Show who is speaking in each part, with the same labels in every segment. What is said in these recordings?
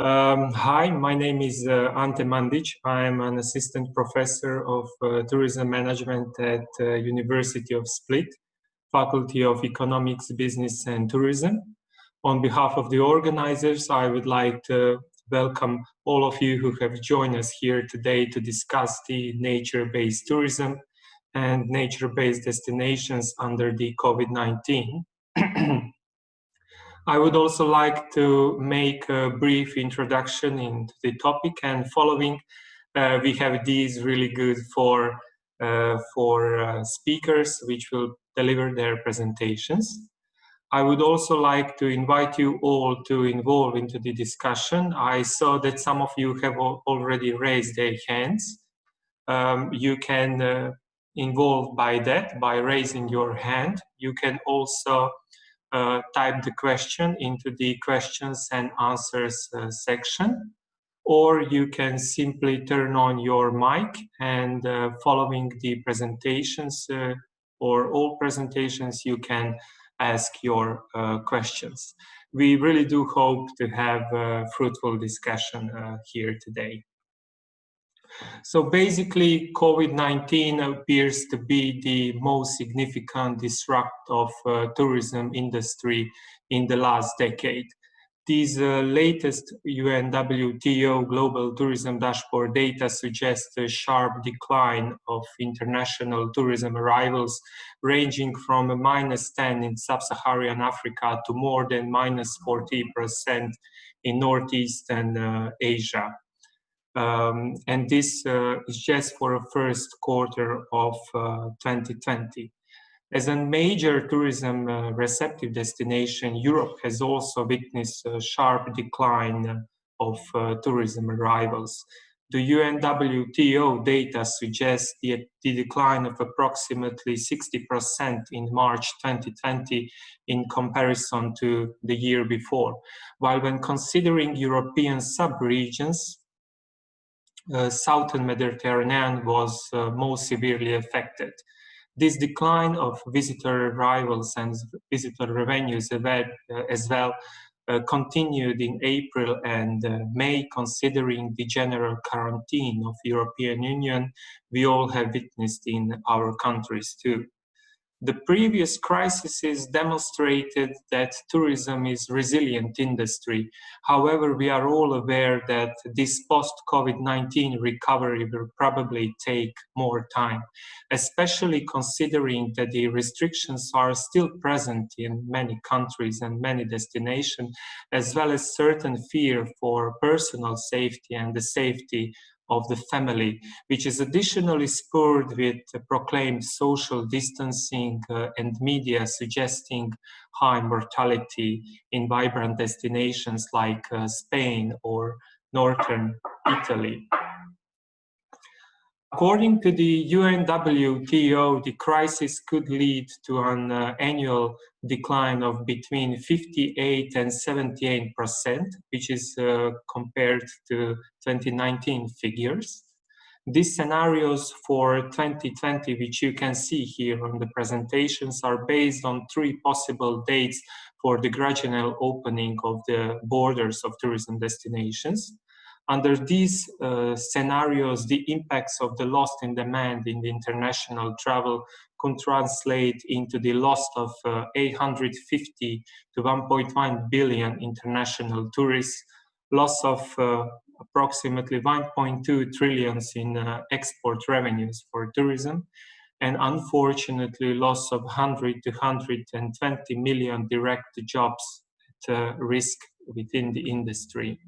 Speaker 1: Hi, my name is Ante Mandic. I'm an assistant professor of tourism management at University of Split, Faculty of Economics, Business and Tourism. On behalf of the organizers, I would like to welcome all of you who have joined us here today to discuss the nature-based tourism and nature-based destinations under the COVID-19. I would also like to make a brief introduction into the topic, and following we have these really good four speakers which will deliver their presentations. I would also like to invite you all to involve into the discussion. I saw that some of you have already raised their hands. You can involve by that, by raising your hand. You can also type the question into the questions and answers section, or you can simply turn on your mic and following the presentations or all presentations, you can ask your questions. We really do hope to have a fruitful discussion here today. So basically, COVID-19 appears to be the most significant disruptor of tourism industry in the last decade. These latest UNWTO Global Tourism Dashboard data suggest a sharp decline of international tourism arrivals, ranging from a -10% in sub-Saharan Africa to more than -40% in Northeastern Asia. And this is just for the first quarter of 2020. As a major tourism receptive destination, Europe has also witnessed a sharp decline of tourism arrivals. The UNWTO data suggests the decline of approximately 60% in March 2020 in comparison to the year before, while when considering European sub-regions, Southern Mediterranean was most severely affected. This decline of visitor arrivals and visitor revenues as well continued in April and May, considering the general quarantine of European Union we all have witnessed in our countries too. The previous crises demonstrated that tourism is a resilient industry. However, we are all aware that this post-COVID-19 recovery will probably take more time, especially considering that the restrictions are still present in many countries and many destinations, as well as certain fear for personal safety and the safety of the family, which is additionally spurred with proclaimed social distancing and media suggesting high mortality in vibrant destinations like Spain or northern Italy. According to the UNWTO, the crisis could lead to an annual decline of between 58 and 78%, which is compared to 2019 figures. These scenarios for 2020, which you can see here on the presentations, are based on 3 possible dates for the gradual opening of the borders of tourism destinations. Under these scenarios, the impacts of the loss in demand in the international travel could translate into the loss of 850 to 1.1 billion international tourists, loss of approximately 1.2 trillion in export revenues for tourism, and unfortunately loss of 100 to 120 million direct jobs at risk within the industry.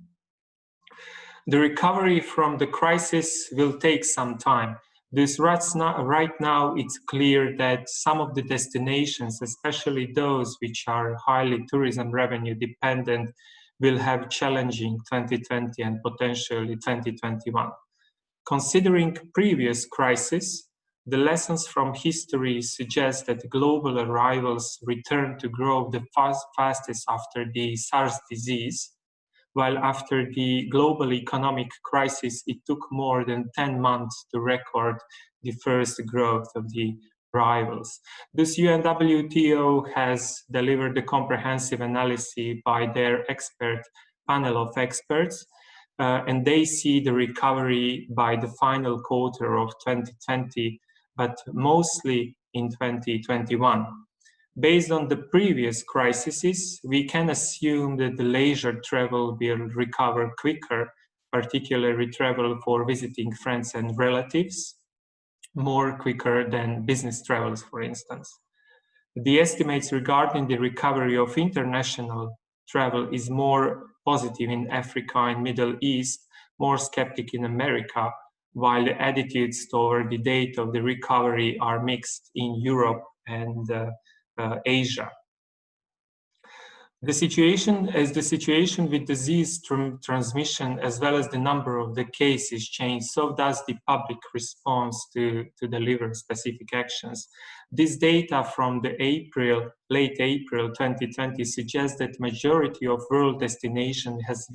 Speaker 1: The recovery from the crisis will take some time. Right now, it's clear that some of the destinations, especially those which are highly tourism revenue dependent, will have challenging 2020 and potentially 2021. Considering previous crises, the lessons from history suggest that global arrivals returned to grow the fastest after the SARS disease, while after the global economic crisis, it took more than 10 months to record the first growth of the arrivals. This UNWTO has delivered a comprehensive analysis by their expert panel of experts, and they see the recovery by the final quarter of 2020, but mostly in 2021. Based on the previous crises, we can assume that the leisure travel will recover quicker, particularly travel for visiting friends and relatives, more quicker than business travels, for instance. The estimates regarding the recovery of international travel is more positive in Africa and Middle East, more skeptic in America, while the attitudes toward the date of the recovery are mixed in Europe and Asia. The situation with disease transmission, as well as the number of the cases change, so does the public response to deliver specific actions. This data from the late April 2020 suggests that majority of world destinations has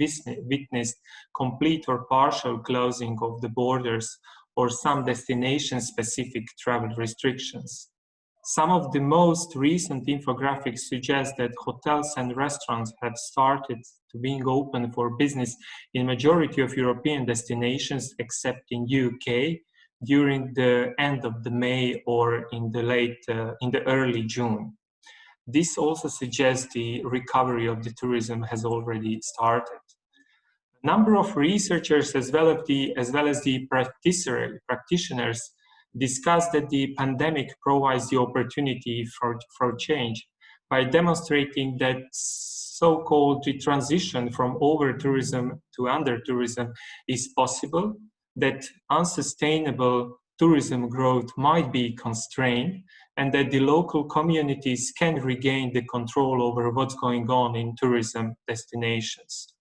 Speaker 1: witnessed complete or partial closing of the borders or some destination-specific travel restrictions. Some of the most recent infographics suggest that hotels and restaurants have started to being open for business in majority of European destinations, except in UK, during the end of the May or in the early June. This also suggests the recovery of the tourism has already started. A number of researchers, as well as the practitioners, discussed that the pandemic provides the opportunity for change by demonstrating that so-called transition from over-tourism to under-tourism is possible, that unsustainable tourism growth might be constrained, and that the local communities can regain the control over what's going on in tourism destinations.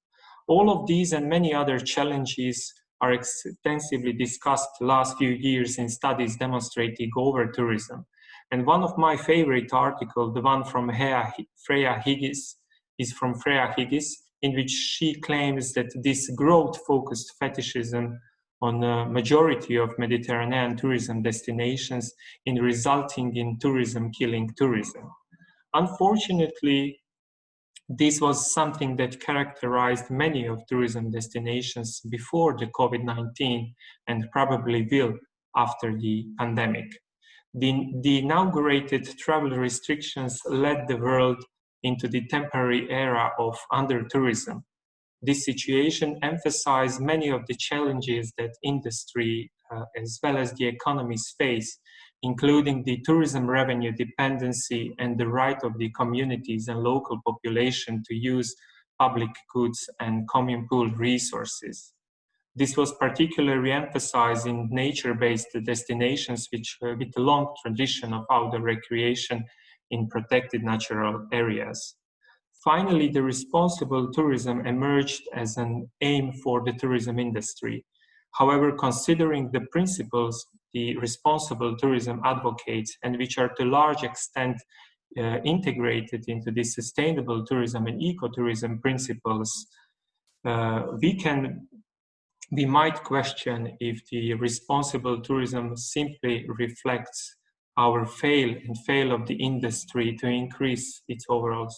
Speaker 1: All of these and many other challenges are extensively discussed the last few years in studies demonstrating over-tourism. And one of my favorite articles, the one from Freya Higgis, in which she claims that this growth-focused fetishism on a majority of Mediterranean tourism destinations in resulting in tourism killing tourism. Unfortunately, this was something that characterized many of tourism destinations before the COVID-19 and probably will after the pandemic. The inaugurated travel restrictions led the world into the temporary era of under-tourism. This situation emphasized many of the challenges that industry as well as the economies face, including the tourism revenue dependency and the right of the communities and local population to use public goods and common pool resources. This was particularly emphasized in nature-based destinations with a long tradition of outdoor recreation in protected natural areas. Finally, the responsible tourism emerged as an aim for the tourism industry. However, considering the principles the responsible tourism advocates, and which are to a large extent integrated into the sustainable tourism and ecotourism principles, we might question if the responsible tourism simply reflects our fail of the industry to increase its overall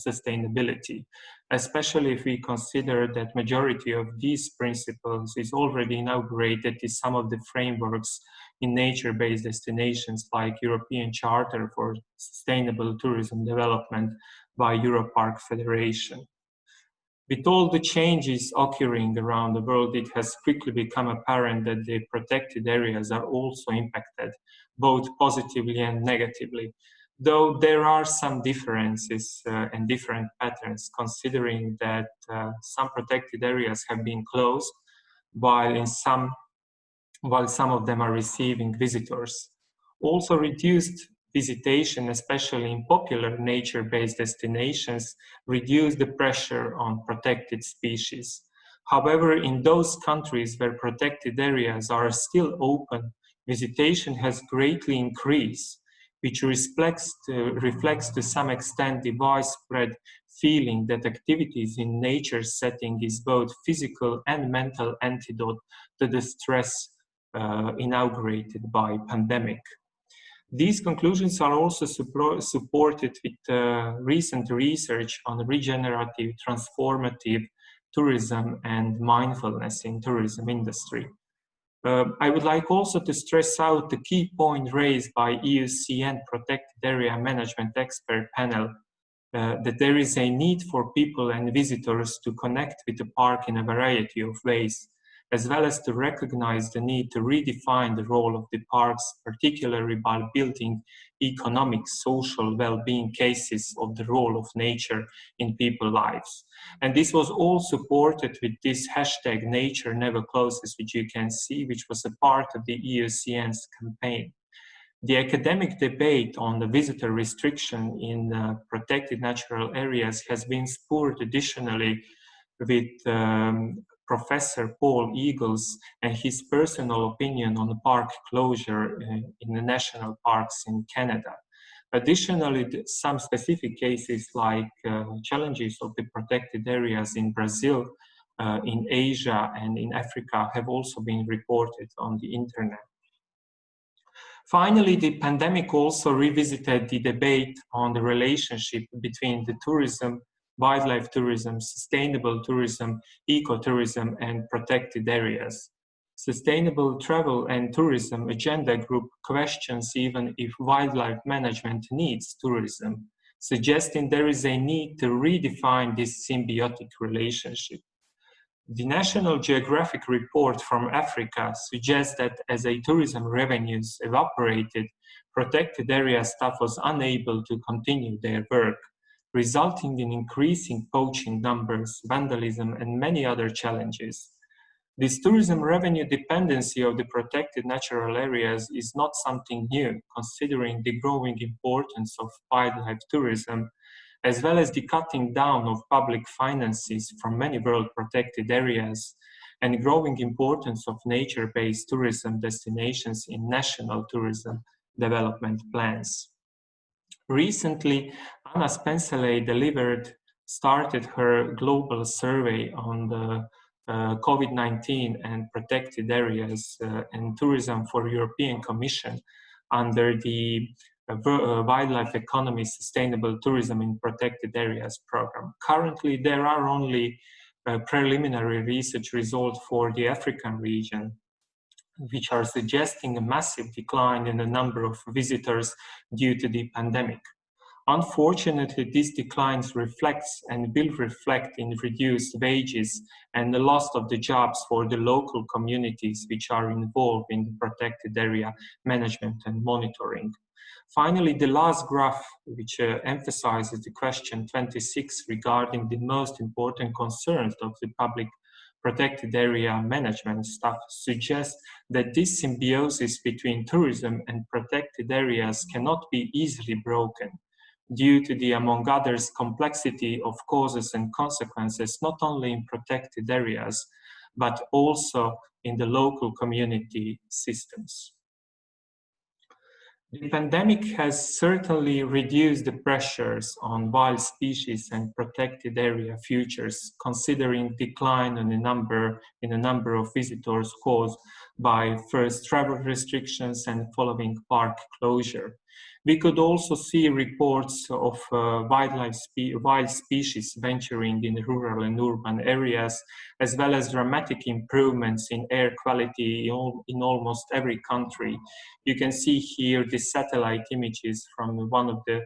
Speaker 1: sustainability, especially if we consider that majority of these principles is already inaugurated in some of the frameworks in nature-based destinations like European Charter for Sustainable Tourism Development by Europark Federation. With all the changes occurring around the world, it has quickly become apparent that the protected areas are also impacted, both positively and negatively, though there are some differences and different patterns, considering that some protected areas have been closed, while some of them are receiving visitors. Also, reduced visitation, especially in popular nature-based destinations, reduce the pressure on protected species. However, in those countries where protected areas are still open, visitation has greatly increased, which reflects to some extent the widespread feeling that activities in nature setting is both physical and mental antidote to the stress inaugurated by pandemic. These conclusions are also supported with recent research on regenerative, transformative, tourism and mindfulness in tourism industry. I would like also to stress out the key point raised by EUCN Protected Area Management Expert Panel, that there is a need for people and visitors to connect with the park in a variety of ways, as well as to recognize the need to redefine the role of the parks, particularly by building economic, social well-being cases of the role of nature in people's lives. And this was all supported with this hashtag Nature Never Closes, which you can see, which was a part of the EUCN's campaign. The academic debate on the visitor restriction in protected natural areas has been spurred additionally with Professor Paul Eagles and his personal opinion on the park closure in the national parks in Canada. Additionally, some specific cases like challenges of the protected areas in Brazil, in Asia and in Africa have also been reported on the internet. Finally, the pandemic also revisited the debate on the relationship between the tourism, wildlife tourism, sustainable tourism, ecotourism, and protected areas. Sustainable Travel and Tourism Agenda Group questions even if wildlife management needs tourism, suggesting there is a need to redefine this symbiotic relationship. The National Geographic report from Africa suggests that as tourism revenues evaporated, protected area staff was unable to continue their work, resulting in increasing poaching numbers, vandalism, and many other challenges. This tourism revenue dependency of the protected natural areas is not something new, considering the growing importance of wildlife tourism, as well as the cutting down of public finances from many world protected areas and growing importance of nature-based tourism destinations in national tourism development plans. Recently, Anna Spenceley started her global survey on the COVID-19 and protected areas and tourism for European Commission under the Wildlife Economy Sustainable Tourism in Protected Areas program. Currently, there are only preliminary research results for the African region, which are suggesting a massive decline in the number of visitors due to the pandemic. Unfortunately, these declines reflects and will reflect in reduced wages and the loss of the jobs for the local communities which are involved in the protected area management and monitoring. Finally, the last graph, which emphasizes the question 26 regarding the most important concerns of the public protected area management staff, suggests that this symbiosis between tourism and protected areas cannot be easily broken due to the, among others, complexity of causes and consequences, not only in protected areas, but also in the local community systems. The pandemic has certainly reduced the pressures on wild species and protected area futures, considering decline in the number of visitors caused by first travel restrictions and following park closure. We could also see reports of wild species venturing in rural and urban areas, as well as dramatic improvements in air quality in almost every country. You can see here the satellite images from one of the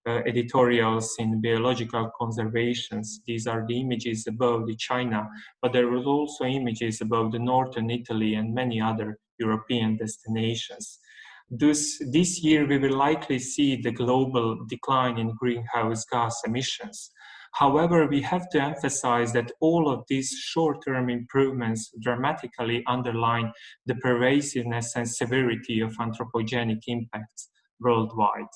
Speaker 1: editorials in Biological Conservations. These are the images above the China, but there was also images above the northern Italy and many other European destinations. This year, we will likely see the global decline in greenhouse gas emissions. However, we have to emphasize that all of these short-term improvements dramatically underline the pervasiveness and severity of anthropogenic impacts worldwide.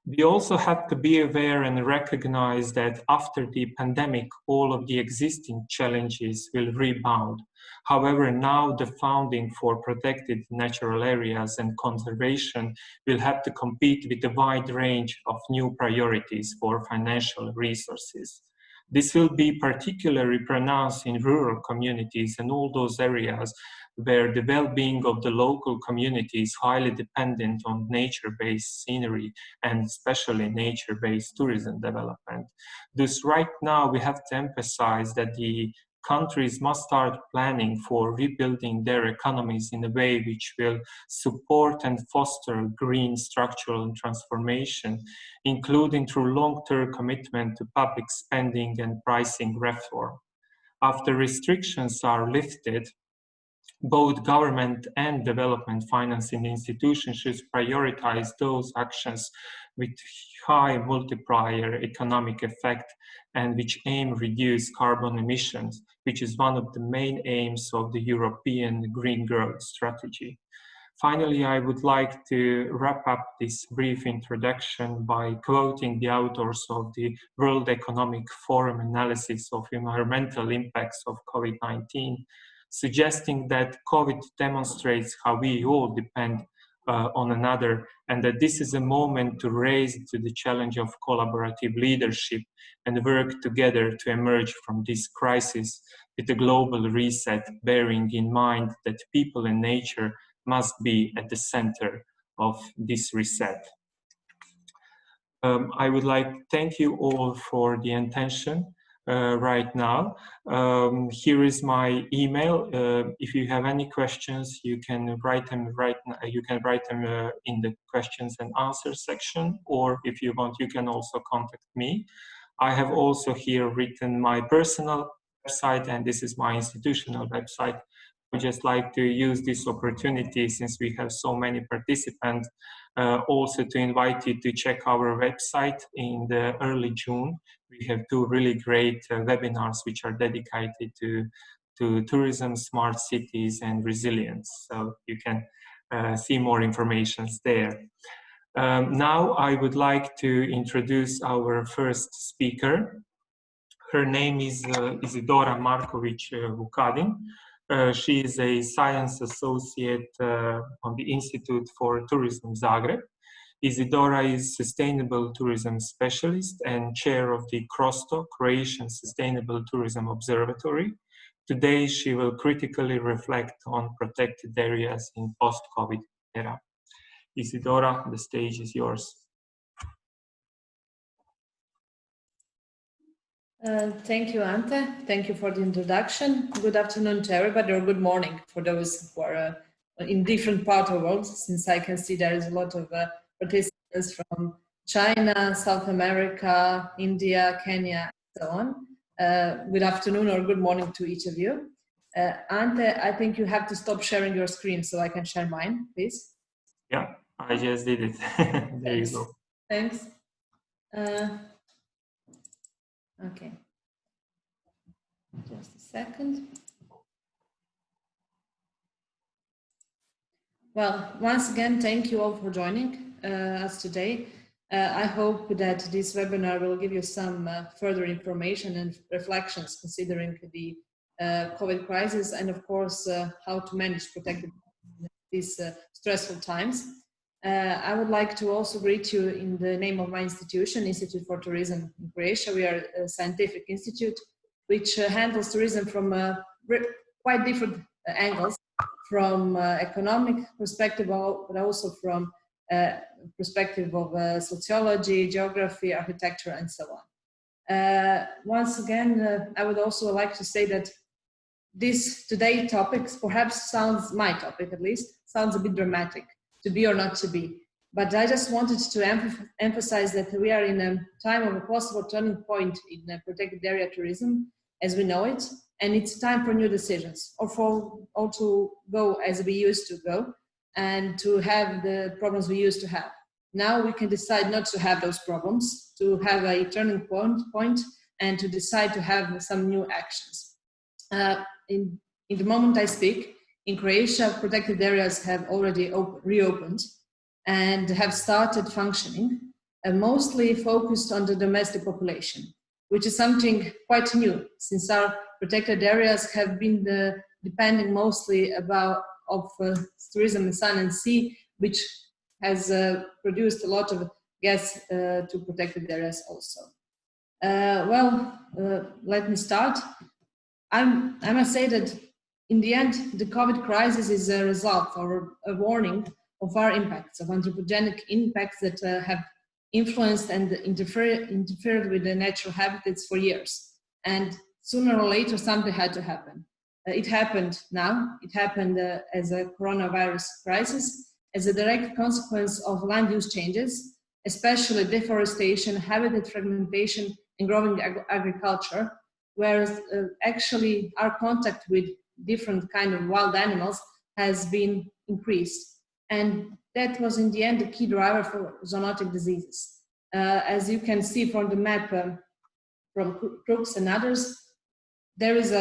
Speaker 1: We also have to be aware and recognize that after the pandemic, all of the existing challenges will rebound. However, now the funding for protected natural areas and conservation will have to compete with a wide range of new priorities for financial resources. This will be particularly pronounced in rural communities and all those areas where the well-being of the local community is highly dependent on nature-based scenery and especially nature-based tourism development. Thus, right now we have to emphasize that the countries must start planning for rebuilding their economies in a way which will support and foster green structural transformation, including through long-term commitment to public spending and pricing reform. After restrictions are lifted, both government and development financing institutions should prioritize those actions with high multiplier economic effect and which aim to reduce carbon emissions, which is one of the main aims of the European Green Growth Strategy. Finally, I would like to wrap up this brief introduction by quoting the authors of the World Economic Forum analysis of environmental impacts of COVID-19, suggesting that COVID demonstrates how we all depend on another, and that this is a moment to raise to the challenge of collaborative leadership and work together to emerge from this crisis with a global reset, bearing in mind that people and nature must be at the center of this reset. I would like to thank you all for the attention right now. Here is my email. If you have any questions, you can write them in the questions and answers section, or if you want, you can also contact me. I have also here written my personal website, and this is my institutional website. I just like to use this opportunity, since we have so many participants, also to invite you to check our website in the early June. We have two really great webinars which are dedicated to tourism, smart cities, and resilience. So you can see more information there. Now I would like to introduce our first speaker. Her name is Isidora Marković-Vukadin. She is a science associate on the Institute for Tourism, Zagreb. Isidora is sustainable tourism specialist and chair of the Crosstalk, Croatian Sustainable Tourism Observatory. Today, she will critically reflect on protected areas in post-COVID era. Isidora, the stage is yours.
Speaker 2: Thank you, Ante. Thank you for the introduction. Good afternoon to everybody, or good morning for those who are in different parts of the world, since I can see there is a lot of participants from China, South America, India, Kenya, and so on. Good afternoon or good morning to each of you. Ante, I think you have to stop sharing your screen so I can share mine, please.
Speaker 1: Yeah, I just did it. There you go.
Speaker 2: Thanks. Okay, just a second. Well, once again, thank you all for joining us today. I hope that this webinar will give you some further information and reflections considering the COVID crisis and, of course, how to manage protected these stressful times. I would like to also greet you in the name of my institution, Institute for Tourism in Croatia. We are a scientific institute which handles tourism from quite different angles, from economic perspective, but also from perspective of sociology, geography, architecture, and so on. Once again, I would also like to say that this today's topics perhaps sounds, my topic at least, sounds a bit dramatic. To be or not to be. But I just wanted to emphasize that we are in a time of a possible turning point in protected area tourism as we know it, and it's time for new decisions, or to go as we used to go, and to have the problems we used to have. Now we can decide not to have those problems, to have a turning point, and to decide to have some new actions. In the moment I speak, in Croatia, protected areas have already reopened and have started functioning, mostly focused on the domestic population, which is something quite new, since our protected areas have been depending mostly of tourism in sun and sea, which has produced a lot of gas to protected areas also. Let me start. I must say that in the end, the COVID crisis is a result or a warning of our impacts, of anthropogenic impacts that have influenced and interfered with the natural habitats for years. And sooner or later, something had to happen. It happened now. It happened as a coronavirus crisis, as a direct consequence of land use changes, especially deforestation, habitat fragmentation, and growing agriculture, whereas actually our contact with different kind of wild animals has been increased. And that was in the end the key driver for zoonotic diseases. As you can see from the map from Crooks and others, there is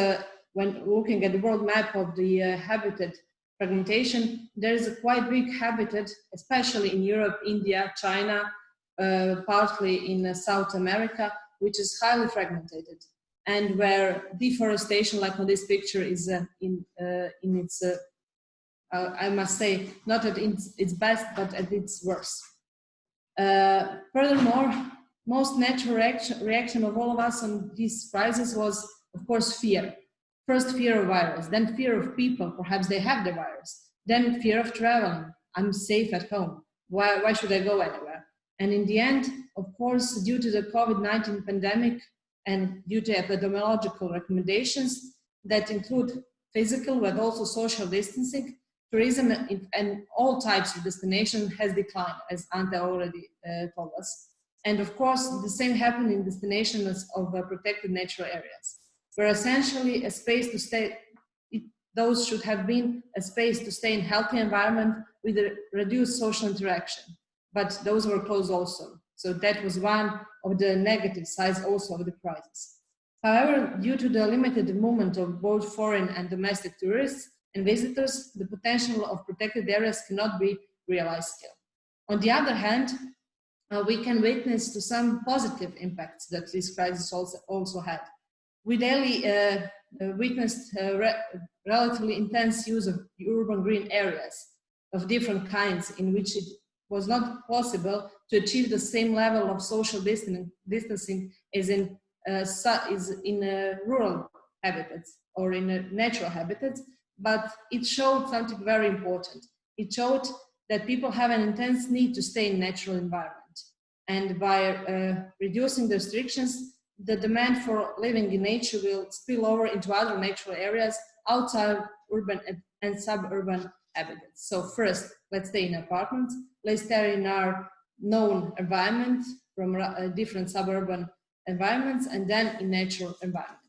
Speaker 2: when looking at the world map of the habitat fragmentation, there is a quite big habitat, especially in Europe, India, China, partly in South America, which is highly fragmented, and where deforestation, like on this picture, is in its, I must say, not at its best, but at its worst. Furthermore, most natural reaction of all of us on this crisis was, of course, fear. First, fear of virus, then fear of people, perhaps they have the virus, then fear of traveling. I'm safe at home. Why should I go anywhere? And in the end, of course, due to the COVID-19 pandemic and due to epidemiological recommendations that include physical but also social distancing, tourism and all types of destination has declined, as Ante already told us. And of course, the same happened in destinations of protected natural areas, where essentially a space to stay, those should have been a space to stay in healthy environment with a reduced social interaction. But those were closed also. So that was one of the negative sides also of the crisis. However, due to the limited movement of both foreign and domestic tourists and visitors, the potential of protected areas cannot be realized still. On the other hand, we can witness to some positive impacts that this crisis also had. We daily witnessed relatively intense use of urban green areas of different kinds, in which it was not possible to achieve the same level of social distancing as in rural habitats or in natural habitats, but it showed something very important. It showed that people have an intense need to stay in natural environment. And by reducing the restrictions, the demand for living in nature will spill over into other natural areas outside urban and suburban habitats. So first, let's stay in apartments, let's stay in our known environment from different suburban environments, and then in natural environments.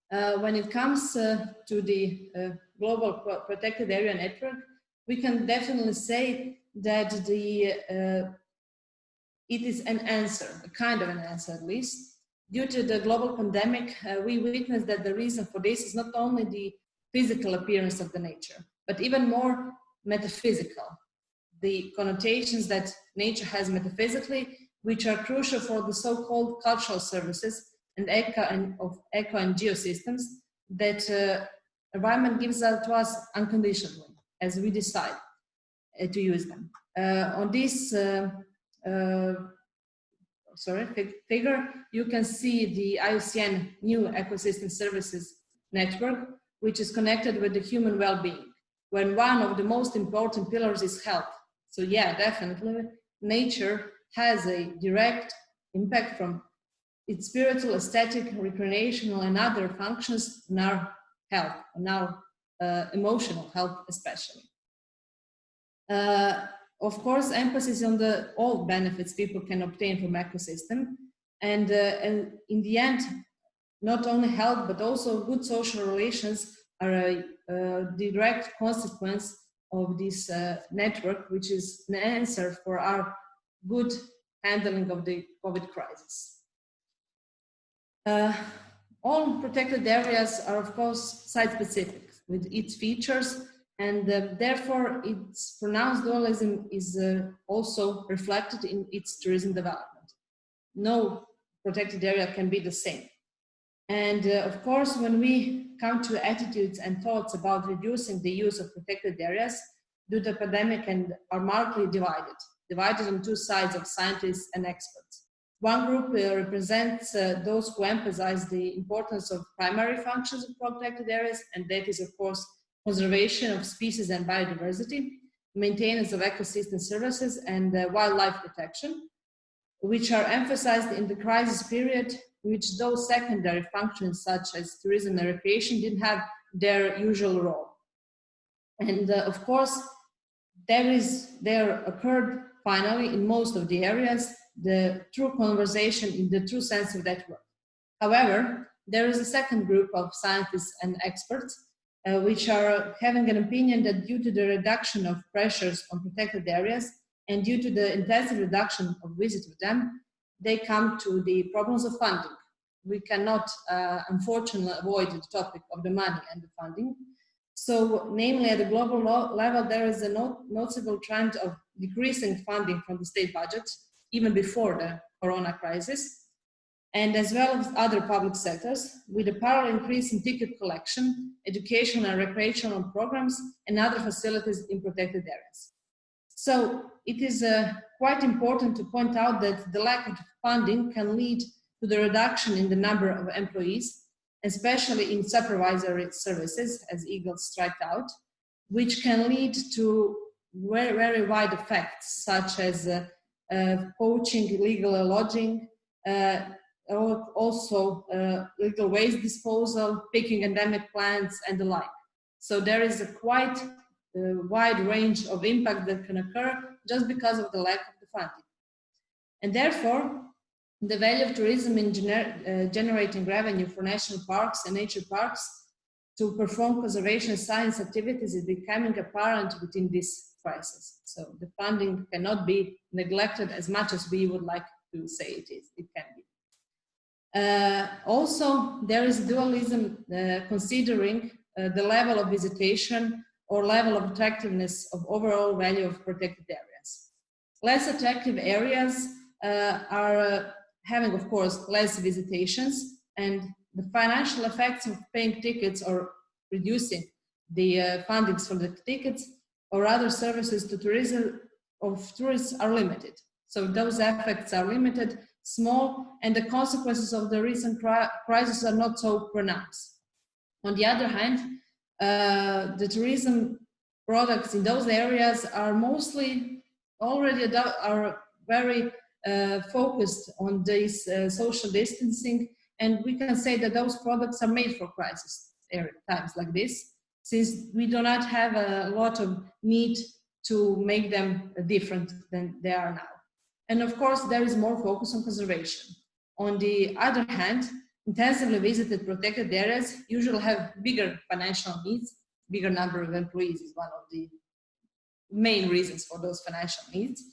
Speaker 2: When it comes to the global protected area network, we can definitely say that it is an answer, a kind of an answer at least. Due to the global pandemic, we witnessed that the reason for this is not only the physical appearance of the nature, but even more metaphysical. The connotations that nature has metaphysically, which are crucial for the so-called cultural services and eco and geosystems that environment gives out to us unconditionally as we decide to use them. On this figure, you can see the IUCN new ecosystem services network, which is connected with the human well-being, when one of the most important pillars is health. So yeah, definitely, nature has a direct impact from its spiritual, aesthetic, recreational, and other functions on our health, on our emotional health especially. Of course, emphasis on all benefits people can obtain from ecosystem, and in the end, not only health but also good social relations are a direct consequence of this network, which is an answer for our good handling of the COVID crisis. All protected areas are, of course, site-specific with its features, and therefore its pronounced dualism is also reflected in its tourism development. No protected area can be the same. And of course, when we come to attitudes and thoughts about reducing the use of protected areas due to the pandemic, and are markedly divided on two sides of scientists and experts. One group represents those who emphasize the importance of primary functions of protected areas, and that is, of course, conservation of species and biodiversity, maintenance of ecosystem services, and wildlife protection, which are emphasized in the crisis period, which those secondary functions such as tourism and recreation didn't have their usual role. And of course, there occurred finally in most of the areas the true conversation in the true sense of that word. However, there is a second group of scientists and experts which are having an opinion that due to the reduction of pressures on protected areas and due to the intensive reduction of visits to them, they come to the problems of funding. We cannot, unfortunately, avoid the topic of the money and the funding. So, namely, at the global level, there is a noticeable trend of decreasing funding from the state budget, even before the corona crisis, and as well as other public sectors, with a parallel increase in ticket collection, educational and recreational programs, and other facilities in protected areas. So it is quite important to point out that the lack of funding can lead to the reduction in the number of employees, especially in supervisory services, as Eagle striked out, which can lead to very, very wide effects, such as poaching, illegal lodging, also legal waste disposal, picking endemic plants, and the like. So there is a quite wide range of impact that can occur just because of the lack of the funding. And therefore, the value of tourism in generating revenue for national parks and nature parks to perform conservation science activities is becoming apparent within this crisis. So the funding cannot be neglected as much as we would like to say it can be. Also, there is dualism considering the level of visitation or level of attractiveness of overall value of protected areas. Less attractive areas are having, of course, less visitations, and the financial effects of paying tickets or reducing the fundings for the tickets or other services to tourism of tourists are limited. So those effects are limited, small, and the consequences of the recent crisis are not so pronounced. On the other hand, the tourism products in those areas are mostly already very focused on this social distancing, and we can say that those products are made for crisis times like this, since we do not have a lot of need to make them different than they are now. And of course, there is more focus on conservation. On the other hand, intensively visited protected areas usually have bigger financial needs. Bigger number of employees is one of the main reasons for those financial needs.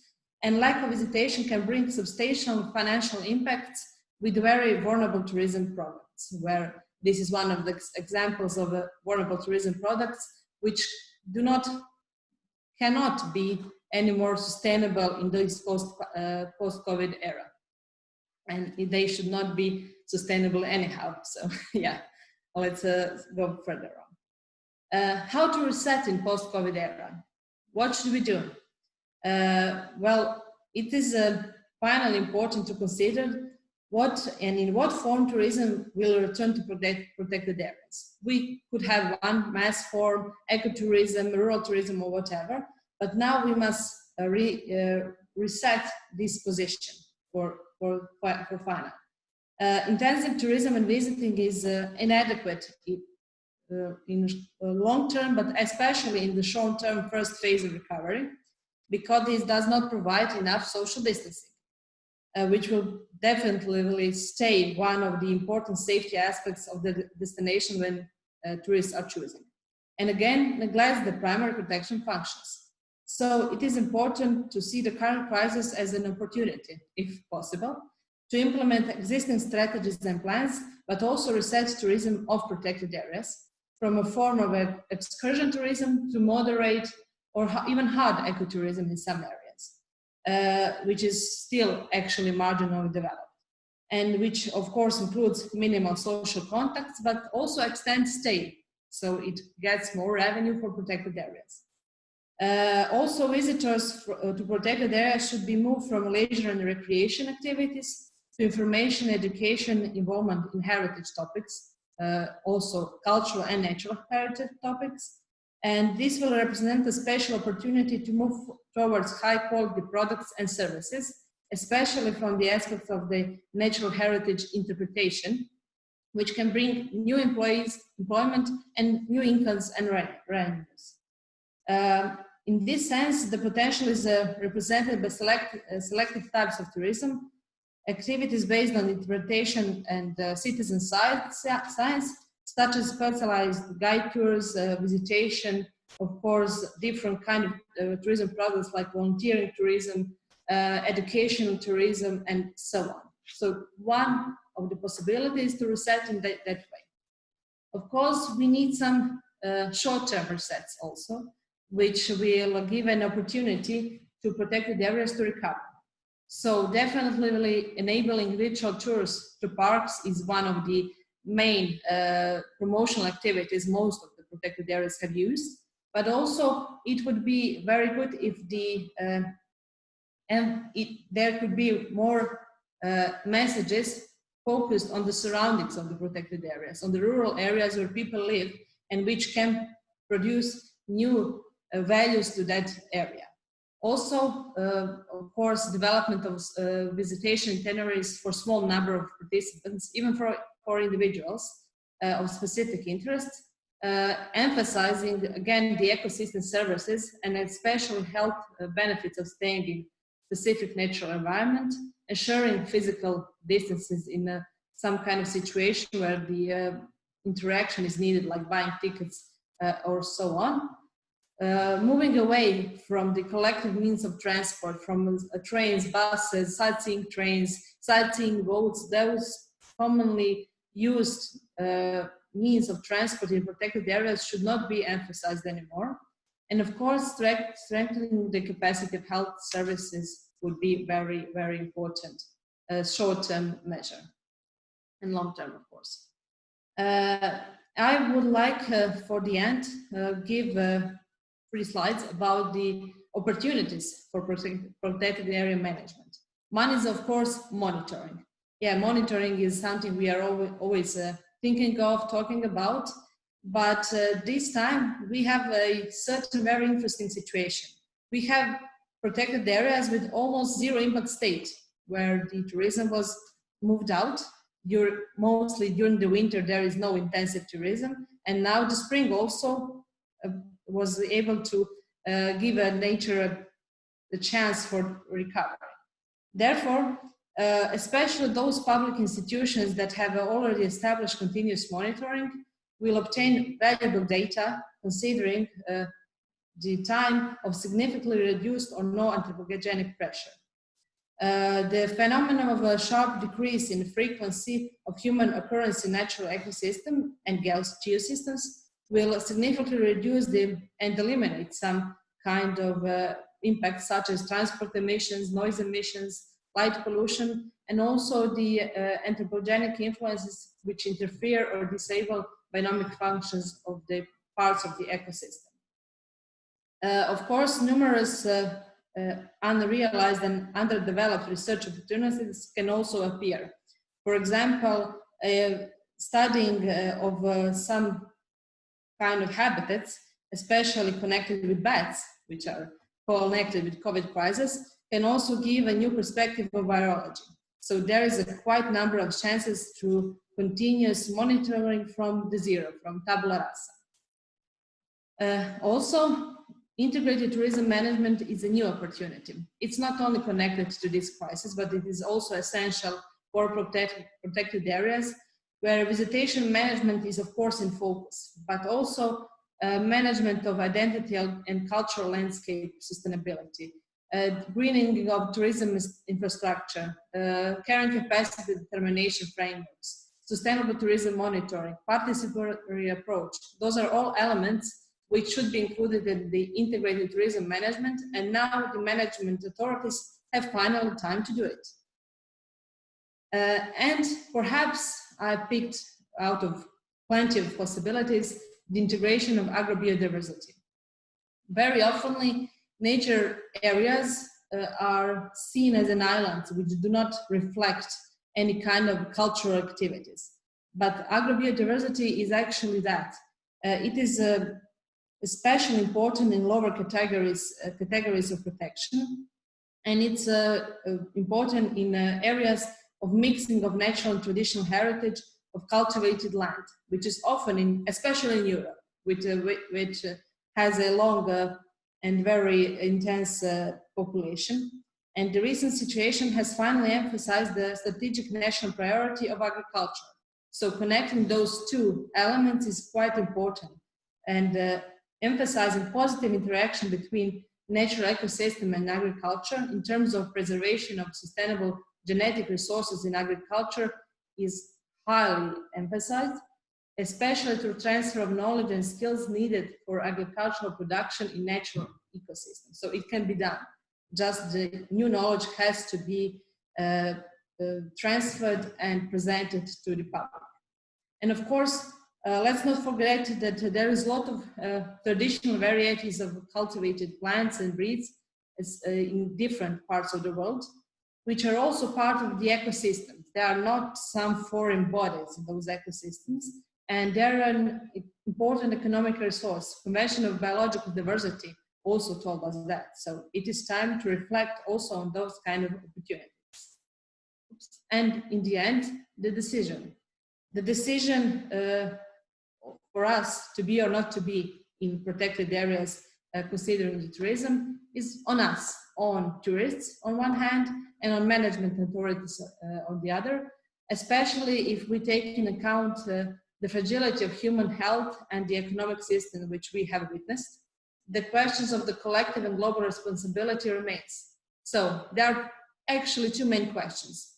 Speaker 2: And lack of visitation can bring substantial financial impacts with very vulnerable tourism products, where this is one of the examples of vulnerable tourism products which cannot be any more sustainable in this post-COVID era. And they should not be sustainable anyhow. So yeah, let's go further on. How to reset in post-COVID era? What should we do? Well, it is finally important to consider what and in what form tourism will return to protected areas. We could have one mass form, ecotourism, rural tourism, or whatever, but now we must reset this position for final. Intensive tourism and visiting is inadequate in long term, but especially in the short term first phase of recovery, because this does not provide enough social distancing, which will definitely stay one of the important safety aspects of the destination when tourists are choosing. And again, neglects the primary protection functions. So it is important to see the current crisis as an opportunity, if possible, to implement existing strategies and plans, but also reset tourism of protected areas from a form of excursion tourism to moderate or even hard ecotourism in some areas, which is still actually marginally developed, and which of course includes minimal social contacts, but also extends stay, so it gets more revenue for protected areas. Also, visitors to protected areas should be moved from leisure and recreation activities to information, education, involvement in heritage topics, also cultural and natural heritage topics. And this will represent a special opportunity to move towards high quality products and services, especially from the aspects of the natural heritage interpretation, which can bring new employment and new incomes and revenues. In this sense, the potential is represented by selected types of tourism, activities based on interpretation and citizen science, such as specialized guide tours, visitation, of course, different kind of tourism products like volunteering tourism, educational tourism, and so on. So one of the possibilities to reset in that way. Of course, we need some short-term resets also, which will give an opportunity to protected areas to recover. So definitely enabling virtual tours to parks is one of the main promotional activities most of the protected areas have used, but also it would be very good if there could be more messages focused on the surroundings of the protected areas, on the rural areas where people live and which can produce new values to that area. Also, of course, development of visitation itineraries for small number of participants, even for individuals of specific interests, emphasizing again the ecosystem services and especially health benefits of staying in specific natural environment, ensuring physical distances in some kind of situation where the interaction is needed, like buying tickets or so on. Moving away from the collective means of transport, from trains, buses, sightseeing trains, sightseeing boats, those commonly used means of transport in protected areas should not be emphasized anymore. And of course, strengthening the capacity of health services would be very, very important short-term measure and long-term, of course. I would like, for the end, give 3 slides about the opportunities for protected area management. One is, of course, monitoring. Yeah, monitoring is something we are always thinking of, talking about, but this time we have a certain very interesting situation. We have protected areas with almost zero impact state, where the tourism was moved out. Mostly during the winter, there is no intensive tourism, and now the spring also was able to give nature a chance for recovery. Therefore, especially those public institutions that have already established continuous monitoring will obtain valuable data considering the time of significantly reduced or no anthropogenic pressure. The phenomenon of a sharp decrease in frequency of human occurrence in natural ecosystem and geosystems will significantly reduce and eliminate some kind of impacts such as transport emissions, noise emissions, light pollution, and also the anthropogenic influences which interfere or disable binomic functions of the parts of the ecosystem. Of course, numerous unrealized and underdeveloped research opportunities can also appear. For example, studying of some kind of habitats, especially connected with bats, which are connected with COVID crisis, can also give a new perspective of virology. So there is a quite number of chances to continuous monitoring from the zero, from tabula rasa. Also, integrated tourism management is a new opportunity. It's not only connected to this crisis, but it is also essential for protected areas where visitation management is of course in focus, but also management of identity and cultural landscape sustainability, greening of tourism infrastructure, carrying capacity determination frameworks, sustainable tourism monitoring, participatory approach. Those are all elements which should be included in the integrated tourism management, and now the management authorities have finally time to do it. And perhaps I picked out of plenty of possibilities the integration of agrobiodiversity. Very often, nature areas are seen as an island which do not reflect any kind of cultural activities. But agrobiodiversity is actually that. It is especially important in lower categories of protection, and it's important in areas of mixing of natural and traditional heritage of cultivated land, which is often, especially in Europe, which has a long and very intense population. And the recent situation has finally emphasized the strategic national priority of agriculture. So connecting those two elements is quite important, and emphasizing positive interaction between natural ecosystem and agriculture in terms of preservation of sustainable genetic resources in agriculture is highly emphasized, especially through transfer of knowledge and skills needed for agricultural production in natural ecosystems. So it can be done. Just the new knowledge has to be transferred and presented to the public. And of course, let's not forget that there is a lot of traditional varieties of cultivated plants and breeds in different parts of the world, which are also part of the ecosystems. They are not some foreign bodies in those ecosystems, and they're an important economic resource. Convention of Biological Diversity also told us that. So it is time to reflect also on those kind of opportunities. And in the end, the decision. The decision for us to be or not to be in protected areas considering the tourism is on us, on tourists on one hand, and on management authorities on the other, especially if we take in account the fragility of human health and the economic system which we have witnessed. The questions of the collective and global responsibility remains. So there are actually two main questions.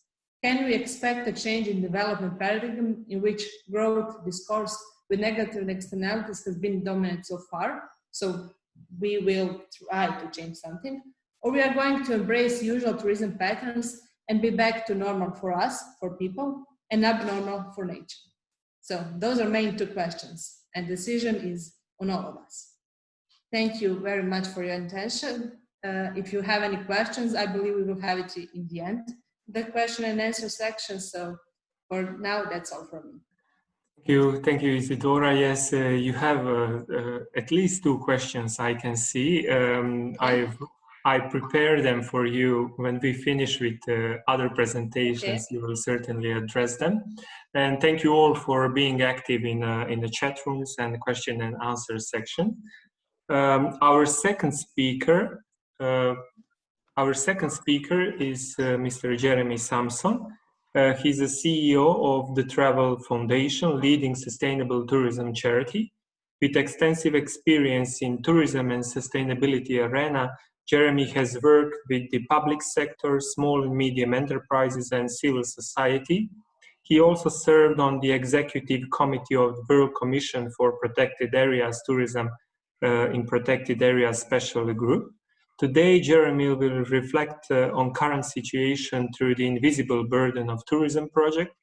Speaker 2: Can we expect a change in development paradigm in which growth discourse with negative externalities has been dominant so far? So we will try to change something. Or we are going to embrace usual tourism patterns and be back to normal for us, for people, and abnormal for nature. So those are main two questions, and decision is on all of us. Thank you very much for your attention. If you have any questions, I believe we will have it in the end, the question and answer section. So for now, that's all from me.
Speaker 1: Thank you, Isidora. Yes, you have at least two questions I can see. I prepare them for you. When we finish with other presentations, you will certainly address them. And thank you all for being active in the chat rooms and question and answer section. Our second speaker is Mr. Jeremy Sampson. He's the CEO of the Travel Foundation, leading sustainable tourism charity. With extensive experience in tourism and sustainability arena, Jeremy has worked with the public sector, small and medium enterprises, and civil society. He also served on the executive committee of the World Commission for Protected Areas Tourism in Protected Areas Special Group. Today, Jeremy will reflect on current situation through the Invisible Burden of Tourism project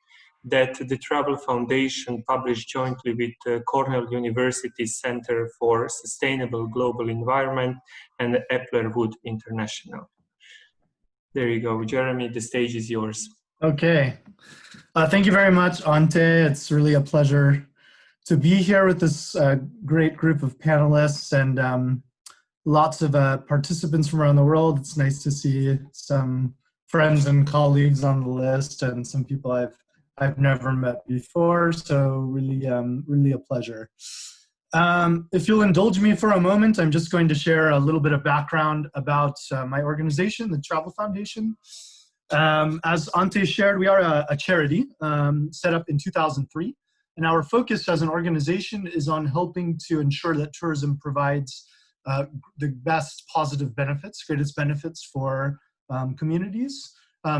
Speaker 1: that the Travel Foundation published jointly with Cornell University Center for Sustainable Global Environment and Epler-Wood International. There you go, Jeremy, the stage is yours.
Speaker 3: Okay, thank you very much, Ante. It's really a pleasure to be here with this great group of panelists and lots of participants from around the world. It's nice to see some friends and colleagues on the list and some people I've never met before, so really a pleasure. If you'll indulge me for a moment, I'm just going to share a little bit of background about my organization, the Travel Foundation. As Ante shared, we are a charity set up in 2003, and our focus as an organization is on helping to ensure that tourism provides the best positive benefits, greatest benefits for communities,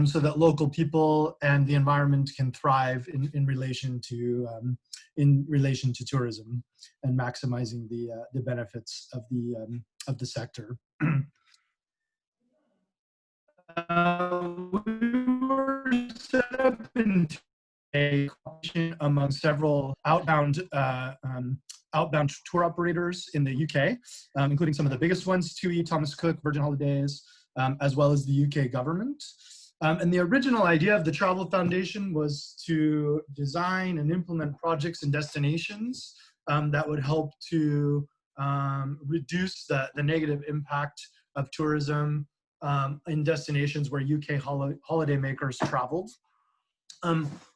Speaker 3: so that local people and the environment can thrive in relation to tourism and maximizing the benefits of the sector. We were set up in a coalition among several outbound tour operators in the UK, including some of the biggest ones, TUI, Thomas Cook, Virgin Holidays, as well as the UK government. And the original idea of the Travel Foundation was to design and implement projects and destinations that would help to reduce the negative impact of tourism in destinations where UK holidaymakers traveled.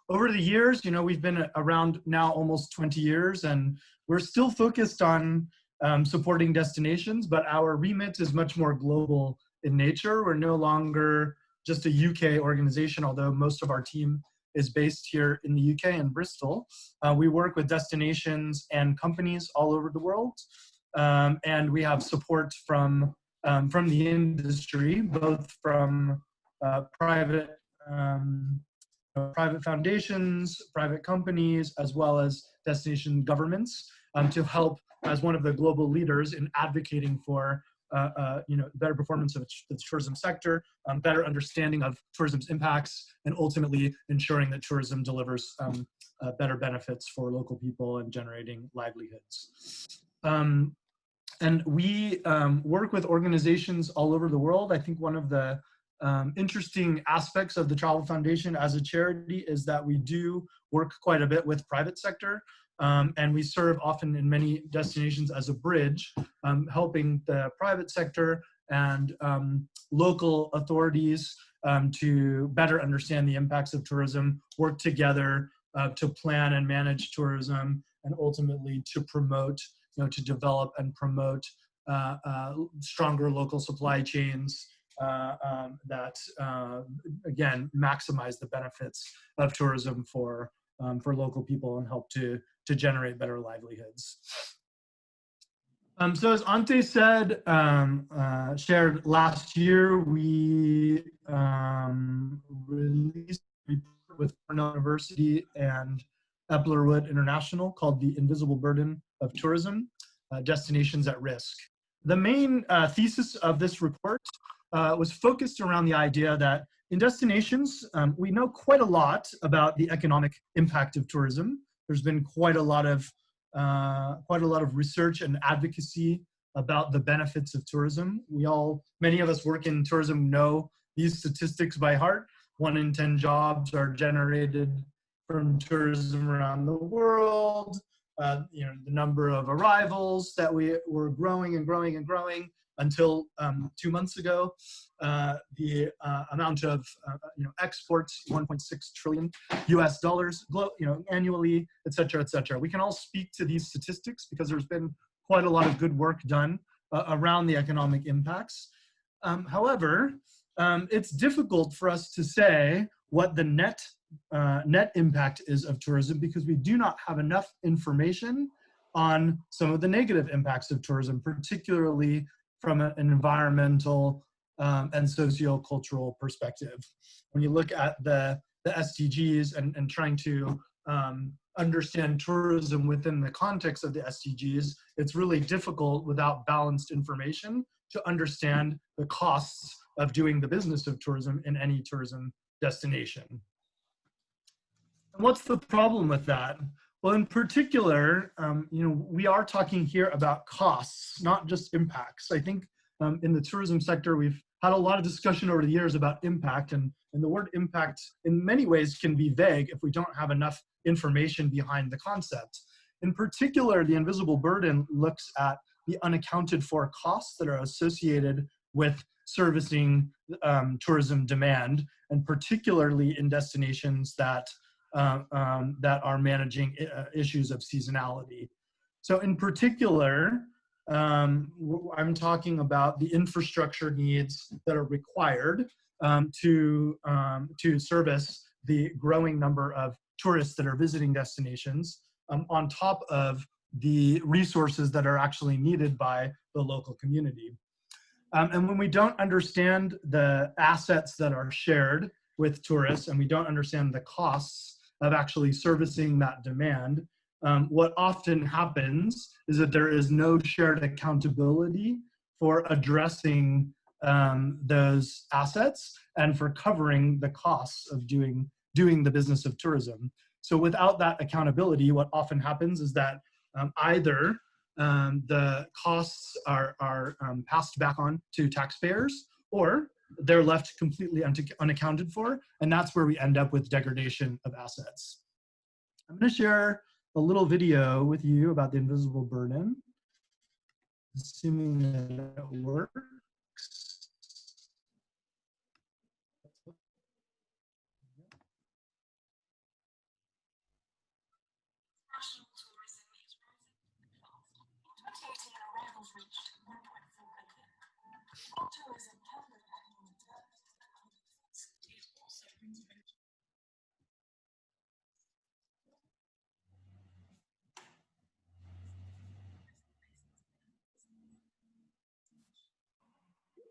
Speaker 3: Over the years, you know, we've been around now almost 20 years, and we're still focused on supporting destinations, but our remit is much more global in nature. We're no longer just a UK organization, although most of our team is based here in the UK in Bristol. We work with destinations and companies all over the world, and we have support from the industry, both from private foundations, private companies, as well as destination governments, to help as one of the global leaders in advocating for you know, better performance of the tourism sector, better understanding of tourism's impacts, and ultimately ensuring that tourism delivers better benefits for local people and generating livelihoods. And we work with organizations all over the world. I think one of the interesting aspects of the Travel Foundation as a charity is that we do work quite a bit with private sector. And we serve often in many destinations as a bridge, helping the private sector and local authorities to better understand the impacts of tourism, work together to plan and manage tourism, and ultimately to promote, you know, to develop and promote stronger local supply chains that, again, maximize the benefits of tourism for local people and help to generate better livelihoods. So as Ante said, shared last year, we released a report with Cornell University and Eplerwood International called The Invisible Burden of Tourism, Destinations at Risk. The main thesis of this report was focused around the idea that in destinations, we know quite a lot about the economic impact of tourism. There's been quite a lot of research and advocacy about the benefits of tourism. Many of us work in tourism know these statistics by heart. 1 in 10 jobs are generated from tourism around the world. You know, the number of arrivals that we were growing and growing and growing until 2 months ago. The amount of you know, exports, 1.6 trillion US dollars, you know, annually, et cetera, et cetera. We can all speak to these statistics because there's been quite a lot of good work done around the economic impacts. However, it's difficult for us to say what the net impact is of tourism because we do not have enough information on some of the negative impacts of tourism, particularly from an environmental and socio-cultural perspective. When you look at the SDGs and trying to understand tourism within the context of the SDGs, it's really difficult without balanced information to understand the costs of doing the business of tourism in any tourism destination. And what's the problem with that? Well, in particular, you know, we are talking here about costs, not just impacts. I think in the tourism sector, we've had a lot of discussion over the years about impact, and the word impact in many ways can be vague if we don't have enough information behind the concept. In particular, the invisible burden looks at the unaccounted for costs that are associated with servicing tourism demand, and particularly in destinations that are managing issues of seasonality. So in particular, I'm talking about the infrastructure needs that are required to service the growing number of tourists that are visiting destinations, on top of the resources that are actually needed by the local community. And when we don't understand the assets that are shared with tourists, and we don't understand the costs of actually servicing that demand, what often happens is that there is no shared accountability for addressing those assets and for covering the costs of doing the business of tourism. So without that accountability, what often happens is that either the costs are passed back on to taxpayers, or they're left completely unaccounted for, and that's where we end up with degradation of assets. I'm going to share a little video with you about the invisible burden, assuming that it works.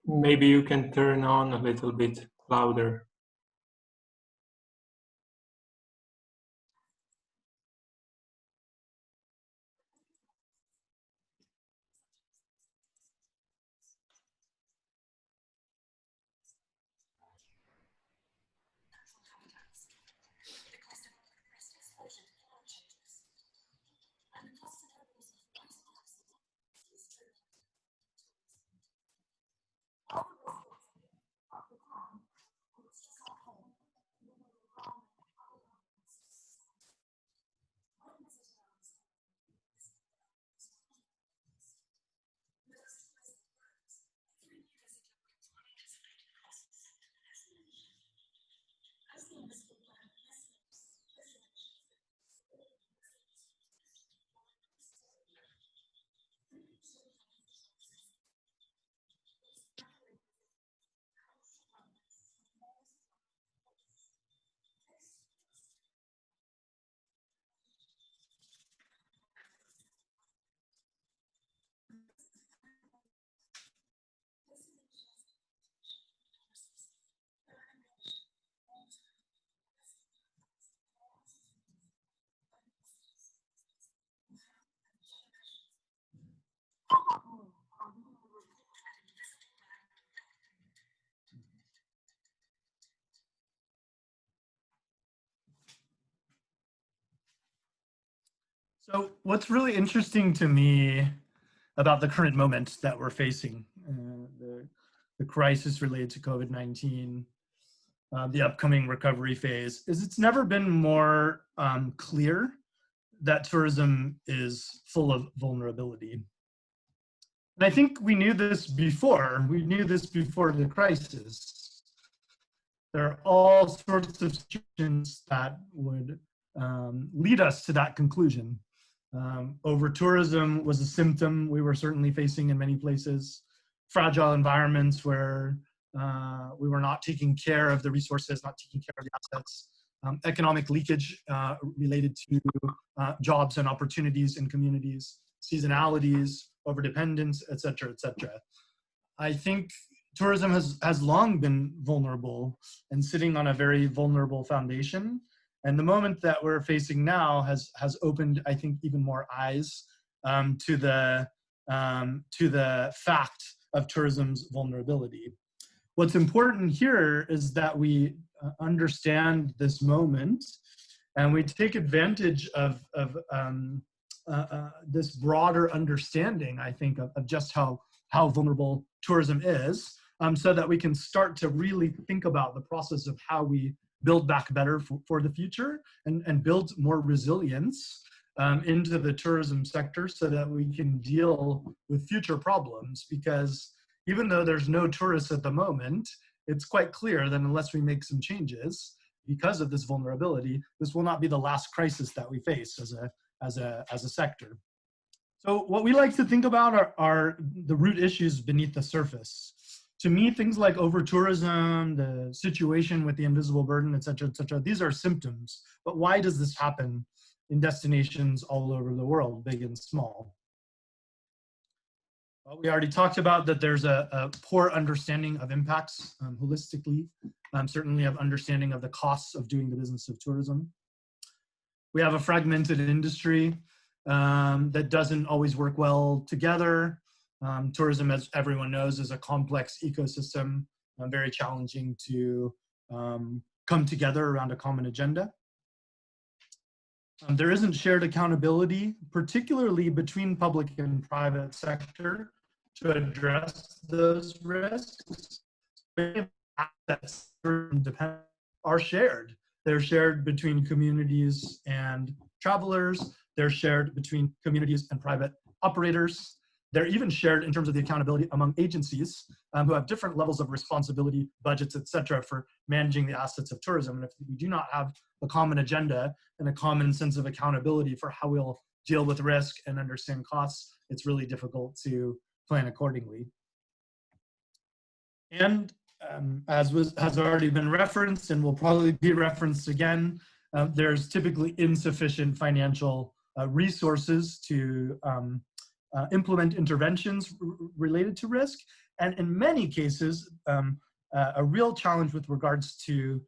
Speaker 1: Maybe you can turn on a little bit louder. So what's really interesting to me about the current moment that we're facing, the crisis related to COVID-19, the upcoming recovery phase, is it's never been more clear that tourism is full of vulnerability. And I think we knew this before. We knew this before the crisis. There are all sorts of situations that would lead us to that conclusion. Over-tourism was a symptom we were certainly facing in many places. Fragile environments where we were not taking care of the resources, not taking care of the assets. Economic leakage related to jobs and opportunities in communities, seasonalities, overdependence, et cetera, et cetera. I think tourism has long been vulnerable and sitting on a very vulnerable foundation. And the moment that we're facing now has opened, I think, even more eyes to the fact of tourism's vulnerability. What's important here is that we understand this moment and we take advantage of this broader understanding, I think, of just how vulnerable tourism is, so that we can start to really think about the process of how we build back better for the future and build more resilience into the tourism sector so that we can deal with future problems. Because even though there's no tourists at the moment, it's quite clear that unless we make some changes because of this vulnerability, this will not be the last crisis that we face as a sector. So what we like to think about are the root issues beneath the surface. To me, things like over-tourism, the situation with the invisible burden, et cetera, these are symptoms. But why does this happen in destinations all over the world, big and small? Well, we already talked about that there's a poor understanding of impacts holistically, certainly of understanding of the costs of doing the business of tourism. We have a fragmented industry that doesn't always work well together. Tourism, as everyone knows, is a complex ecosystem, very challenging to come together around a common agenda. There isn't shared accountability, particularly between public and private sector, to address those risks.
Speaker 3: assets are shared. They're shared between communities and travelers. They're shared between communities and private operators. They're even shared in terms of the accountability among agencies who have different levels of responsibility, budgets, et cetera, for managing the assets of tourism. And if we do not have a common agenda and a common sense of accountability for how we'll deal with risk and understand costs, it's really difficult to plan accordingly. And as has already been referenced and will probably be referenced again, there's typically insufficient financial resources to implement interventions related to risk. And in many cases, a real challenge with regards to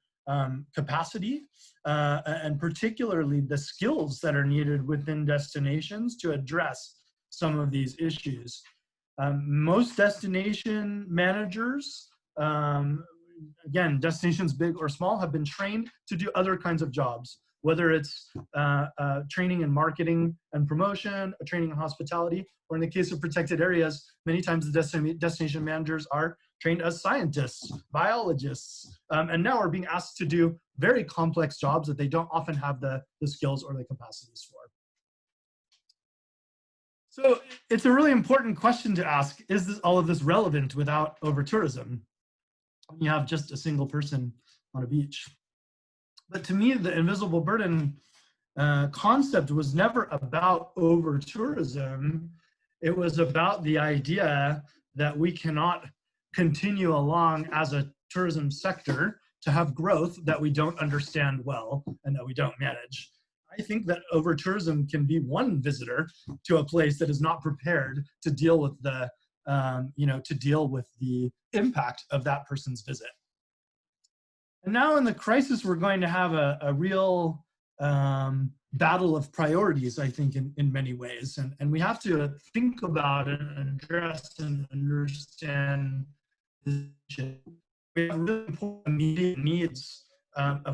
Speaker 3: capacity and particularly the skills that are needed within destinations to address some of these issues. Most destination managers, again, destinations big or small, have been trained to do other kinds of jobs, whether it's training in marketing and promotion, training in hospitality, or in the case of protected areas, many times the destination managers are trained as scientists, biologists, and now are being asked to do very complex jobs that they don't often have the skills or the capacities for. So it's a really important question to ask, is all of this relevant without over-tourism? You have just a single person on a beach. But to me, the invisible burden concept was never about over-tourism. It was about the idea that we cannot continue along as a tourism sector to have growth that we don't understand well and that we don't manage. I think that over-tourism can be one visitor to a place that is not prepared to deal with the, to deal with the impact of that person's visit. And now in the crisis, we're going to have a real battle of priorities, I think, in many ways. And we have to think about it and address and understand this issue. We have really important immediate needs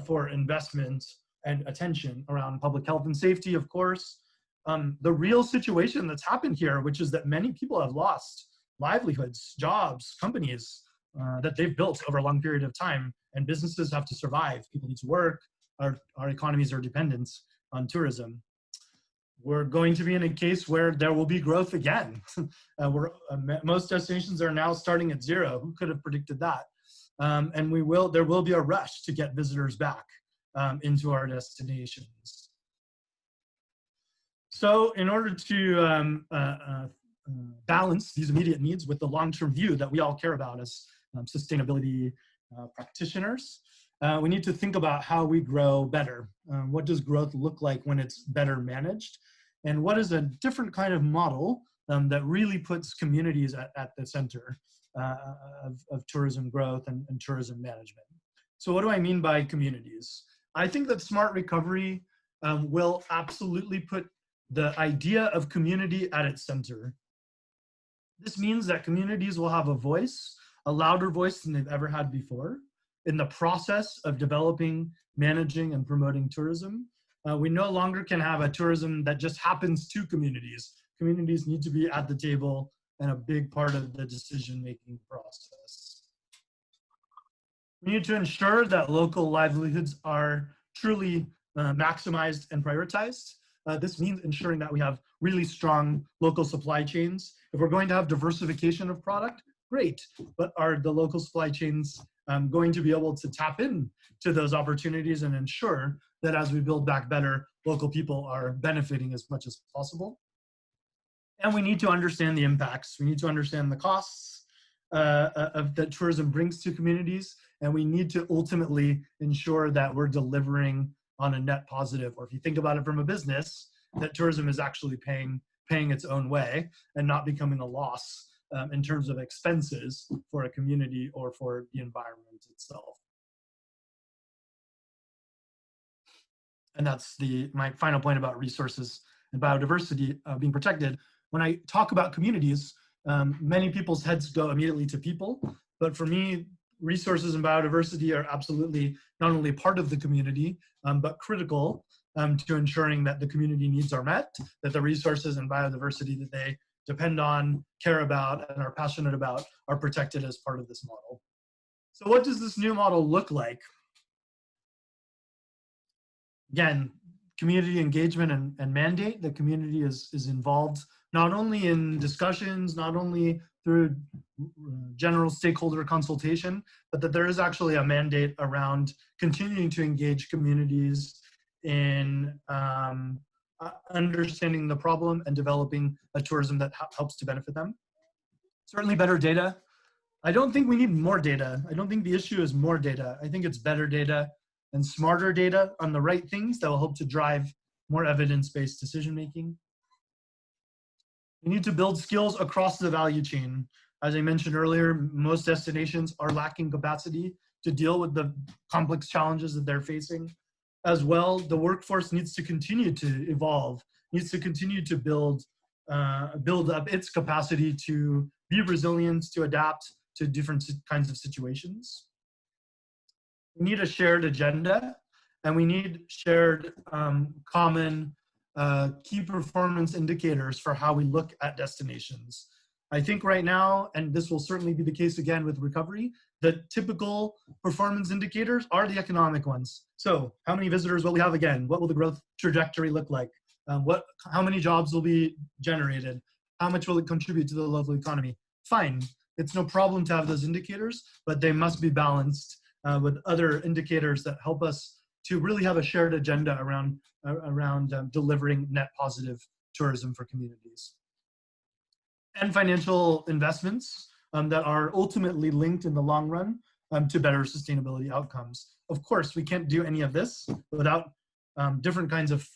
Speaker 3: for investment and attention around public health and safety, of course. The real situation that's happened here, which is that many people have lost livelihoods, jobs, companies that they've built over a long period of time, and businesses have to survive. People need to work. Our economies are dependent on tourism. We're going to be in a case where there will be growth again. Most destinations are now starting at zero. Who could have predicted that? And there will be a rush to get visitors back into our destinations. So in order to balance these immediate needs with the long-term view that we all care about as sustainability practitioners, we need to think about how we grow better. What does growth look like when it's better managed? And what is a different kind of model that really puts communities at the center of tourism growth and tourism management? So what do I mean by communities? I think that smart recovery will absolutely put the idea of community at its center. This means that communities will have a voice, a louder voice than they've ever had before, in the process of developing, managing, and promoting tourism. We no longer can have a tourism that just happens to communities. Communities need to be at the table and a big part of the decision-making process. We need to ensure that local livelihoods are truly maximized and prioritized. This means ensuring that we have really strong local supply chains. If we're going to have diversification of product, great, but are the local supply chains going to be able to tap in to those opportunities and ensure that as we build back better, local people are benefiting as much as possible? And we need to understand the impacts. We need to understand the costs that tourism brings to communities, and we need to ultimately ensure that we're delivering on a net positive, or if you think about it from a business, that tourism is actually paying its own way and not becoming a loss in terms of expenses for a community or for the environment itself. And that's my final point about resources and biodiversity being protected. When I talk about communities, many people's heads go immediately to people, but for me, resources and biodiversity are absolutely not only part of the community, but critical to ensuring that the community needs are met, that the resources and biodiversity that they depend on, care about, and are passionate about are protected as part of this model. So what does this new model look like? Again, community engagement and mandate. The community is involved not only in discussions, not only through general stakeholder consultation, but that there is actually a mandate around continuing to engage communities in understanding the problem and developing a tourism that helps to benefit them. Certainly better data. I don't think we need more data. I don't think the issue is more data. I think it's better data and smarter data on the right things that will help to drive more evidence-based decision-making. We need to build skills across the value chain. As I mentioned earlier, most destinations are lacking capacity to deal with the complex challenges that they're facing. As well, the workforce needs to continue to evolve, needs to continue to build up its capacity to be resilient, to adapt to different kinds of situations. We need a shared agenda, and we need shared common key performance indicators for how we look at destinations. I think right now, and this will certainly be the case again with recovery, the typical performance indicators are the economic ones. So how many visitors will we have again? What will the growth trajectory look like? How many jobs will be generated? How much will it contribute to the local economy? Fine, it's no problem to have those indicators, but they must be balanced with other indicators that help us to really have a shared agenda around delivering net positive tourism for communities. And financial investments that are ultimately linked in the long run to better sustainability outcomes. Of course, we can't do any of this without different kinds of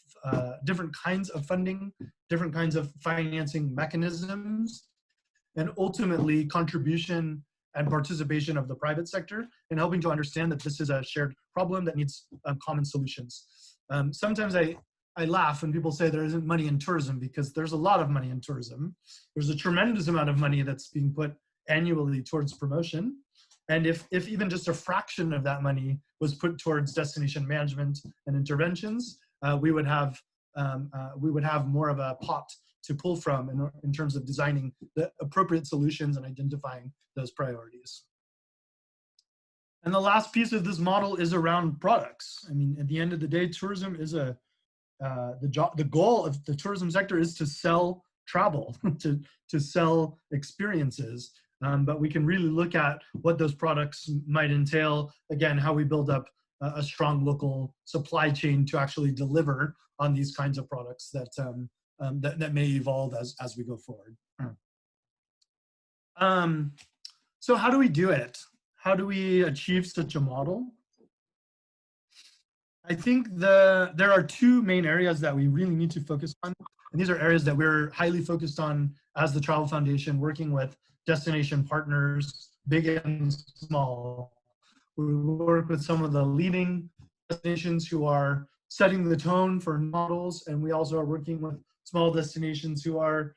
Speaker 3: funding, different kinds of financing mechanisms, and ultimately contribution and participation of the private sector in helping to understand that this is a shared problem that needs common solutions. Sometimes I laugh when people say there isn't money in tourism, because there's a lot of money in tourism. There's a tremendous amount of money that's being put annually towards promotion. And if even just a fraction of that money was put towards destination management and interventions, we would have more of a pot to pull from in terms of designing the appropriate solutions and identifying those priorities. And the last piece of this model is around products. I mean, at the end of the day, tourism is the goal of the tourism sector is to sell travel, to sell experiences. But we can really look at what those products might entail. Again, how we build up a strong local supply chain to actually deliver on these kinds of products that may evolve as we go forward. So how do we do it? How do we achieve such a model? I think there are two main areas that we really need to focus on. And these are areas that we're highly focused on as the Travel Foundation, working with destination partners, big and small. We work with some of the leading destinations who are setting the tone for models, and we also are working with small destinations who are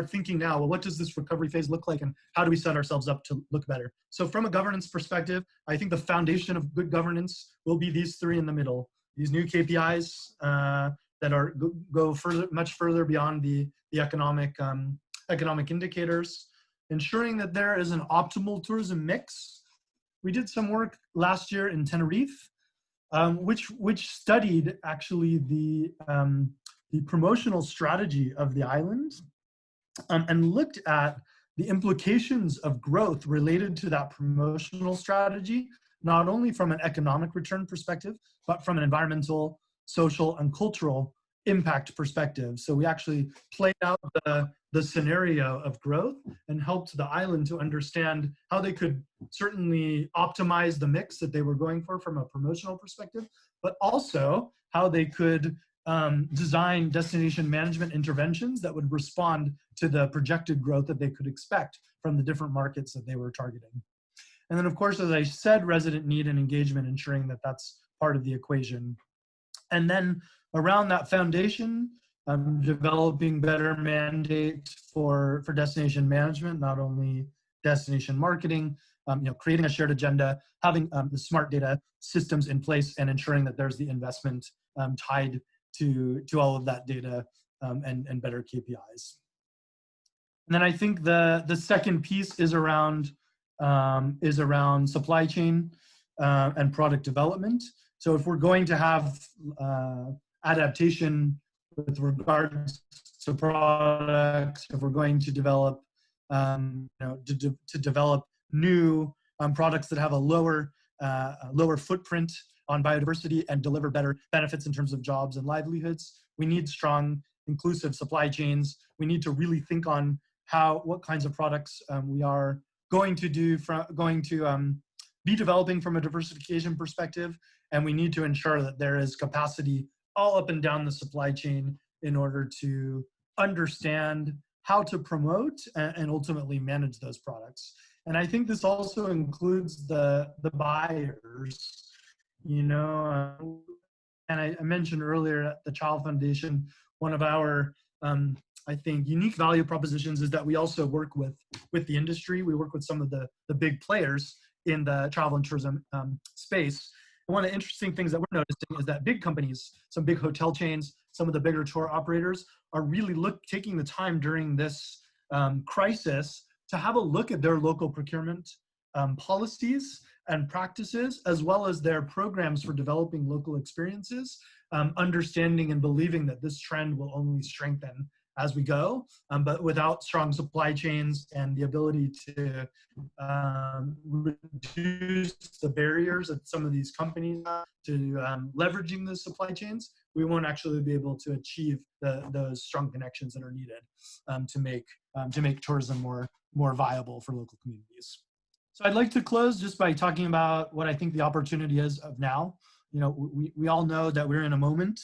Speaker 3: thinking now, well, what does this recovery phase look like, and how do we set ourselves up to look better? So from a governance perspective, I think the foundation of good governance will be these three in the middle. These new KPIs that go much further beyond the economic indicators, ensuring that there is an optimal tourism mix. We did some work last year in Tenerife, which studied actually the promotional strategy of the island and looked at the implications of growth related to that promotional strategy, not only from an economic return perspective, but from an environmental, social, and cultural impact perspective. So we actually played out the scenario of growth and helped the island to understand how they could certainly optimize the mix that they were going for from a promotional perspective, but also how they could design destination management interventions that would respond to the projected growth that they could expect from the different markets that they were targeting. And then, of course, as I said, resident need and engagement, ensuring that that's part of the equation. And then around that foundation, developing better mandate for destination management, not only destination marketing, creating a shared agenda, having the smart data systems in place, and ensuring that there's the investment tied to all of that data and better KPIs. And then I think the second piece is around is around supply chain and product development. So if we're going to have adaptation with regards to products, if we're going to develop, to develop new products that have a lower footprint on biodiversity and deliver better benefits in terms of jobs and livelihoods, we need strong, inclusive supply chains. We need to really think on what kinds of products we are going to be developing from a diversification perspective, and we need to ensure that there is capacity all up and down the supply chain in order to understand how to promote and ultimately manage those products. And I think this also includes the buyers, and I mentioned earlier at the Child Foundation, one of our, I think, unique value propositions is that we also work with the industry. We work with some of the big players in the travel and tourism space. And one of the interesting things that we're noticing is that big companies, some big hotel chains, some of the bigger tour operators are really taking the time during this crisis to have a look at their local procurement policies and practices, as well as their programs for developing local experiences, understanding and believing that this trend will only strengthen as we go, but without strong supply chains and the ability to reduce the barriers that some of these companies have to leveraging the supply chains, we won't actually be able to achieve those strong connections that are needed to make tourism more viable for local communities. So I'd like to close just by talking about what I think the opportunity is of now. We all know that we're in a moment.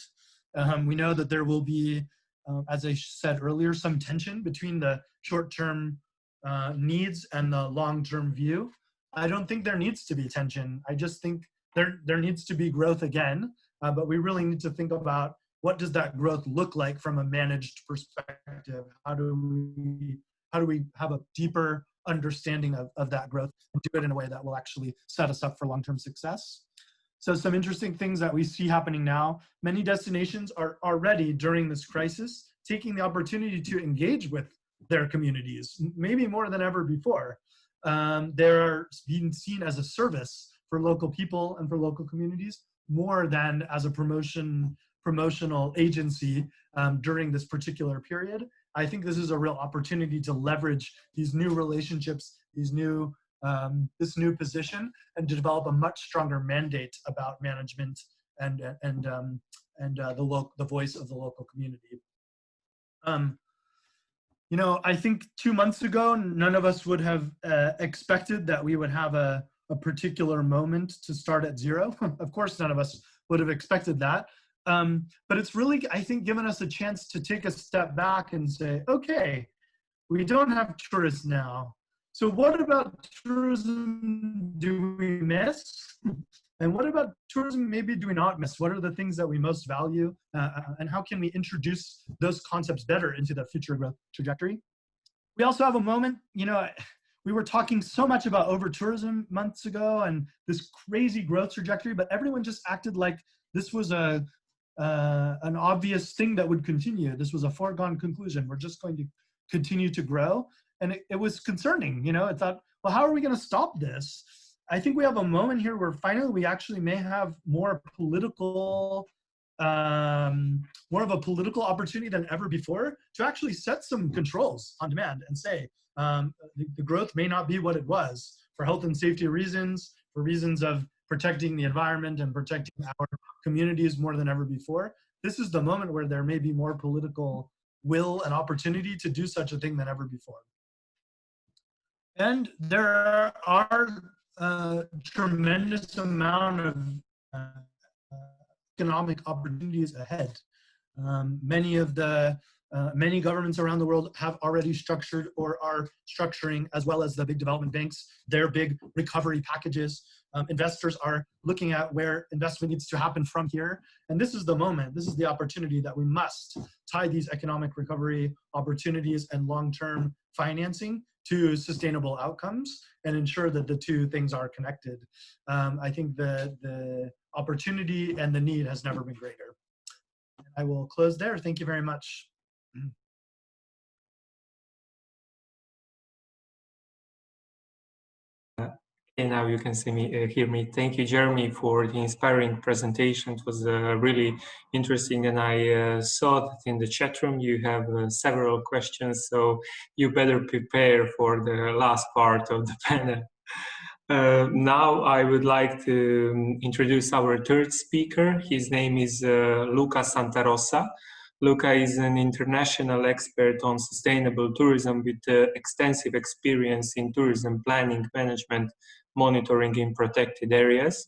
Speaker 3: We know that there will be, as I said earlier, some tension between the short-term needs and the long-term view. I don't think there needs to be tension. I just think there needs to be growth again, but we really need to think about what does that growth look like from a managed perspective? How do we have a deeper understanding of that growth and do it in a way that will actually set us up for long-term success? So some interesting things that we see happening now. Many destinations are already, during this crisis, taking the opportunity to engage with their communities, maybe more than ever before. They're being seen as a service for local people and for local communities, more than as a promotional agency during this particular period. I think this is a real opportunity to leverage these new relationships, this new position, and to develop a much stronger mandate about management and the voice of the local community. I think 2 months ago, none of us would have expected that we would have a particular moment to start at zero. Of course, none of us would have expected that. But it's really, I think, given us a chance to take a step back and say, okay, we don't have tourists now. So what about tourism do we miss? And what about tourism maybe do we not miss? What are the things that we most value? And how can we introduce those concepts better into the future growth trajectory? We also have a moment, we were talking so much about over-tourism months ago and this crazy growth trajectory, but everyone just acted like this was an obvious thing that would continue. This was a foregone conclusion. We're just going to continue to grow. And it was concerning, I thought, well, how are we going to stop this? I think we have a moment here where finally we actually may have more of a political opportunity than ever before to actually set some controls on demand and say, the growth may not be what it was for health and safety reasons, for reasons of protecting the environment and protecting our communities more than ever before. This is the moment where there may be more political will and opportunity to do such a thing than ever before. And there are a tremendous amount of economic opportunities ahead. Many governments around the world have already structured or are structuring, as well as the big development banks, their big recovery packages. Investors are looking at where investment needs to happen from here. And this is the moment, this is the opportunity that we must tie these economic recovery opportunities and long-term financing to sustainable outcomes and ensure that the two things are connected. I think the opportunity and the need has never been greater. I will close there. Thank you very much.
Speaker 1: Okay, now you can see me, hear me. Thank you, Jeremy, for the inspiring presentation. It was really interesting, and I saw that in the chat room you have several questions, so you better prepare for the last part of the panel. Now I would like to introduce our third speaker. His name is Luca Santarossa. Luca is an international expert on sustainable tourism with extensive experience in tourism planning, management, monitoring in protected areas.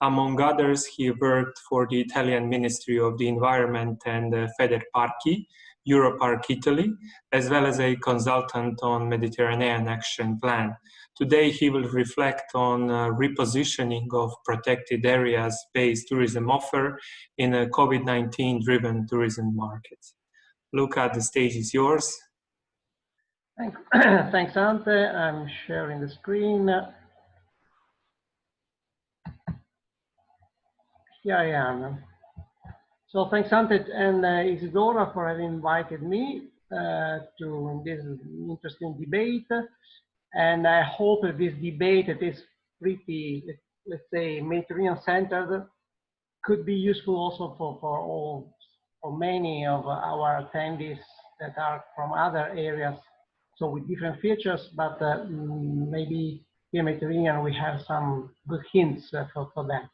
Speaker 1: Among others, he worked for the Italian Ministry of the Environment and Federparchi, Europark Italy, as well as a consultant on Mediterranean Action Plan. Today, he will reflect on repositioning of protected areas-based tourism offer in a COVID-19 driven tourism market. Luca, the stage is yours.
Speaker 4: Thanks, Ante. I'm sharing the screen. Here I am. So thanks, Ante and Isidora, for having invited me to this interesting debate. And I hope that this debate that is pretty, let's say, Mediterranean-centered could be useful also for many of our attendees that are from other areas, so with different features, but maybe here in Mediterranean we have some good hints for them.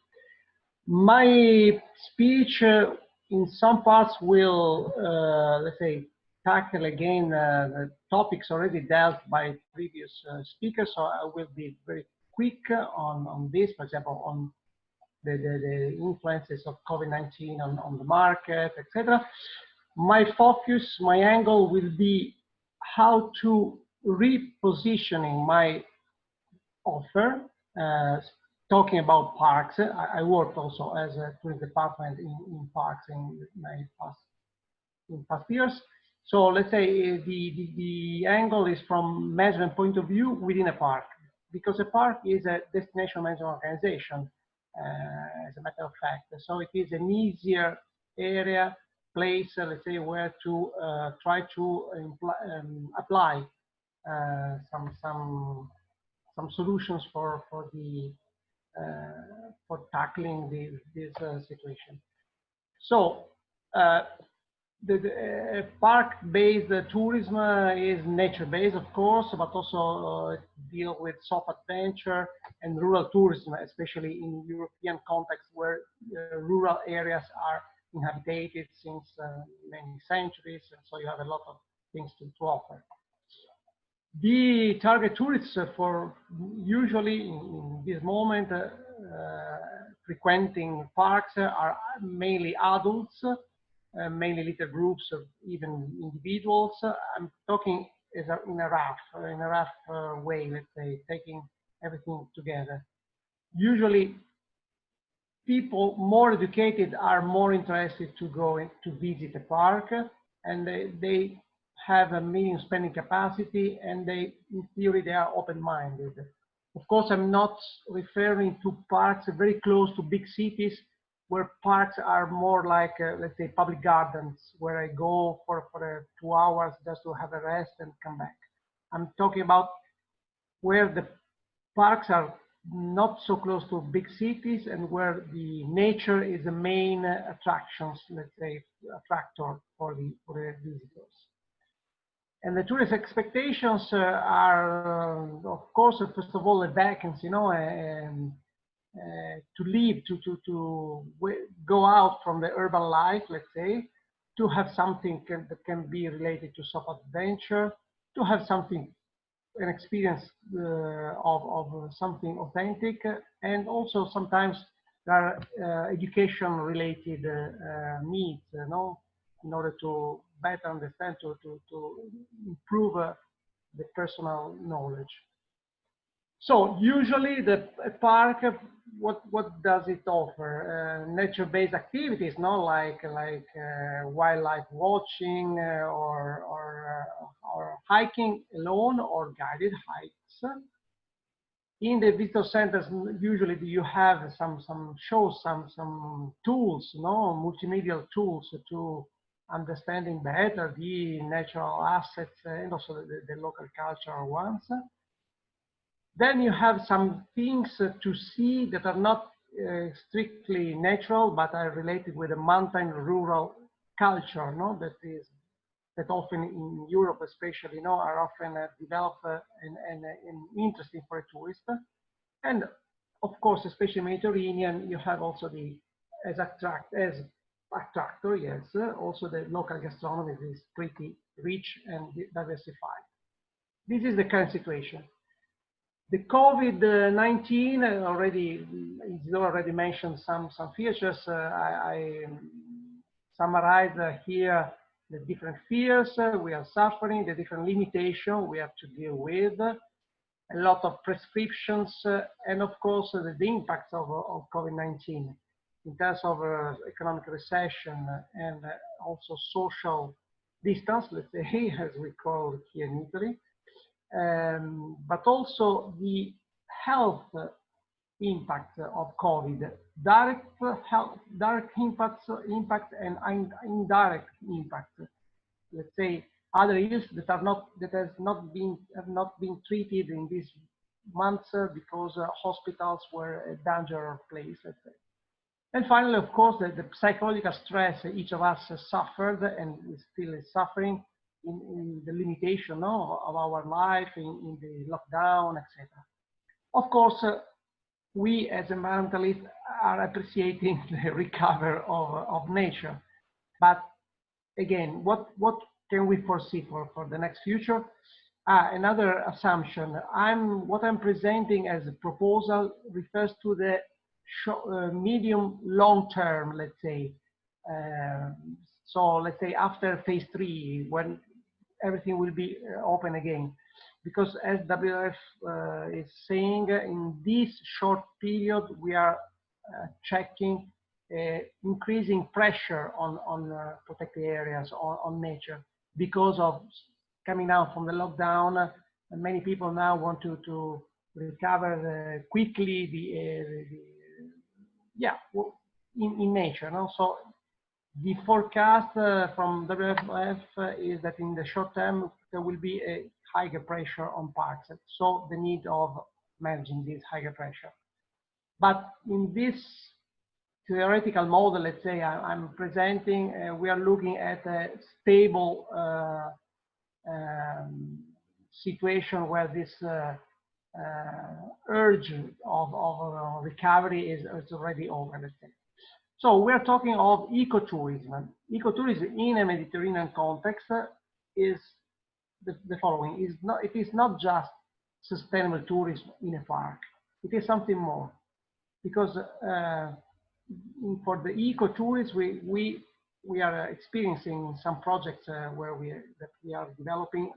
Speaker 4: My speech in some parts will, let's say, tackle again the topics already dealt by previous speakers, so I will be very quick on this, for example, on the influences of COVID-19 on the market, etc. My focus, my angle will be how to repositioning my offer, talking about parks. I worked also as a tourism department in parks in my past years. So let's say the angle is from management point of view within a park, because a park is a destination management organization, as a matter of fact. So it is an easier area, place, let's say, where to try to apply some solutions for tackling this situation. So the park-based tourism is nature-based, of course, but also deal with soft adventure and rural tourism, especially in European context where rural areas are inhabited since many centuries, and so you have a lot of things to offer. The target tourists for usually in this moment frequenting parks are mainly adults, mainly little groups of even individuals. I'm talking in a rough way, let's say, taking everything together. Usually, people more educated are more interested to go to visit a park, and they have a minimum spending capacity, and in theory, they are open-minded. Of course, I'm not referring to parks very close to big cities, where parks are more like, let's say, public gardens, where I go for 2 hours just to have a rest and come back. I'm talking about where the parks are not so close to big cities and where the nature is the main attractions, let's say, attractor for the visitors. And the tourist expectations are, of course, first of all, a vacancy, to leave, to go out from the urban life, let's say, to have something that can be related to soft adventure, to have something, an experience of something authentic, and also sometimes there are education-related needs, in order to better understand, to improve the personal knowledge. So usually the park, what does it offer? Nature-based activities, not like wildlife watching or hiking alone or guided hikes. In the visitor centers, usually you have some shows, some tools, multimedia tools to understanding better the natural assets and also the local cultural ones. Then you have some things to see that are not strictly natural, but are related with the mountain rural culture, no? That often in Europe, especially, are often developed and interesting for a tourist. And of course, especially Mediterranean, you have also as attractor, yes. Also, the local gastronomy is pretty rich and diversified. This is the current situation. The COVID-19 already mentioned some features. I summarize here the different fears we are suffering, the different limitations we have to deal with, a lot of prescriptions, and of course the impacts of COVID-19 in terms of economic recession and also social distance, let's say, as we call it here in Italy. But also the health impact of COVID, direct impact and indirect impact. Let's say other ills that have not been treated in these months because hospitals were a dangerous place, let's say. And finally, of course, the psychological stress each of us has suffered and still is suffering in the limitation of our life, in the lockdown, etc. Of course, we as environmentalists are appreciating the recovery of nature. But again, what can we foresee for the next future? Another assumption, what I'm presenting as a proposal refers to the medium long term, let's say. So let's say after phase 3, when everything will be open again. Because as WWF is saying, in this short period, we are checking increasing pressure on protected areas, on nature, because of coming out from the lockdown. Many people now want to recover quickly in nature. So the forecast from WWF is that in the short term, there will be a higher pressure on parks. So the need of managing this higher pressure. But in this theoretical model, let's say I'm presenting, we are looking at a stable situation where this urge of recovery is already over, let's say. So we're talking of ecotourism. Ecotourism in a Mediterranean context is the following: it is not just sustainable tourism in a park. It is something more, because for the ecotourism we are experiencing some projects that we are developing,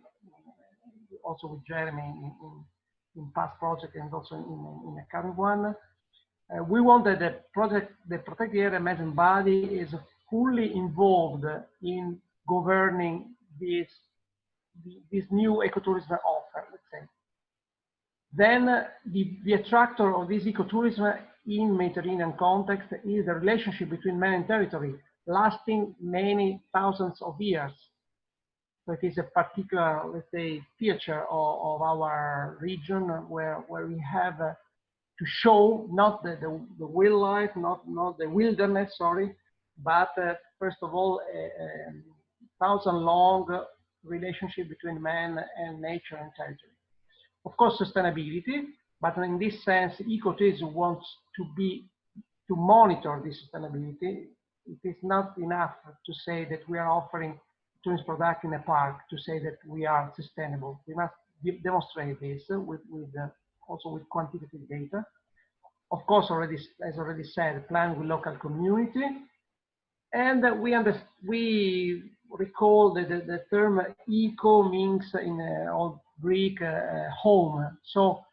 Speaker 4: also with Jeremy in past project and also in a current one. We want that the protected area management body is fully involved in governing this new ecotourism offer, let's say. Then the attractor of this ecotourism in Mediterranean context is the relationship between man and territory, lasting many thousands of years. So it is a particular, let's say, feature of our region where we have to show not the wildlife, not the wilderness, sorry, but first of all, a thousand-long relationship between man and nature and territory. Of course, sustainability, but in this sense, ecotourism wants to monitor this sustainability. It is not enough to say that we are offering tourism product in a park to say that we are sustainable. We must demonstrate this also with quantitative data. Of course, as already said, plan with local community. And we recall that the term eco means in old Greek home. So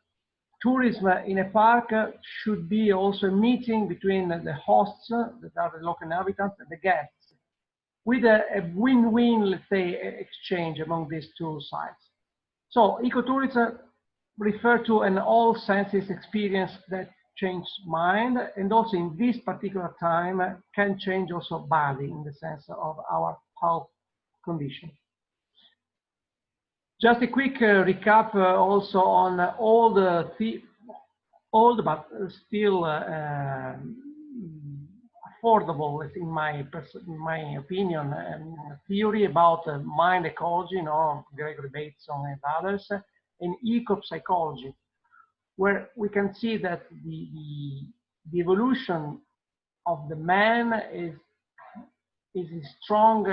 Speaker 4: tourism in a park should be also a meeting between the hosts, that are the local inhabitants, and the guests, with a win-win, let's say, exchange among these two sides. So ecotourism refer to an all senses experience that change mind, and also in this particular time can change also body in the sense of our health condition. Just a quick recap also on all the old but still affordable, in my opinion, theory about mind ecology, Gregory Bateson and others, and eco-psychology, where we can see that the evolution of the man is in strong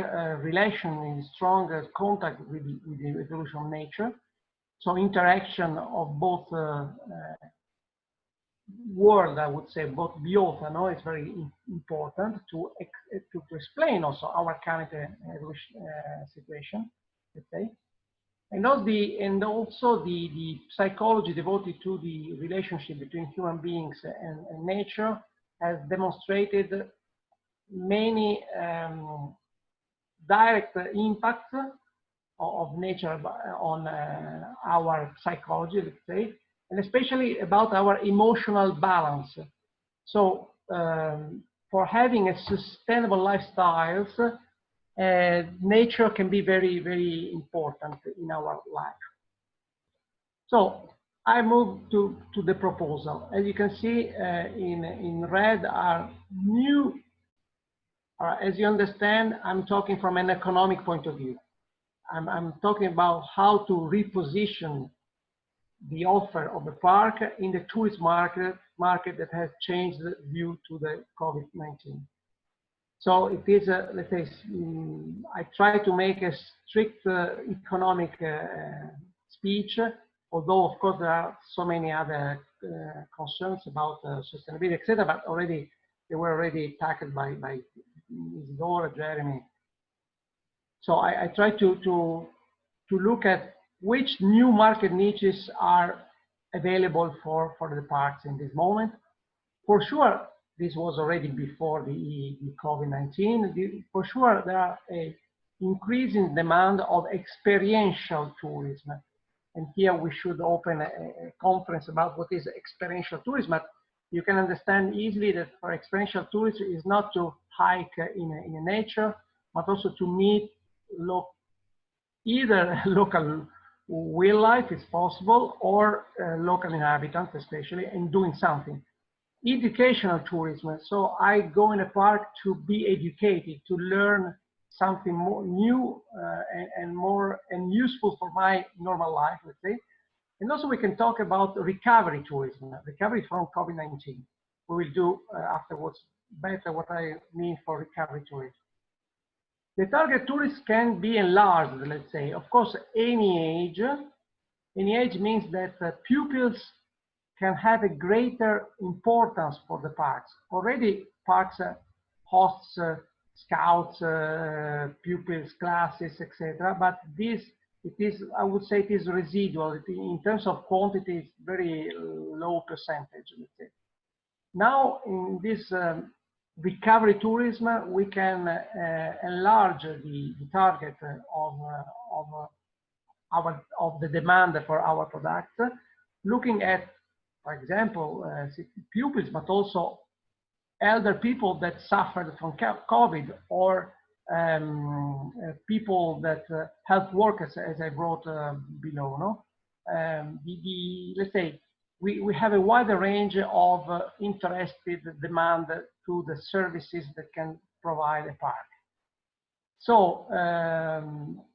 Speaker 4: relation, in strong contact with the evolution of nature. So interaction of both world, I would say, both biota, is very important to explain also our current situation, let's say. And also the psychology devoted to the relationship between human beings and nature has demonstrated many direct impacts of nature on our psychology, let's say, and especially about our emotional balance. So for having a sustainable lifestyle, nature can be very, very important in our life. So I move to the proposal. As you can see in red are new, as you understand, I'm talking from an economic point of view. I'm talking about how to reposition the offer of the park in the tourist market that has changed due to the COVID-19. So it is, let's say, I try to make a strict economic speech, although of course there are so many other concerns about sustainability, etc. But they were already tackled by Isidora, Jeremy. So I try to look at which new market niches are available for the parks in this moment. For sure, this was already before the COVID-19. For sure, there are an increasing demand of experiential tourism. And here we should open a conference about what is experiential tourism. But you can understand easily that for experiential tourism is not to hike in nature, but also to meet either local wildlife is possible, or local inhabitants especially, and doing something. Educational tourism, so I go in a park to be educated, to learn something more new and useful for my normal life, let's say. And also we can talk about recovery tourism, recovery from COVID-19. We will do afterwards better what I mean for recovery tourism. The target tourists can be enlarged, let's say. Of course, any age means that pupils can have a greater importance for the parks. Already parks hosts scouts, pupils, classes, etc. But I would say it is residual. In terms of quantity, it's very low percentage, let's say. Now, in this recovery tourism, we can enlarge the target of the demand for our products, looking at, for example, pupils, but also elder people that suffered from COVID, or people that health workers, as I wrote below. Let's say we have a wider range of interested demand to the services that can provide a park. So,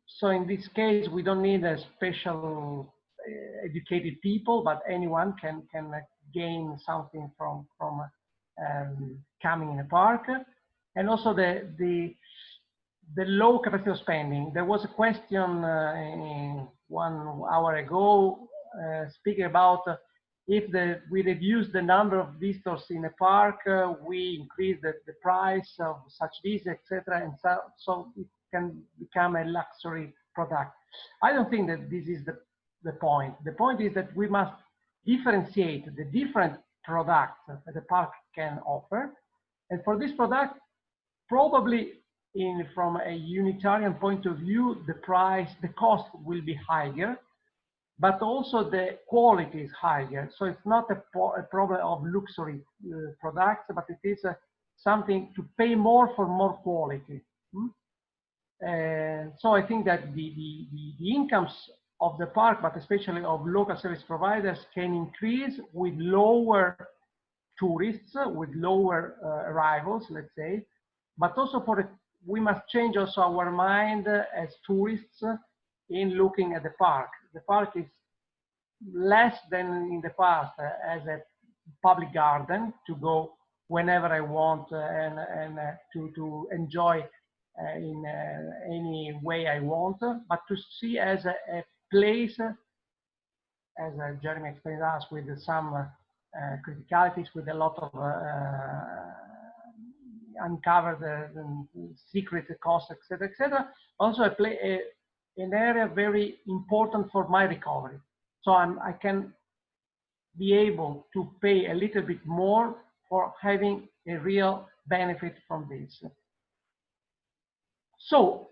Speaker 4: so in this case, we don't need a special educated people, but anyone can gain something from coming in a park. And also the low capacity of spending. There was a question 1 hour ago speaking about if we reduce the number of visitors in a park, we increase the price of such visits, etc. And so it can become a luxury product. I don't think that this is the point. The point is that we must differentiate the different products that the park can offer. And for this product, probably from a unitarian point of view, the cost will be higher, but also the quality is higher. So it's not a problem of luxury products, but it is something to pay more for more quality. So I think that the incomes of the park, but especially of local service providers, can increase with lower tourists, with lower arrivals, let's say, but also we must change also our mind as tourists in looking at the park. The park is less than in the past as a public garden to go whenever I want and to enjoy in any way I want, but to see as a place, as Jeremy explained us, with some criticalities, with a lot of uncovered secret costs, etc., etc. Also, an area very important for my recovery. So I can be able to pay a little bit more for having a real benefit from this. So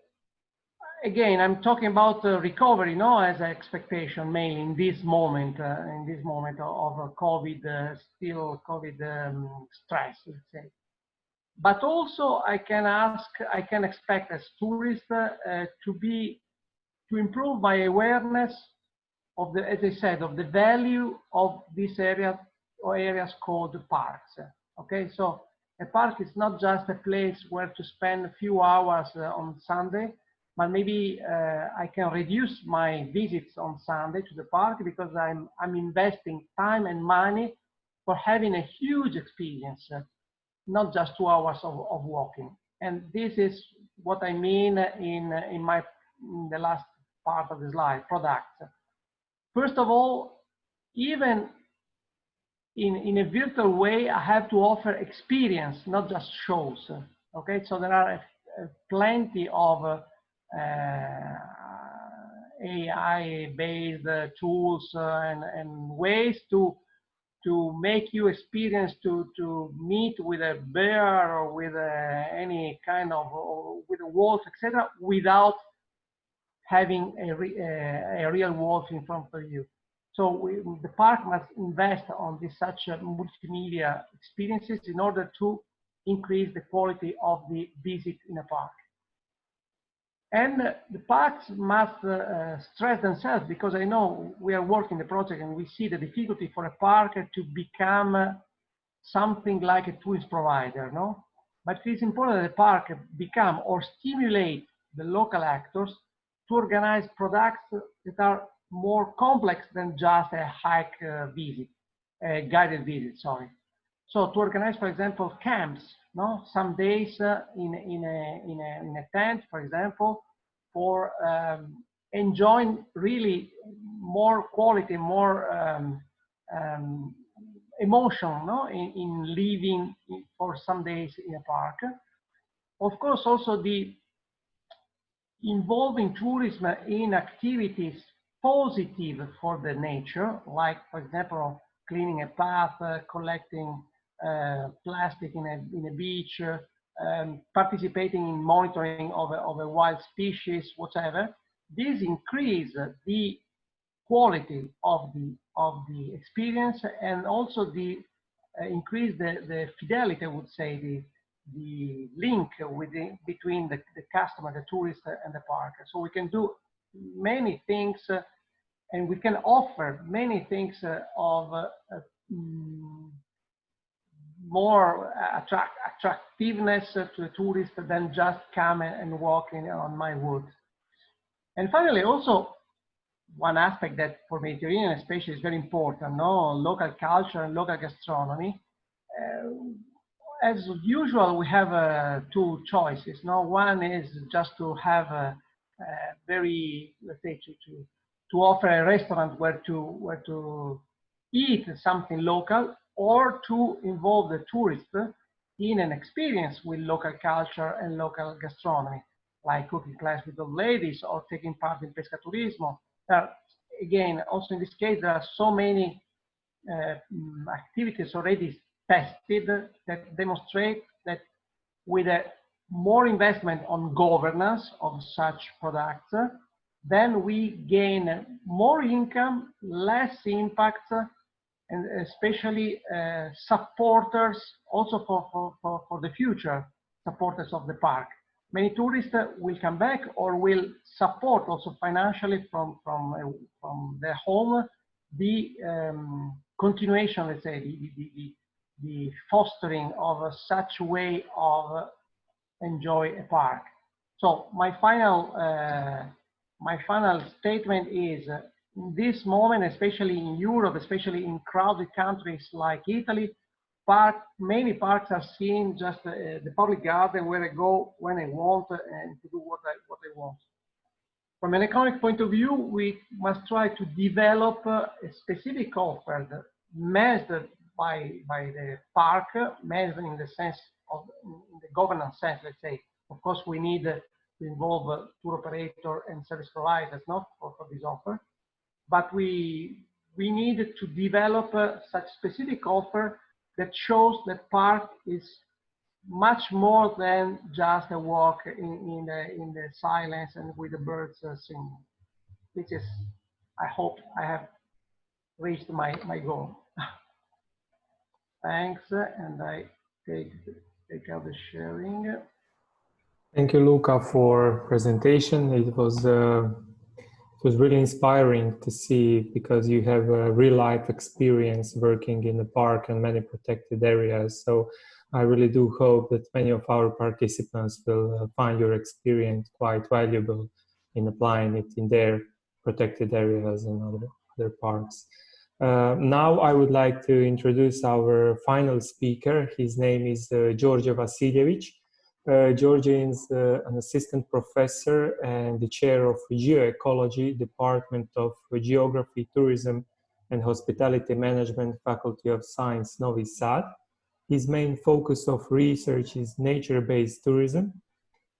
Speaker 4: again, I'm talking about recovery, as an expectation, mainly in this moment of COVID, still COVID stress, let's say. But also, I can expect as tourist to improve my awareness of as I said, of the value of this area or areas called parks. Okay, so a park is not just a place where to spend a few hours on Sunday, but maybe I can reduce my visits on Sunday to the park because I'm investing time and money for having a huge experience, not just 2 hours of walking. And this is what I mean in the last part of the slide, products. First of all, even in a virtual way, I have to offer experience, not just shows. Okay, so there are plenty of AI-based tools and ways to make you experience to meet with a bear or with any kind of with a wolf, etc., without having a real wolf in front of you. So the park must invest on such multimedia experiences in order to increase the quality of the visit in a park. And the parks must stress themselves, because I know we are working the project and we see the difficulty for a park to become something like a tourist provider, no? But it is important that the park become or stimulate the local actors to organize products that are more complex than just a hike visit, a guided visit, sorry. So to organize, for example, camps, no? Some days in a tent, for example, for enjoying really more quality, more emotion, no? in living for some days in a park. Of course, also the involving tourism in activities positive for the nature, like, for example, cleaning a path, collecting plastic in a beach, participating in monitoring of a wild species, whatever. This increase the quality of the experience, and also the increase the fidelity, I would say, the link between the customer, the tourist, and the park. So we can do many things, and we can offer many things of more attractiveness to the tourist than just come and walk on my woods. And finally, also one aspect that for Mediterranean especially is very important, no? Local culture and local gastronomy. As usual, we have two choices. No, one is just to have a very, let's say, to offer a restaurant where to eat something local, or to involve the tourist in an experience with local culture and local gastronomy, like cooking class with old ladies or taking part in pesca turismo. Again, also in this case, there are so many activities already tested that demonstrate that with a more investment on governance of such products, then we gain more income, less impact, and especially supporters also for the future supporters of the park. many tourists will come back or will support also financially from their home the continuation, let's say, the fostering of such way of enjoy a park. So my final statement is, in this moment, especially in Europe, especially in crowded countries like Italy, many parks are seen just the public garden where I go when I want and to do what I want. From an economic point of view, we must try to develop a specific offer managed by the park, managed in the sense of in the governance sense, let's say. Of course, we need to involve tour operator and service providers, not for this offer, but we need to develop such specific offer that shows that park is much more than just a walk in the silence and with the birds singing. This is, I hope I have reached my goal. Thanks, and I take out the sharing.
Speaker 1: Thank you, Luca, for presentation. It was really inspiring to see, because you have a real life experience working in the park and many protected areas. So I really do hope that many of our participants will find your experience quite valuable in applying it in their protected areas and other parks. Now I would like to introduce our final speaker. His name is George Vasilyevich. Georgians, an assistant professor and the chair of Geoecology, Department of Geography, Tourism and Hospitality Management, Faculty of Science, Novi Sad. His main focus of research is nature-based tourism,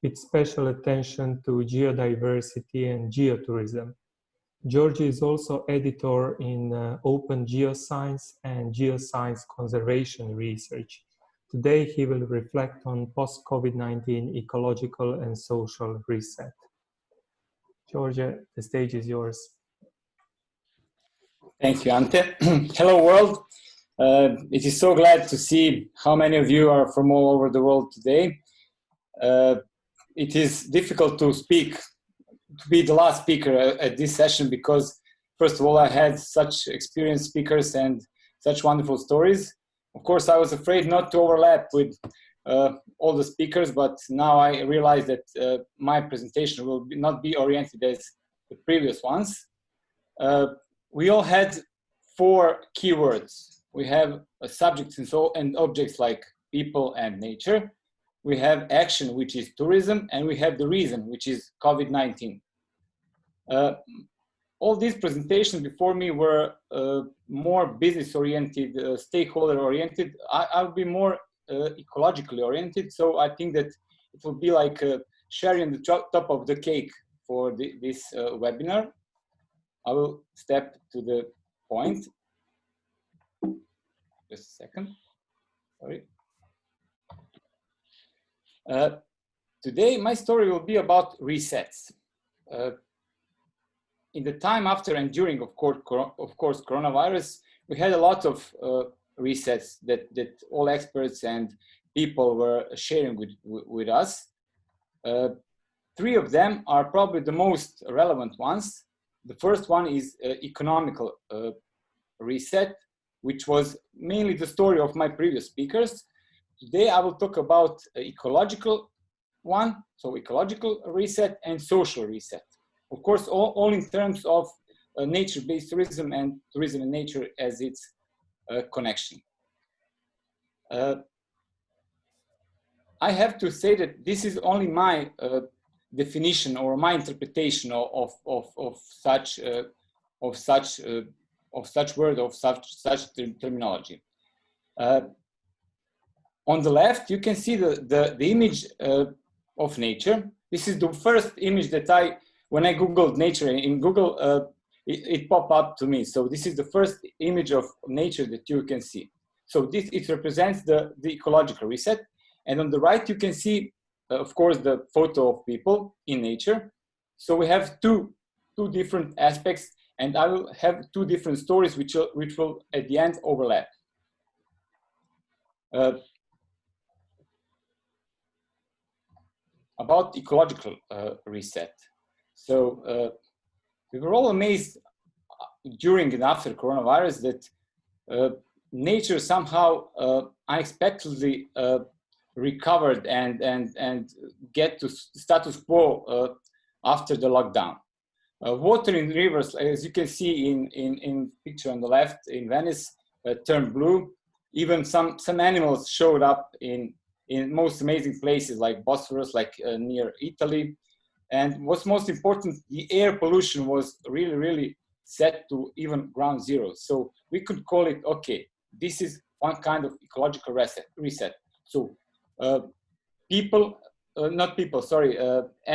Speaker 1: with special attention to geodiversity and geotourism. George is also editor in Open Geoscience and Geoscience Conservation Research. Today, he will reflect on post-COVID-19 ecological and social reset. George, the stage is yours.
Speaker 5: Thank you, Ante. Hello, world. It is so glad to see how many of you are from all over the world today. It is difficult to be the last speaker at this session because, first of all, I had such experienced speakers and such wonderful stories. Of course, I was afraid not to overlap with all the speakers, but now I realize that my presentation will not be oriented as the previous ones. We all had 4 keywords. We have subjects and objects like people and nature. We have action, which is tourism, and we have the reason, which is COVID-19. All these presentations before me were more business-oriented, stakeholder-oriented. I'll be more ecologically oriented, so I think that it will be like sharing the top of the cake for this webinar. I will step to the point. Just a second. Sorry. Today, my story will be about resets. In the time after and during, of course, coronavirus, we had a lot of resets that all experts and people were sharing with us. 3 of them are probably the most relevant ones. The first one is economical reset, which was mainly the story of my previous speakers. Today, I will talk about ecological one, so ecological reset and social reset. Of course, all in terms of nature-based tourism and tourism in nature as its connection. I have to say that this is only my definition or my interpretation of such terminology. On the left, you can see the image of nature. This is the first image that when I Googled nature in Google, it popped up to me. So this is the first image of nature that you can see. So it represents the ecological reset. And on the right, you can see, of course, the photo of people in nature. So we have two different aspects, and I will have 2 different stories which will at the end overlap. I about ecological reset. So we were all amazed during and after coronavirus that nature somehow unexpectedly recovered and get to status quo after the lockdown. Water in rivers, as you can see in picture on the left in Venice, turned blue. Even some animals showed up in most amazing places like Bosphorus, like near Italy. And what's most important, the air pollution was really set to even ground zero. So we could call it, okay, this is one kind of ecological reset. So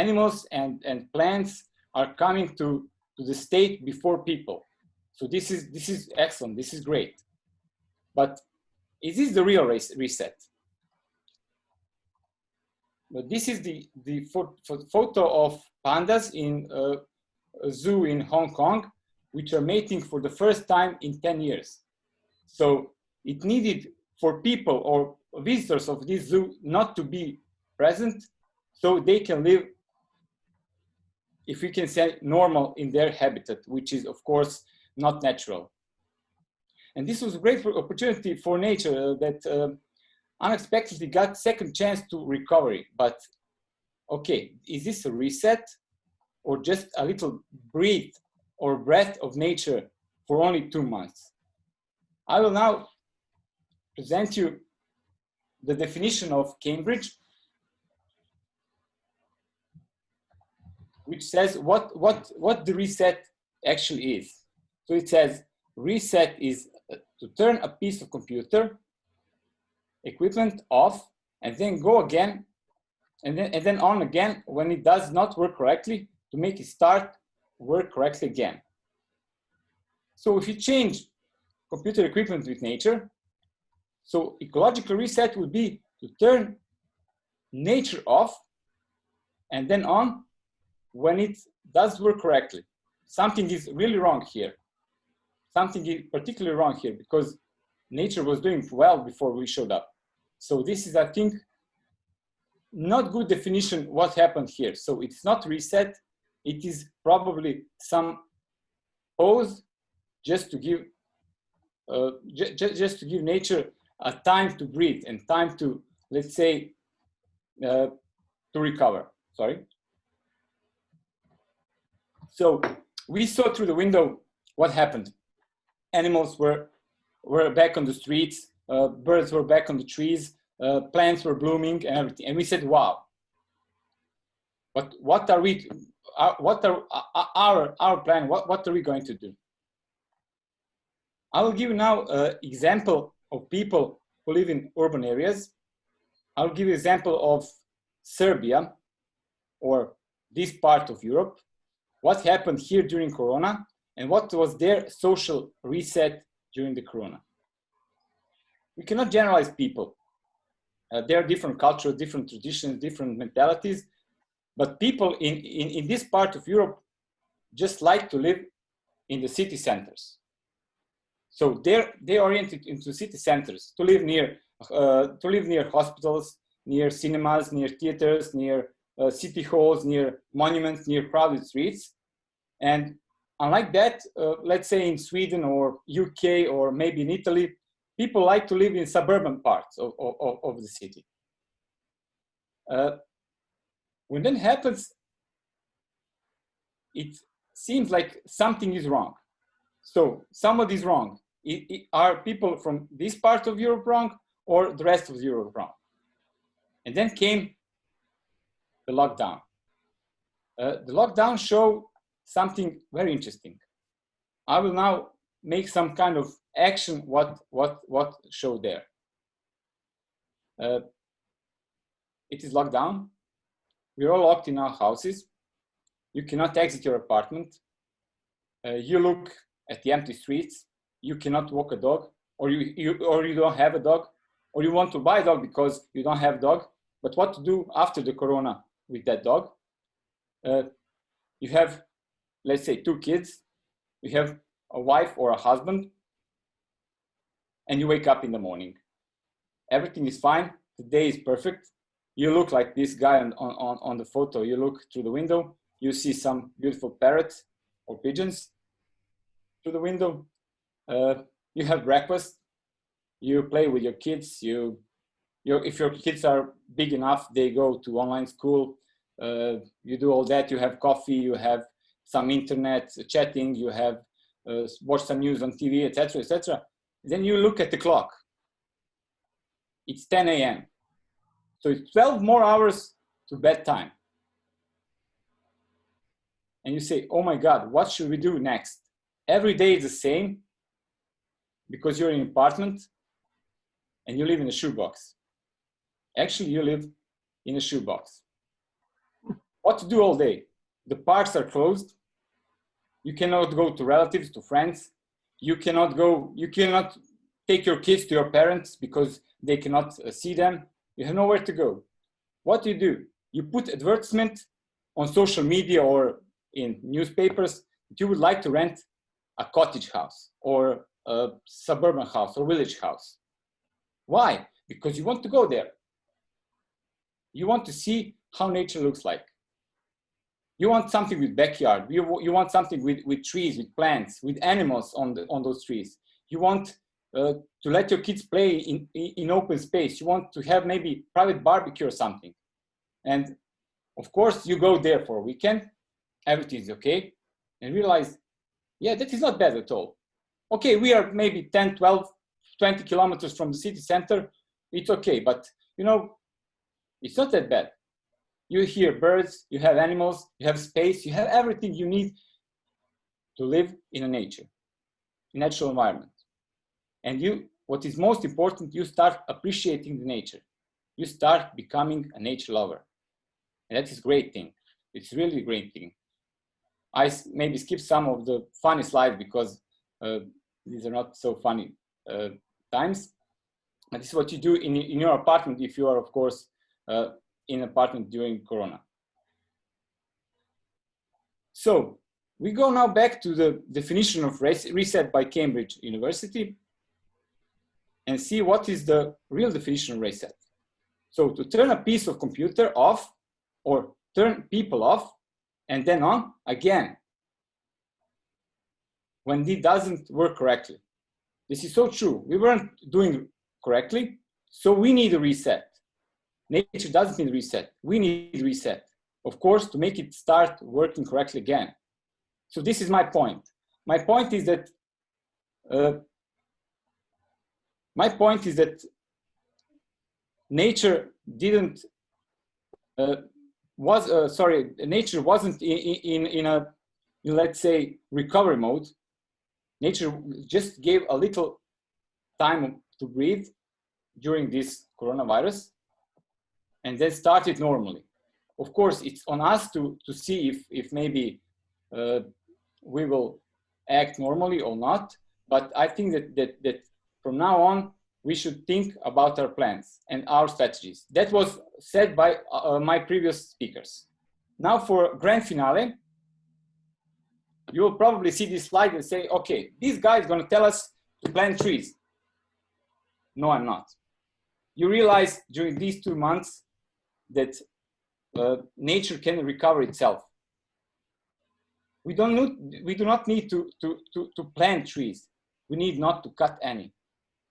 Speaker 5: animals and plants are coming to the state before people. So this is excellent, this is great. But is this the real reset? But this is the photo of pandas in a zoo in Hong Kong, which are mating for the first time in 10 years. So it needed for people or visitors of this zoo not to be present, so they can live, if we can say, normal in their habitat, which is of course not natural. And this was a great opportunity for nature that unexpectedly got second chance to recovery. But okay, is this a reset or just a little breath of nature for only 2 months? I will now present you the definition of Cambridge, which says what the reset actually is. So it says reset is to turn a piece of computer equipment off and then go again and then on again when it does not work correctly, to make it start work correctly again. So if you change computer equipment with nature, so ecological reset would be to turn nature off and then on when it does work correctly. Something is really wrong here. Something is particularly wrong here because nature was doing well before we showed up. So this is, I think, not good definition what happened here. So it's not reset, it is probably some pause just to give just to give nature a time to breathe and time to, let's say, to recover. Sorry. So we saw through the window what happened. Animals were back on the streets, birds were back on the trees, plants were blooming and everything. And we said, wow. But what are we, what are our plan? What are we going to do? I will give you now an example of people who live in urban areas. I'll give you an example of Serbia, or this part of Europe, what happened here during Corona, and what was their social reset during the Corona. We cannot generalize people. There are different cultures, different traditions, different mentalities, but people in this part of Europe just like to live in the city centers. So they oriented into city centers to live near hospitals, near cinemas, near theaters, near city halls, near monuments, near crowded streets. And unlike that, let's say in Sweden or UK or maybe in Italy, people like to live in suburban parts of the city. When that happens, it seems like something is wrong. So somebody is wrong. Are people from this part of Europe wrong or the rest of Europe wrong? And then came the lockdown. The lockdown showed something very interesting. I will now make some kind of action what showed there. It is lockdown. We're all locked in our houses. You cannot exit your apartment. You look at the empty streets. You cannot walk a dog, or you don't have a dog, or you want to buy a dog because you don't have a dog. But what to do after the Corona with that dog? You have, let's say, 2 kids. You have a wife or a husband, and you wake up in the morning. Everything is fine. The day is perfect. you look like this guy on the photo. You look through the window, you see some beautiful parrots or pigeons through the window. You have breakfast, you play with your kids, if your kids are big enough, they go to online school, you do all that, you have coffee, you have some internet chatting, you have watch some news on TV, etc., etc. Then you look at the clock. It's 10 a.m. So it's 12 more hours to bedtime. And you say, oh my God, what should we do next? Every day is the same because you're in an apartment and you live in a shoebox. Actually, you live in a shoebox. What to do all day? The parks are closed. You cannot go to relatives, to friends. You cannot take your kids to your parents because they cannot see them. You have nowhere to go. What do? You put advertisement on social media or in newspapers that you would like to rent a cottage house or a suburban house or village house. Why? Because you want to go there. You want to see how nature looks like. You want something with backyard. You want something with trees, with plants, with animals on those trees. You want to let your kids play in open space. You want to have maybe private barbecue or something. And of course, you go there for a weekend. Everything is okay. And realize, yeah, that is not bad at all. Okay, we are maybe 10, 12, 20 kilometers from the city center. It's okay, but it's not that bad. You hear birds, you have animals, you have space, you have everything you need to live in a natural environment. And what is most important, you start appreciating the nature. You start becoming a nature lover. And that is a great thing. It's really a great thing. I maybe skip some of the funny slides because these are not so funny times. And this is what you do in your apartment if you are, of course, in an apartment during Corona. So we go now back to the definition of reset by Cambridge University and see what is the real definition of reset. So to turn a piece of computer off or turn people off and then on again when it doesn't work correctly. This is so true. We weren't doing correctly, so we need a reset. Nature doesn't need reset. We need reset, of course, to make it start working correctly again. So this is my point. My point is that nature didn't nature wasn't in a let's say recovery mode. Nature just gave a little time to breathe during this coronavirus and then started normally. Of course, it's on us to see if maybe we will act normally or not. But I think that from now on, we should think about our plans and our strategies. That was said by my previous speakers. Now for grand finale, you will probably see this slide and say, okay, this guy is going to tell us to plant trees. No, I'm not. You realize during these 2 months that nature can recover itself. We do not need to plant trees. We need not to cut any.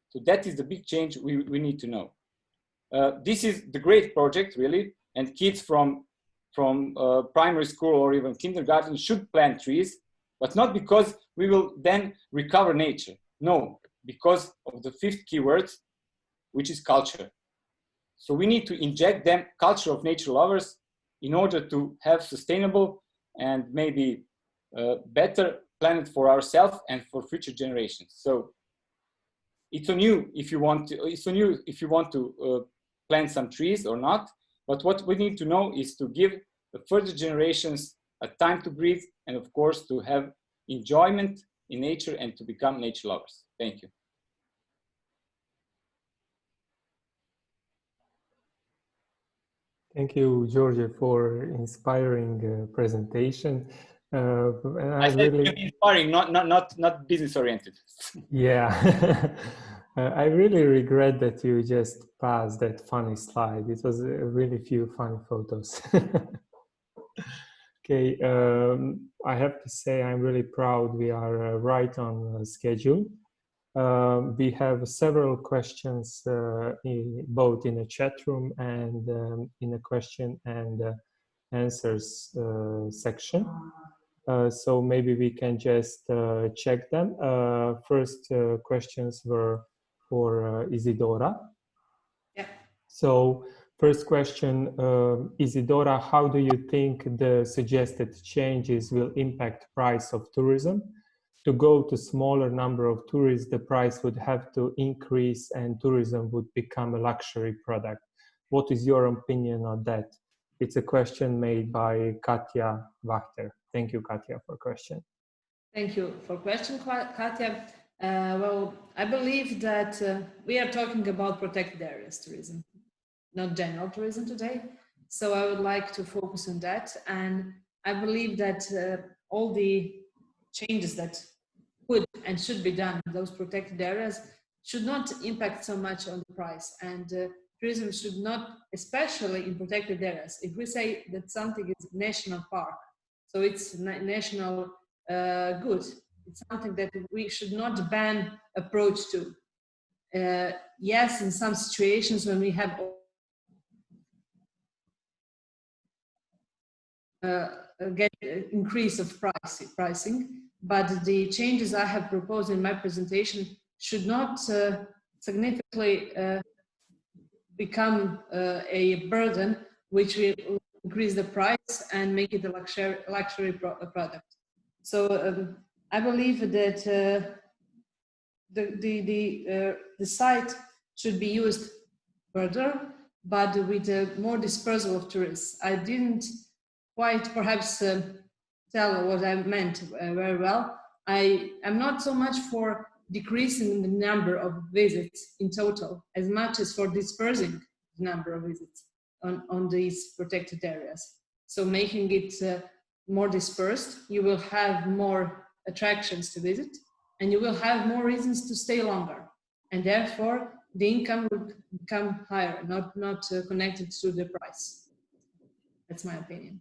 Speaker 5: So that is the big change we need to know. This is the great project, really, and kids from primary school or even kindergarten should plant trees, but not because we will then recover nature. No, because of the 5th keyword, which is culture. So we need to inject them culture of nature lovers in order to have sustainable and maybe better planet for ourselves and for future generations. So it's on you if you want to plant some trees or not. But what we need to know is to give the further generations a time to breathe and of course to have enjoyment in nature and to become nature lovers. Thank you.
Speaker 1: Thank you, Georgia, for inspiring presentation.
Speaker 5: I said really inspiring, not business oriented.
Speaker 1: Yeah. I really regret that you just passed that funny slide. It was really few funny photos. Okay, I have to say I'm really proud we are right on schedule. We have several questions both in the chat room and in the question and answers section. So maybe we can just check them. First questions were for Isidora.
Speaker 2: Yeah.
Speaker 1: So first question, Isidora, how do you think the suggested changes will impact price of tourism? To go to smaller number of tourists, the price would have to increase and tourism would become a luxury product. What is your opinion on that? It's a question made by Katja Wachter. Thank you, Katja, for question.
Speaker 2: Thank you for question, Katja. Well, I believe that we are talking about protected areas tourism, not general tourism today. So I would like to focus on that. And I believe that all the changes that could and should be done in those protected areas should not impact so much on the price. And tourism should not, especially in protected areas, if we say that something is national park, so it's national good, it's something that we should not ban approach to. Yes, in some situations when we have get increase of pricing, but the changes I have proposed in my presentation should not significantly become a burden which will increase the price and make it a luxury product. So I believe that the site should be used further, but with more dispersal of tourists. I didn't quite perhaps tell what I meant very well. I am not so much for decreasing the number of visits in total as much as for dispersing the number of visits on these protected areas. So making it more dispersed, you will have more attractions to visit and you will have more reasons to stay longer. And therefore, the income will become higher, not connected to the price. That's my opinion.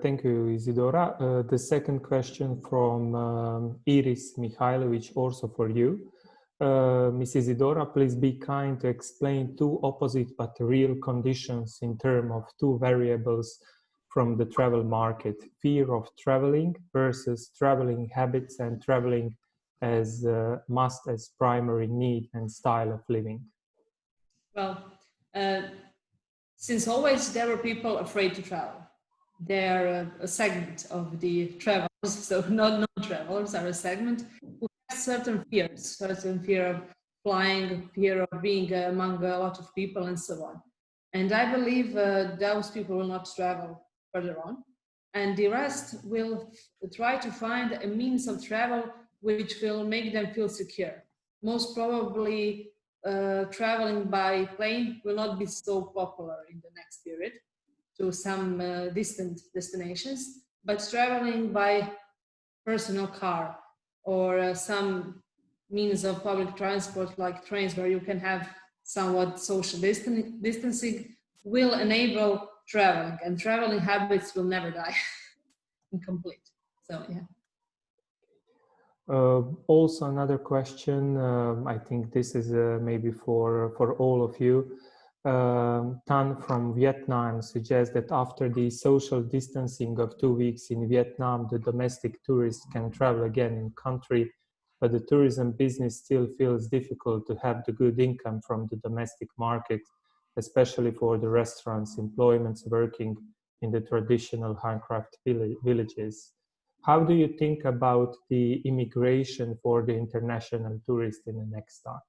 Speaker 1: Thank you, Isidora. The second question from Iris Mihailovic, also for you. Ms. Isidora, please be kind to explain two opposite but real conditions in terms of two variables from the travel market: fear of traveling versus traveling habits and traveling as must as primary need and style of living. Well,
Speaker 2: since always there were people afraid to travel. They're a segment of the travelers, so not non-travelers are a segment who have certain fears, certain fear of flying, fear of being among a lot of people and so on. And I believe those people will not travel further on. And the rest will try to find a means of travel which will make them feel secure. Most probably traveling by plane will not be so popular in the next period to some distant destinations, but traveling by personal car or some means of public transport like trains where you can have somewhat social distancing will enable traveling, and traveling habits will never die incomplete. So yeah.
Speaker 1: Also another question, I think this is maybe for all of you. Tan from Vietnam suggests that after the social distancing of 2 weeks in Vietnam, the domestic tourists can travel again in country, but the tourism business still feels difficult to have the good income from the domestic market, especially for the restaurants, employments working in the traditional handcraft villages. How do you think about the immigration for the international tourist in the next time?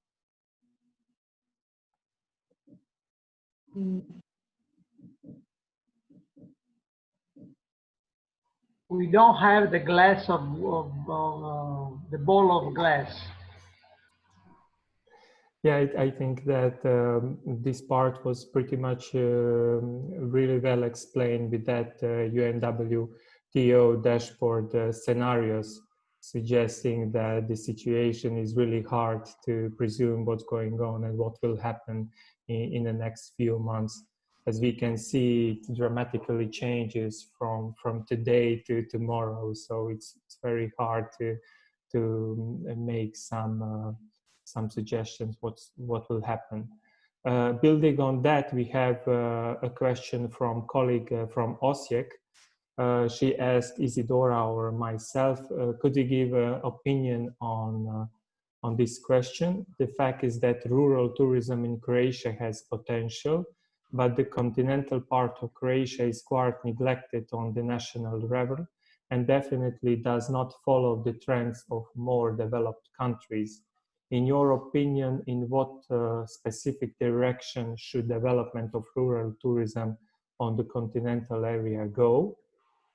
Speaker 4: We don't have the glass the ball of glass.
Speaker 1: Yeah, I think that this part was pretty much really well explained with that UNWTO dashboard scenarios suggesting that the situation is really hard to presume what's going on and what will happen in the next few months. As we can see, it dramatically changes from today to tomorrow. So it's very hard to make some suggestions what will happen. Building on that, we have a question from colleague from Osijek. She asked Isidora or myself, could you give an opinion on this question? The fact is that rural tourism in Croatia has potential, but the continental part of Croatia is quite neglected on the national level and definitely does not follow the trends of more developed countries. In your opinion, in what specific direction should development of rural tourism on the continental area go?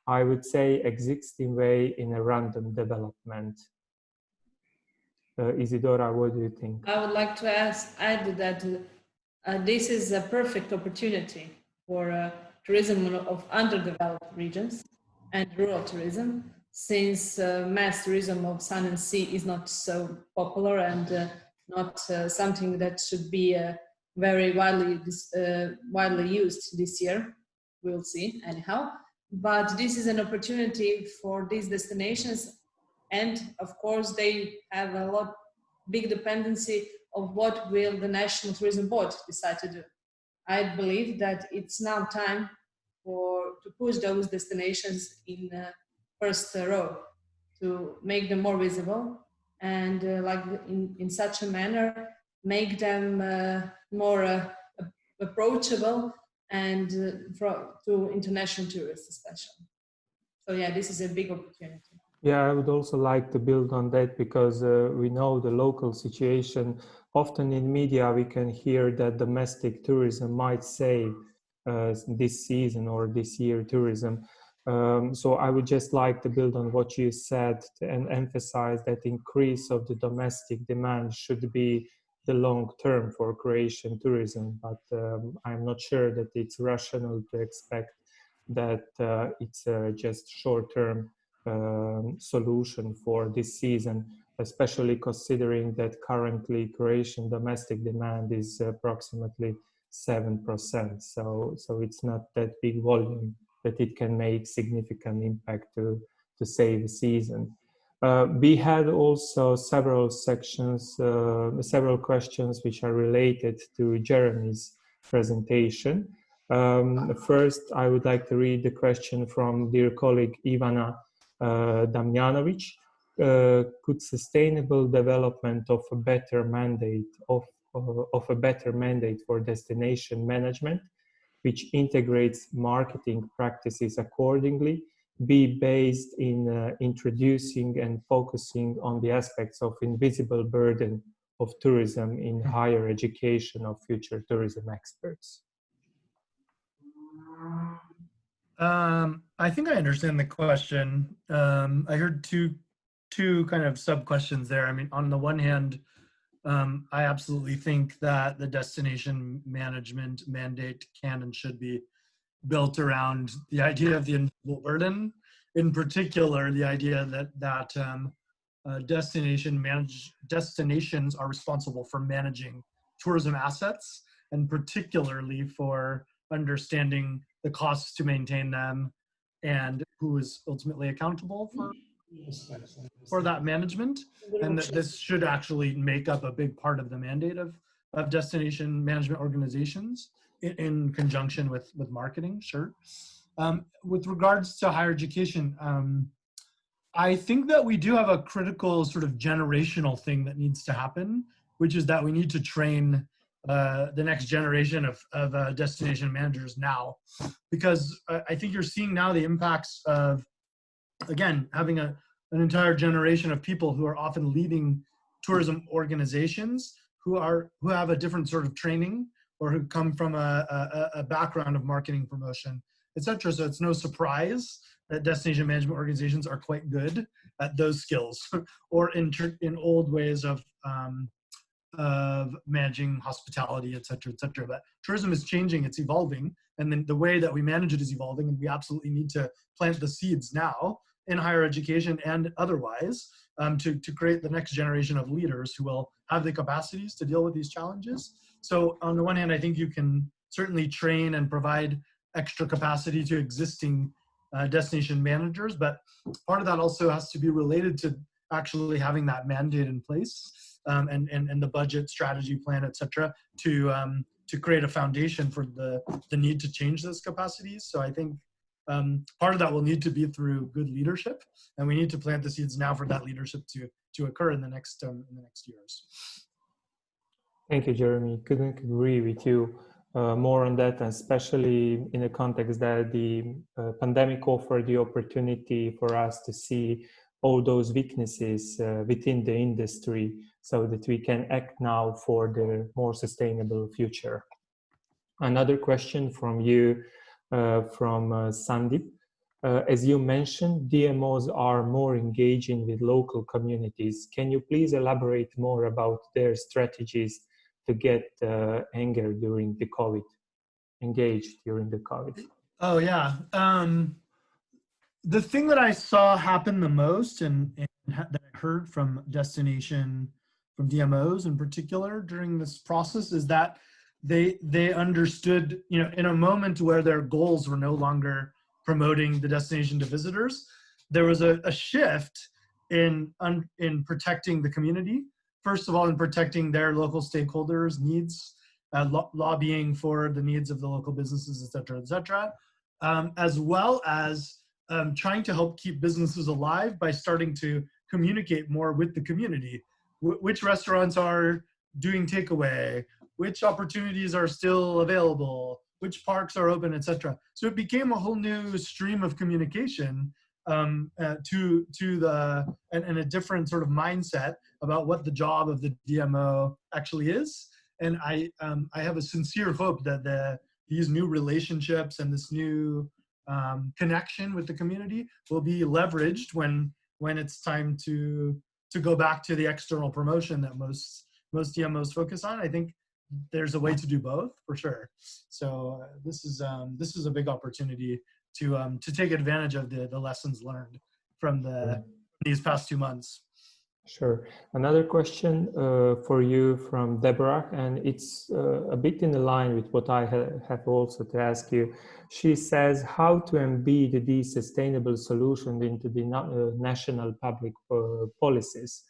Speaker 1: I would say existing way in a random development. Isidora, what do you think?
Speaker 2: I would like to add that this is a perfect opportunity for tourism of underdeveloped regions and rural tourism, since mass tourism of sun and sea is not so popular and not something that should be very widely used this year. We'll see anyhow. But this is an opportunity for these destinations, and of course they have a big dependency of what will the National Tourism Board decide to do. I believe that it's now time to push those destinations in first row, to make them more visible and in such a manner make them more approachable and to international tourists especially. So yeah, this is a big opportunity.
Speaker 1: Yeah, I would also like to build on that, because we know the local situation. Often in media we can hear that domestic tourism might save this season or this year tourism. So I would just like to build on what you said and emphasize that increase of the domestic demand should be the long term for Croatian tourism, but I'm not sure that it's rational to expect that it's just short-term solution for this season, especially considering that currently Croatian domestic demand is approximately 7%. So it's not that big volume that it can make significant impact to save a season. We had also several sections, several questions which are related to Jeremy's presentation. First, I would like to read the question from dear colleague Ivana Damjanovic. Could sustainable development of a better mandate for destination management, which integrates marketing practices accordingly, be based in introducing and focusing on the aspects of invisible burden of tourism in higher education of future tourism experts?
Speaker 3: I think I understand the question. I heard two kind of sub-questions there. I mean, on the one hand, I absolutely think that the destination management mandate can and should be built around the idea of the invisible burden, in particular the idea that destinations are responsible for managing tourism assets, and particularly for understanding the costs to maintain them and who is ultimately accountable for that management, and that this should actually make up a big part of the mandate of destination management organizations in conjunction with marketing, sure. With regards to higher education, I think that we do have a critical sort of generational thing that needs to happen, which is that we need to train the next generation of destination managers now, because I think you're seeing now the impacts of, again, having an entire generation of people who are often leading tourism organizations who have a different sort of training, or who come from a background of marketing, promotion, etc. So it's no surprise that destination management organizations are quite good at those skills, or in old ways of managing hospitality, etc., etc. But tourism is changing, it's evolving, and then the way that we manage it is evolving, and we absolutely need to plant the seeds now in higher education and otherwise, to create the next generation of leaders who will have the capacities to deal with these challenges. So on the one hand, I think you can certainly train and provide extra capacity to existing destination managers, but part of that also has to be related to actually having that mandate in place, and the budget, strategy plan, etc., to create a foundation for the need to change those capacities. So I think part of that will need to be through good leadership, and we need to plant the seeds now for that leadership to occur in the next years.
Speaker 1: Thank you, Jeremy. Couldn't agree with you more on that, especially in the context that the pandemic offered the opportunity for us to see all those weaknesses within the industry so that we can act now for the more sustainable future. Another question from you, from Sandeep. As you mentioned, DMOs are more engaging with local communities. Can you please elaborate more about their strategies to get engaged during the COVID?
Speaker 3: Oh yeah. The thing that I saw happen the most and that I heard from DMOs in particular during this process is that they understood, in a moment where their goals were no longer promoting the destination to visitors, there was a shift in protecting the community. First of all, in protecting their local stakeholders' needs, lobbying for the needs of the local businesses, et cetera, as well as trying to help keep businesses alive by starting to communicate more with the community. Which restaurants are doing takeaway, which opportunities are still available, which parks are open, etc. So it became a whole new stream of communication and a different sort of mindset about what the job of the DMO actually is. And I have a sincere hope that these new relationships and this new connection with the community will be leveraged when it's time to go back to the external promotion that most DMOs focus on. I think there's a way to do both for sure. So this is a big opportunity to take advantage of the lessons learned from these past 2 months.
Speaker 1: Sure. Another question for you from Deborah, and it's a bit in line with what I have also to ask you. She says, how to embed these sustainable solutions into the national public policies?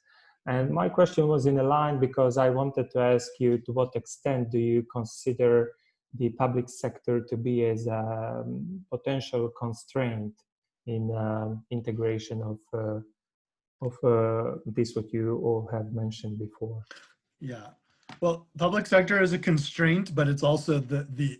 Speaker 1: And my question was in a line because I wanted to ask you, to what extent do you consider the public sector to be as a potential constraint in integration of this, what you all have mentioned before?
Speaker 3: Yeah, well, public sector is a constraint, but it's also the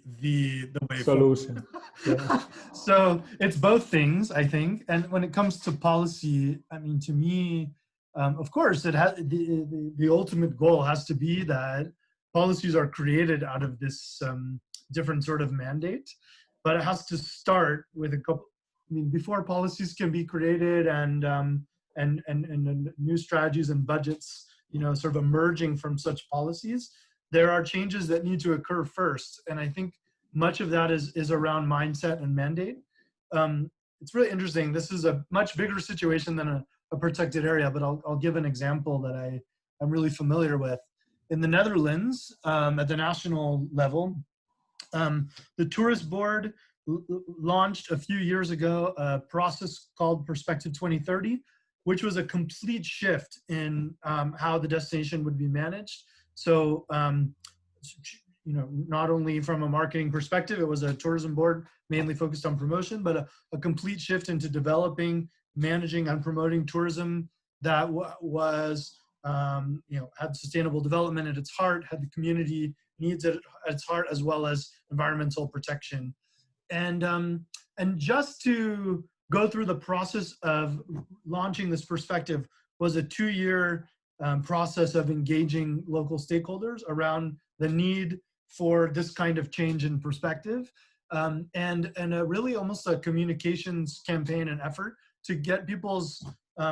Speaker 3: way
Speaker 1: solution. Yeah.
Speaker 3: So it's both things, I think. And when it comes to policy, I mean, to me, of course, it has the ultimate goal has to be that policies are created out of this different sort of mandate, but it has to start with a couple. I mean, before policies can be created and new strategies and budgets, sort of emerging from such policies, there are changes that need to occur first. And I think much of that is around mindset and mandate. It's really interesting. This is a much bigger situation than a protected area, but I'll give an example that I'm really familiar with. In the Netherlands, at the national level, the Tourist Board launched a few years ago a process called Perspective 2030, which was a complete shift in how the destination would be managed. So, not only from a marketing perspective, it was a tourism board mainly focused on promotion, but a complete shift into developing, managing, and promoting tourism that was, had sustainable development at its heart, had the community needs at its heart, as well as environmental protection. And just to go through the process of launching this perspective was a 2-year process of engaging local stakeholders around the need for this kind of change in perspective, and a really almost a communications campaign and effort to get people's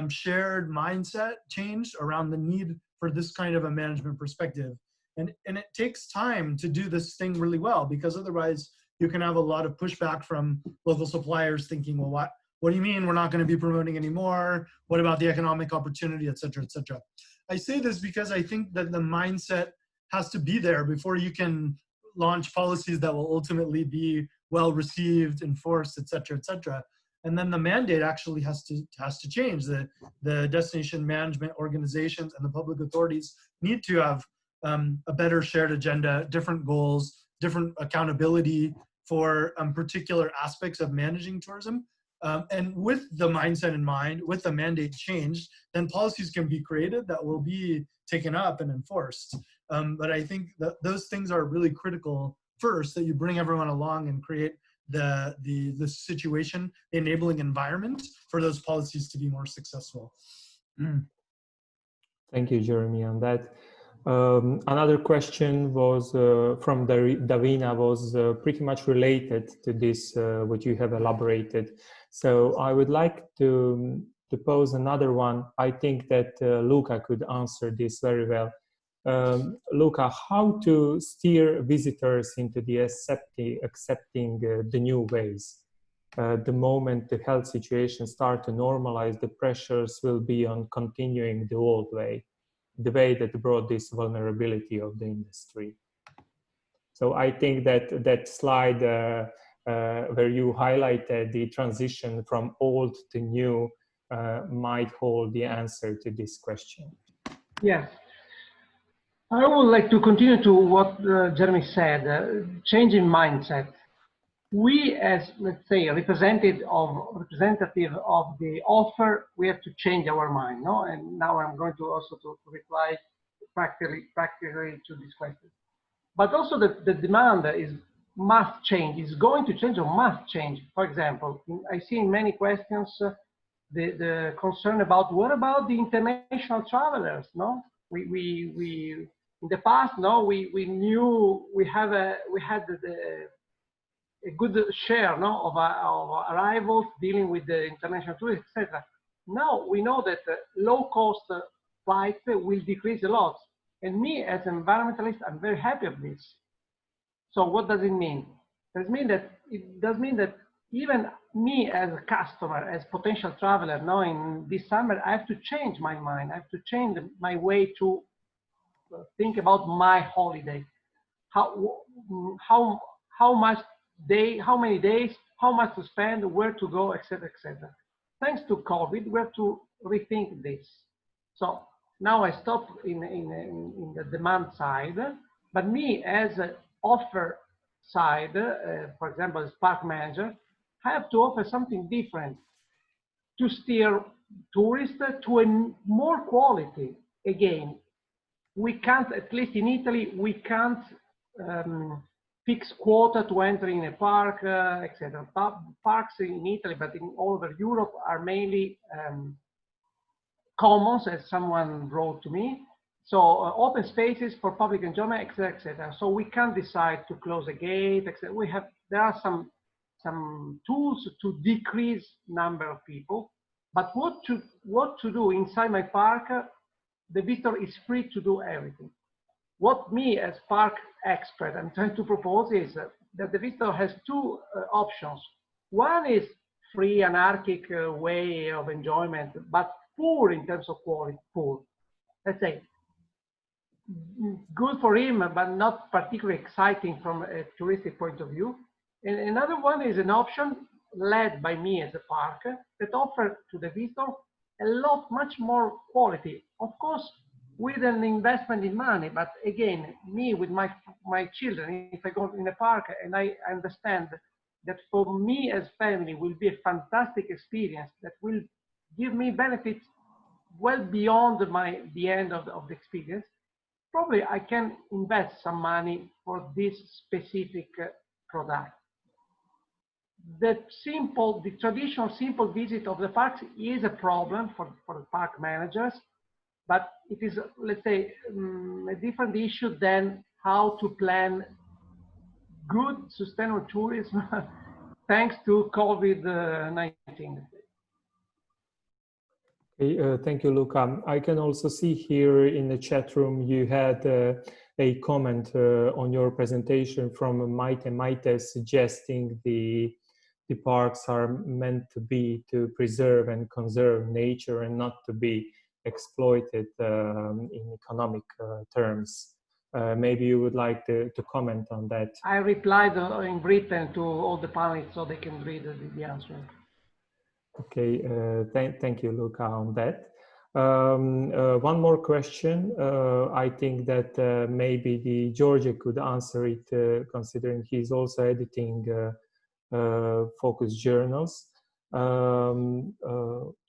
Speaker 3: shared mindset changed around the need for this kind of a management perspective. And it takes time to do this thing really well, because otherwise you can have a lot of pushback from local suppliers thinking, well, What do you mean we're not going to be promoting anymore? What about the economic opportunity, et cetera, et cetera? I say this because I think that the mindset has to be there before you can launch policies that will ultimately be well received, enforced, et cetera, et cetera. And then the mandate actually has to change. The destination management organizations and the public authorities need to have a better shared agenda, different goals, different accountability for particular aspects of managing tourism. And with the mindset in mind, with the mandate changed, then policies can be created that will be taken up and enforced. But I think that those things are really critical first, that you bring everyone along and create the situation, the enabling environment for those policies to be more successful.
Speaker 1: Thank you, Jeremy, on that. Another question was from Davina, was pretty much related to this, what you have elaborated. So I would like to pose another one. I think that Luca could answer this very well. Luca, how to steer visitors into the accepting the new ways? The moment the health situation starts to normalize, the pressures will be on continuing the old way, the way that brought this vulnerability of the industry. So I think that that slide where you highlighted the transition from old to new might hold the answer to this question.
Speaker 4: Yes. I would like to continue to what Jeremy said, changing mindset. We as, let's say, representative of the offer, we have to change our mind, no? And now I'm going to also to reply practically to this question. But also the demand must change, is going to change or must change. For example, I see in many questions the concern about what about the international travelers, no? We in the past, no, we knew we had a good share, no, of arrivals dealing with the international tourists, etc. Now we know that low-cost flights will decrease a lot, and me as an environmentalist, I'm very happy of this. So what does it mean? It does mean that even me as a customer, as potential traveler, now in this summer, I have to change my mind. I have to change my way to think about my holiday. How many days, how much to spend, where to go, etc., etc. Thanks to COVID, we have to rethink this. So now I stop in the demand side, but me as an offer side, for example, as park manager, I have to offer something different to steer tourists to a more quality. Again, we can't, at least in Italy, we can't fix quota to enter in a park, etc. Parks in Italy, but in all over Europe, are mainly commons, as someone wrote to me. So open spaces for public enjoyment, etc., etc. So we can't decide to close a gate, etc. There are some tools to decrease number of people, but what to do inside my park? The visitor is free to do everything. What me as park expert I'm trying to propose is that the visitor has two options. One is free, anarchic way of enjoyment, but poor in terms of quality, poor. Let's say, good for him, but not particularly exciting from a touristic point of view. And another one is an option led by me as a park that offers to the visitor much more quality. Of course, with an investment in money, but again, me with my children, if I go in a park and I understand that for me as family will be a fantastic experience that will give me benefits well beyond the end of the experience, probably I can invest some money for this specific product. The traditional simple visit of the parks is a problem for the park managers, but it is, let's say, a different issue than how to plan good sustainable tourism thanks to COVID-19.
Speaker 1: Okay, thank you, Luca. I can also see here in the chat room you had a comment on your presentation from Maite suggesting the the parks are meant to be to preserve and conserve nature and not to be exploited in economic terms. Maybe you would like to comment on that.
Speaker 4: I replied in written to all the panelists so they can read the answer.
Speaker 1: Okay, thank you, Luca, on that. One more question. I think that maybe the Georgia could answer it, considering he's also editing focus journals.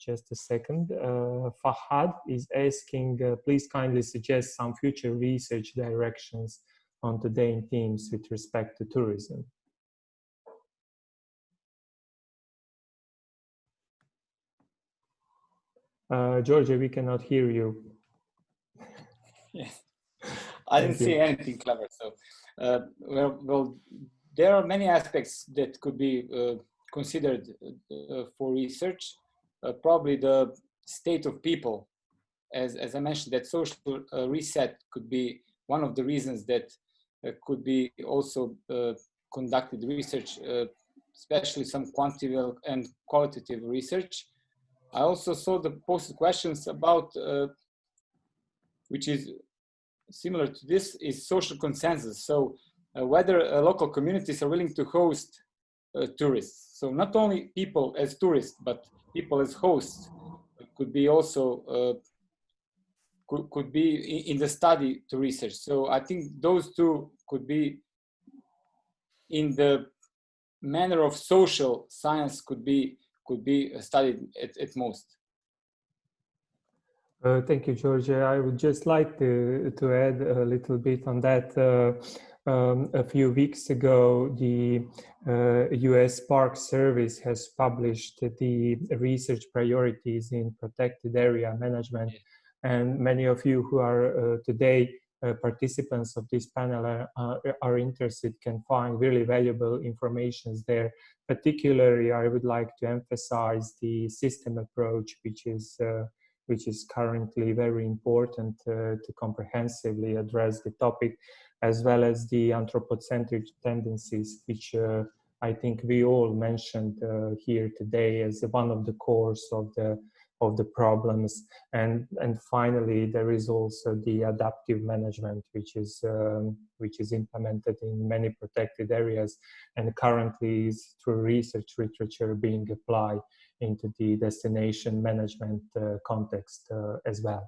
Speaker 1: Just a second. Fahad is asking, please kindly suggest some future research directions on today's themes with respect to tourism. Georgia, we cannot hear you.
Speaker 5: Yes, I didn't see anything clever. So, well, there are many aspects that could be considered for research. Probably the state of people, as I mentioned, that social reset could be one of the reasons that could be also conducted research, especially some quantitative and qualitative research. I also saw the posted questions about, which is similar to this, is social consensus. So whether local communities are willing to host tourists. So not only people as tourists, but people as hosts could be also, could be in the study to research. So I think those two could be in the manner of social science could be studied at most.
Speaker 1: Thank you, Georgia. I would just like to add a little bit on that. A few weeks ago, the US Park Service has published the research priorities in protected area management. And many of you who are today participants of this panel are interested can find really valuable information there. Particularly, I would like to emphasize the system approach, which is currently very important to comprehensively address the topic, as well as the anthropocentric tendencies, which I think we all mentioned here today as one of the cores of the problems. And finally, there is also the adaptive management, which is implemented in many protected areas and currently is through research literature being applied into the destination management context as well.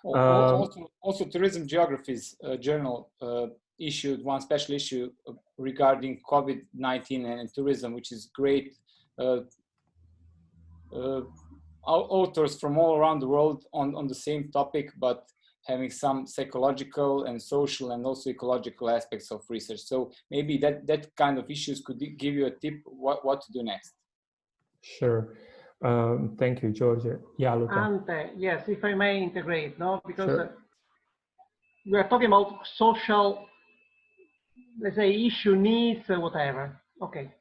Speaker 5: Also, Tourism Geography's journal issued one special issue regarding COVID-19 and tourism, which is great. Authors from all around the world on the same topic, but having some psychological and social and also ecological aspects of research. So maybe that kind of issues could give you a tip what to do next.
Speaker 1: Sure. Thank you, Georgia. Yeah, Luca.
Speaker 4: And yes, if I may integrate, no, because
Speaker 1: sure.
Speaker 4: We are talking about social, let's say, issue, needs, whatever. Okay.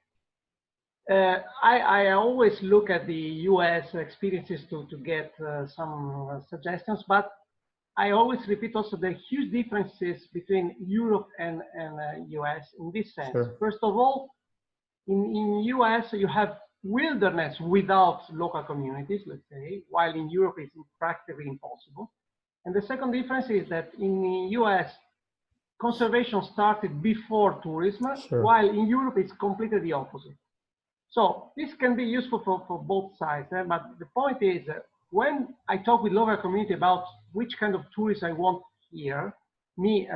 Speaker 4: I always look at the US experiences to get some suggestions, but I always repeat also the huge differences between Europe and US in this sense.
Speaker 1: Sure.
Speaker 4: First of all, in US you have wilderness without local communities, let's say, while in Europe it's practically impossible. And the second difference is that in the US, conservation started before tourism,
Speaker 1: sure.
Speaker 4: while in Europe it's completely the opposite. So this can be useful for both sides, but the point is, when I talk with local community about which kind of tourists I want here, me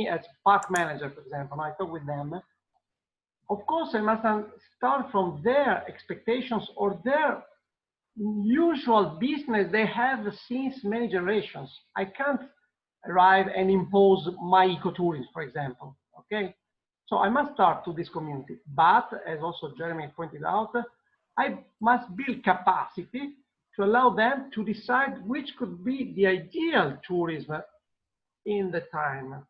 Speaker 4: as park manager, for example, I talk with them, of course I must start from their expectations or their usual business they have since many generations. I can't arrive and impose my ecotourism, for example, okay? So I must start to this community, but as also Jeremy pointed out, I must build capacity to allow them to decide which could be the ideal tourism in the time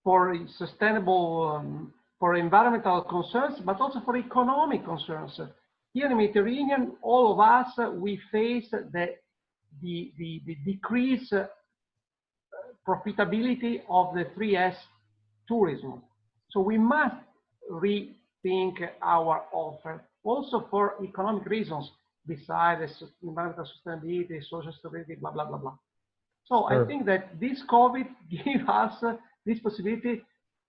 Speaker 4: for sustainable, for environmental concerns, but also for economic concerns. Here in the Mediterranean, all of us, we face the decreased profitability of the 3S tourism. So we must rethink our offer, also for economic reasons, besides environmental sustainability, social stability, blah, blah, blah, blah. So I think that this COVID gives us this possibility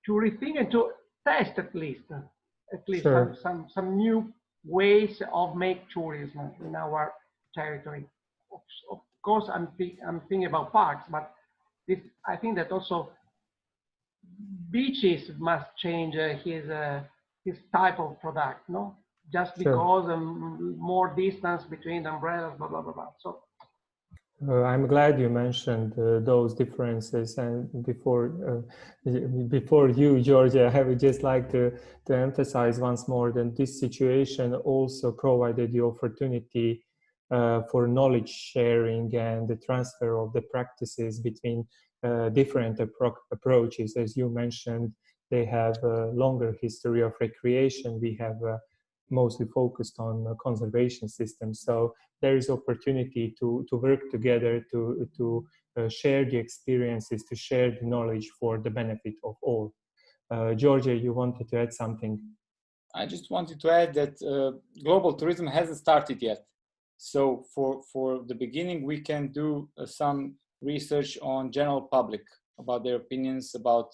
Speaker 4: to rethink and to test at least some new ways of make tourism in our territory. Of course, I'm thinking about parks, but I think that also beaches must change his type of product, no? Just because more distance between the umbrellas, blah, blah, blah, blah. So
Speaker 1: I'm glad you mentioned those differences. And before you, Georgia, I would just like to emphasize once more that this situation also provided the opportunity for knowledge sharing and the transfer of the practices between different approaches. As you mentioned, they have a longer history of recreation. We have mostly focused on conservation systems. So there is opportunity to work together, to share the experiences, to share the knowledge for the benefit of all. Georgia, you wanted to add something?
Speaker 5: I just wanted to add that global tourism hasn't started yet. So for the beginning, we can do some research on general public about their opinions, about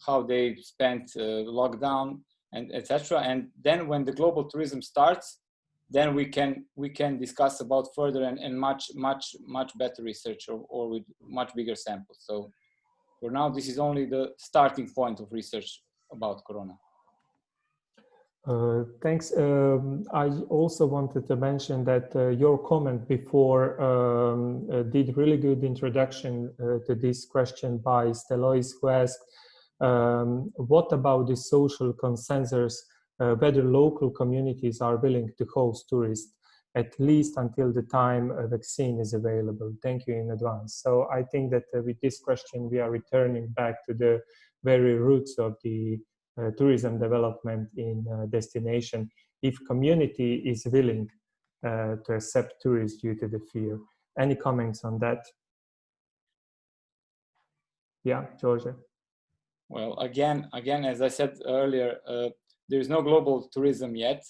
Speaker 5: how they spent lockdown, and etc. And then when the global tourism starts, then we can discuss about further and much better research or with much bigger samples. So for now, this is only the starting point of research about Corona.
Speaker 1: Thanks. I also wanted to mention that your comment before did really good introduction to this question by Stelois, who asked, what about the social consensus, whether local communities are willing to host tourists, at least until the time a vaccine is available? Thank you in advance. So I think that with this question, we are returning back to the very roots of the tourism development in destination. If community is willing to accept tourists due to the fear. Any comments on that? Yeah, Georgia.
Speaker 5: Well, again, as I said earlier, there is no global tourism yet.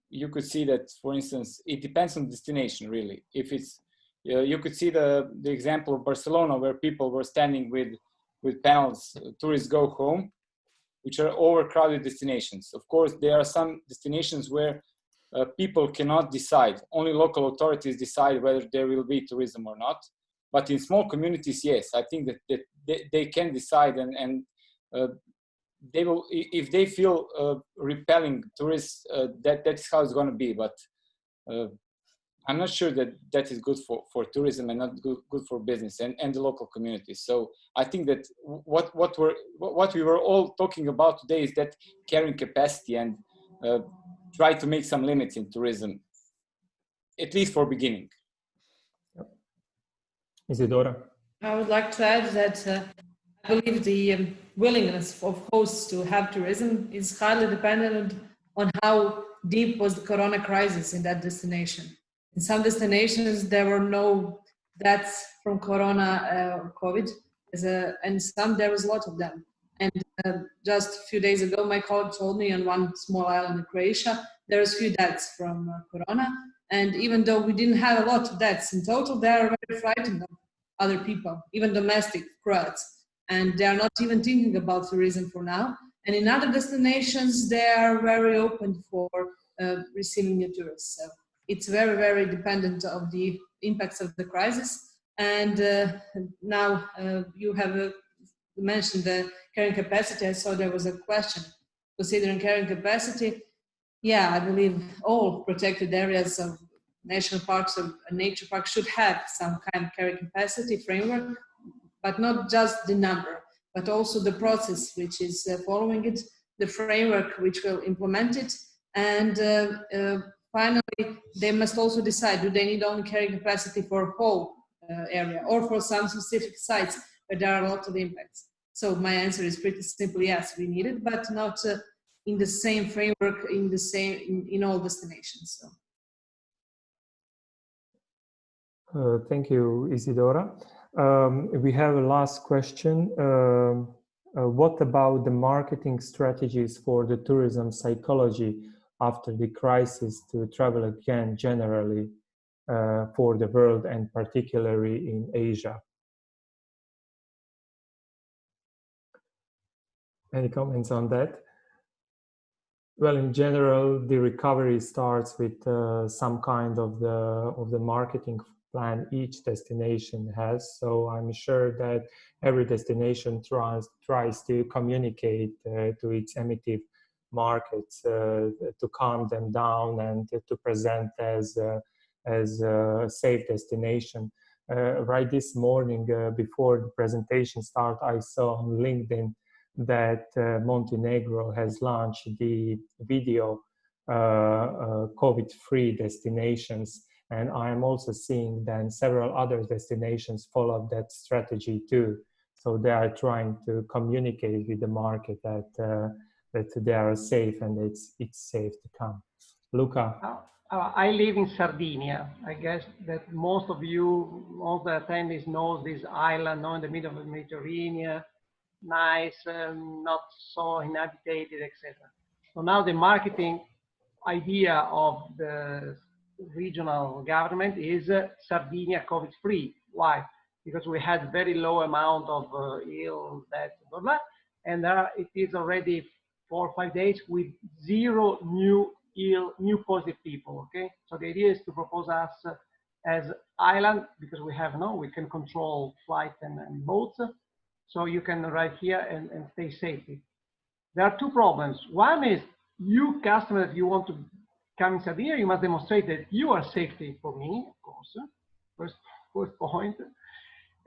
Speaker 5: You could see that, for instance, it depends on destination, really. If it's, you could see the example of Barcelona, where people were standing with panels, tourists go home, which are overcrowded destinations. Of course, there are some destinations where people cannot decide. Only local authorities decide whether there will be tourism or not. But in small communities, yes, I think that they can decide, and they will, if they feel repelling tourists, that's how it's going to be. But I'm not sure that is good for tourism and not good for business and the local communities. So I think that what we were all talking about today is that carrying capacity and try to make some limits in tourism, at least for beginning.
Speaker 1: Isidora?
Speaker 2: I would like to add that I believe the willingness of hosts to have tourism is highly dependent on how deep was the Corona crisis in that destination. In some destinations, there were no deaths from Corona or COVID, and some there was a lot of them. And just a few days ago, my colleague told me on one small island in Croatia, there was few deaths from Corona. And even though we didn't have a lot of deaths in total, they are very frightened of other people, even domestic Croats. And they are not even thinking about tourism for now. And in other destinations, they are very open for receiving new tourists. So it's very, very dependent of the impacts of the crisis. And now you have mentioned the carrying capacity. I saw there was a question considering carrying capacity. Yeah, I believe all protected areas of national parks or nature parks should have some kind of carrying capacity framework, but not just the number, but also the process which is following it, the framework which will implement it, and finally, they must also decide, do they need only carrying capacity for a whole area or for some specific sites where there are a lot of impacts? So my answer is pretty simple, yes, we need it, but not in the same framework, in all destinations. So.
Speaker 1: Thank you, Isidora. We have a last question What about the marketing strategies for the tourism psychology after the crisis to travel again generally for the world and particularly in Asia? Any comments on that? Well, in general, the recovery starts with some kind of the marketing plan each destination has. So I'm sure that every destination tries to communicate to its emissive markets to calm them down and to present as a safe destination. Right this morning, before the presentation start, I saw on LinkedIn that Montenegro has launched the video COVID-free destinations, and I am also seeing then several other destinations follow that strategy too. So they are trying to communicate with the market that they are safe and it's safe to come. Luca?
Speaker 4: I live in Sardinia. I guess that most of you, all the attendees knows this island in the middle of the Mediterranean, nice, not so inhabited, etc. So now the marketing idea of the regional government is Sardinia COVID-free. Why? Because we had very low amount of ill, death, blah, blah, and it is already 4 or 5 days with 0 new positive people. Okay, so the idea is to propose us as island, because we can control flights and boats, so you can arrive here and stay safely. There are 2 problems. One is, you customer, if you want to come in Sardinia, you must demonstrate that you are safety for me, of course, first point.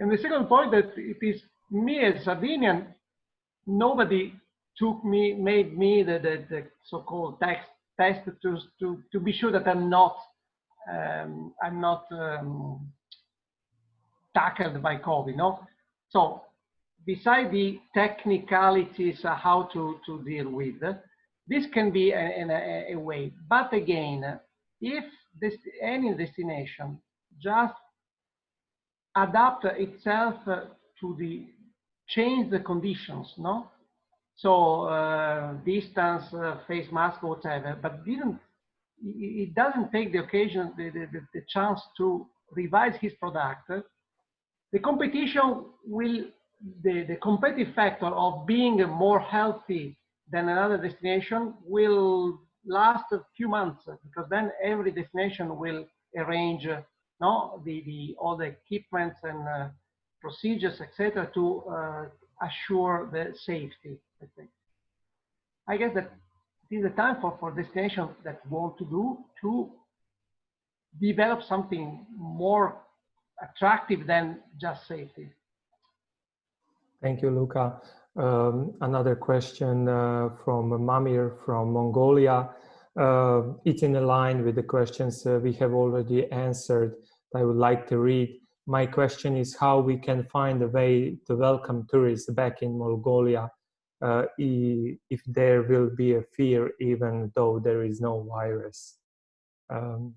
Speaker 4: And the second point, that it is me as Sardinian, nobody made me the so-called test to be sure that I'm not tackled by COVID, no? So beside the technicalities how to deal with, this can be a way. But again, if any destination just adapt itself to change the conditions, no? So distance, face mask, whatever, but it doesn't take the occasion, the chance to revise his product, the competition will, the competitive factor of being more healthy than another destination will last a few months, because then every destination will arrange all the equipments and procedures, etc., to assure the safety. I think. I guess that it is a time for destinations that want to develop something more attractive than just safety.
Speaker 1: Thank you, Luca. Another question from Mamir from Mongolia. It's in line with the questions we have already answered. I would like to read. My question is how we can find a way to welcome tourists back in Mongolia if there will be a fear even though there is no virus.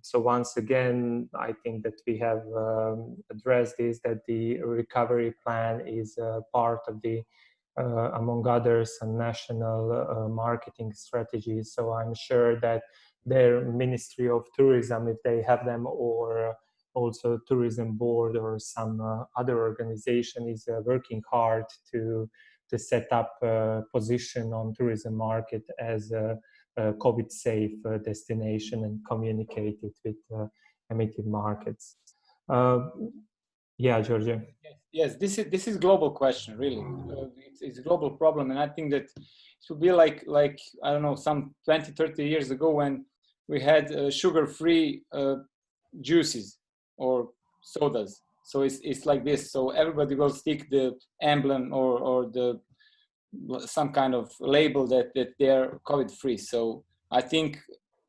Speaker 1: So once again, I think that we have addressed this, that the recovery plan is part of the, among others, a national marketing strategy. So I'm sure that their Ministry of Tourism, if they have them, or also Tourism Board or some other organization, is working hard to set up a position on tourism market as a COVID-safe destination and communicate it with emitted markets. Yeah, Georgia.
Speaker 5: Yes, this is global question, really. It's a global problem, and I think that it would be like I don't know, some 20, 30 years ago when we had sugar-free juices or sodas. So it's like this. So everybody will stick the emblem or some kind of label that they're COVID-free. So I think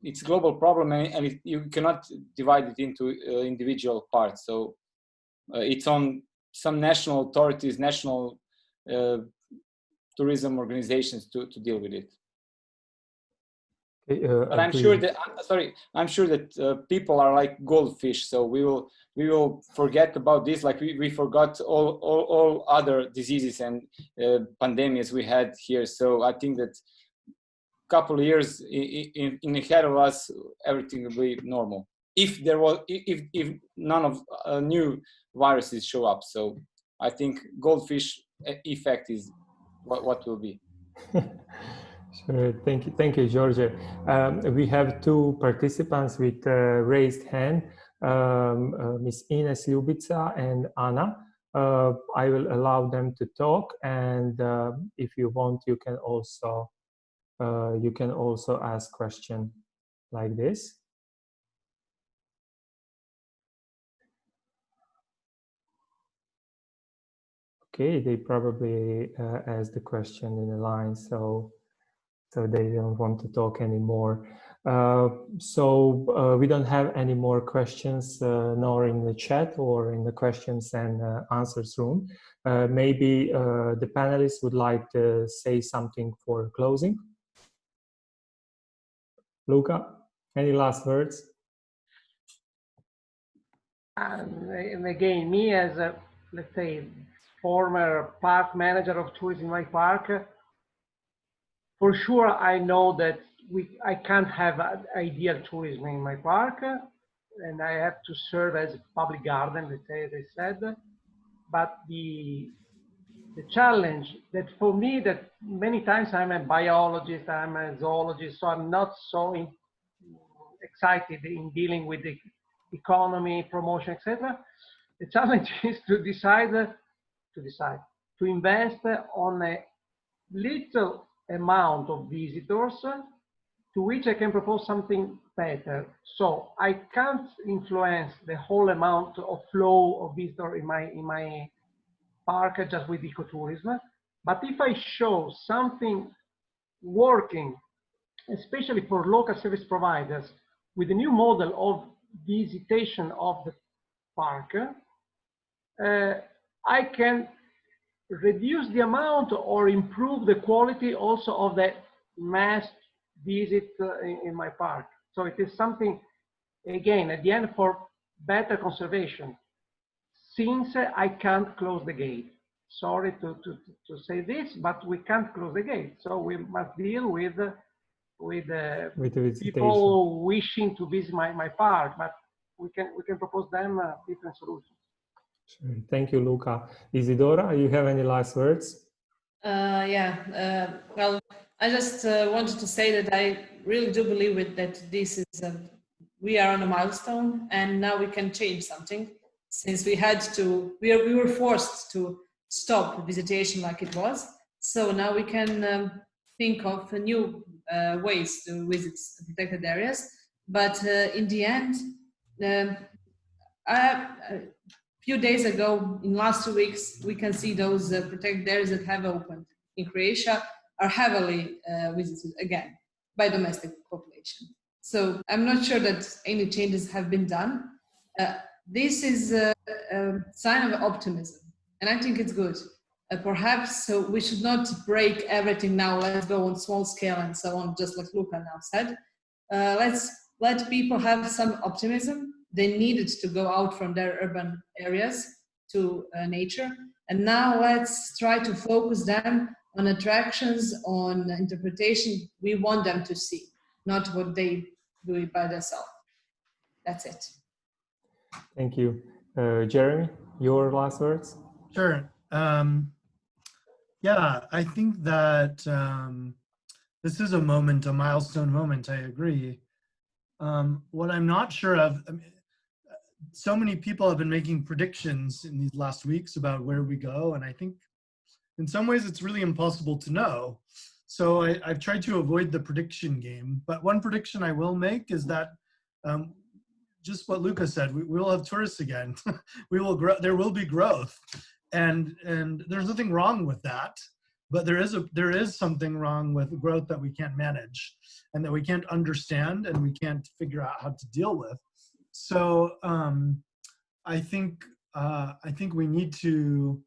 Speaker 5: it's a global problem, and you cannot divide it into individual parts. So it's on some national authorities, national tourism organizations to deal with it. But I'm sure that I'm sure that people are like goldfish, so we will forget about this, like we forgot all other diseases and pandemics we had here. So I think that couple of years in ahead of us, everything will be normal. If none of new viruses show up, so I think goldfish effect is what will be.
Speaker 1: Sure. Thank you, Georgia. We have two participants with raised hand, Ms. Ines Ljubica and Anna. I will allow them to talk, and if you want, you can also ask question like this. Okay, they probably asked the question in the line, so they don't want to talk anymore. We don't have any more questions, nor in the chat or in the questions and answers room. Maybe the panelists would like to say something for closing. Luca, any last words?
Speaker 4: And again, me as a, let's say, former park manager of tourism in my park, for sure I know that I can't have ideal tourism in my park, and I have to serve as a public garden, let's say, as I said. But the challenge that for me, that many times I'm a biologist, I'm a zoologist, so I'm not so excited in dealing with the economy, promotion, etc. The challenge is to invest on a little amount of visitors to which I can propose something better. So I can't influence the whole amount of flow of visitors in my park just with ecotourism. But if I show something working, especially for local service providers, with a new model of visitation of the park, I can reduce the amount or improve the quality also of the mass visit in my park. So it is something, again, at the end, for better conservation, since I can't close the gate. Sorry to say this, but we can't close the gate. So we must deal with people wishing to visit my park, but we can propose them different solutions.
Speaker 1: Sure. Thank you, Luca. Isidora, you have any last words?
Speaker 2: Well, I just wanted to say that I really do believe that this is we are on a milestone, and now we can change something, since we were forced to stop visitation like it was. So now we can think of new ways to visit protected areas. But in the end, a few days ago, in last 2 weeks, we can see those protected areas that have opened in Croatia are heavily visited again by domestic population. So I'm not sure that any changes have been done. This is a sign of optimism, and I think it's good. Perhaps so we should not break everything now. Let's go on small scale and so on, just like Luca now said. Let's let people have some optimism. They needed to go out from their urban areas to nature. And now let's try to focus them on attractions, on interpretation we want them to see, not what they do it by themselves. That's it.
Speaker 1: Thank you. Jeremy, your last words?
Speaker 3: Sure. Yeah, I think that this is a milestone moment, I agree. What I'm not sure of, so many people have been making predictions in these last weeks about where we go, and I think in some ways it's really impossible to know. So I've tried to avoid the prediction game, but one prediction I will make is that just what Luca said, we will have tourists again. We will grow, there will be growth, and there's nothing wrong with that, but there is something wrong with growth that we can't manage and that we can't understand and we can't figure out how to deal with. So I think we need to,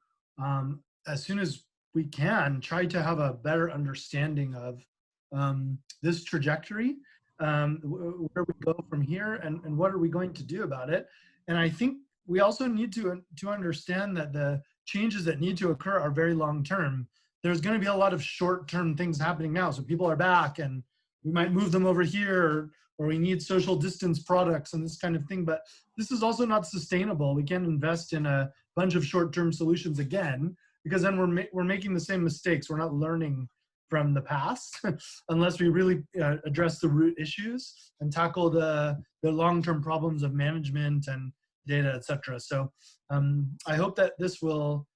Speaker 3: as soon as we can, try to have a better understanding of this trajectory where we go from here, and what are we going to do about it. And I think we also need to understand that the changes that need to occur are very long-term. There's going to be a lot of short-term things happening now. So people are back and we might move them over here, or we need social distance products and this kind of thing. But this is also not sustainable. We can't invest in a bunch of short-term solutions again, because then we're making the same mistakes. We're not learning from the past unless we really address the root issues and tackle the long-term problems of management and data, etc. So I hope that this will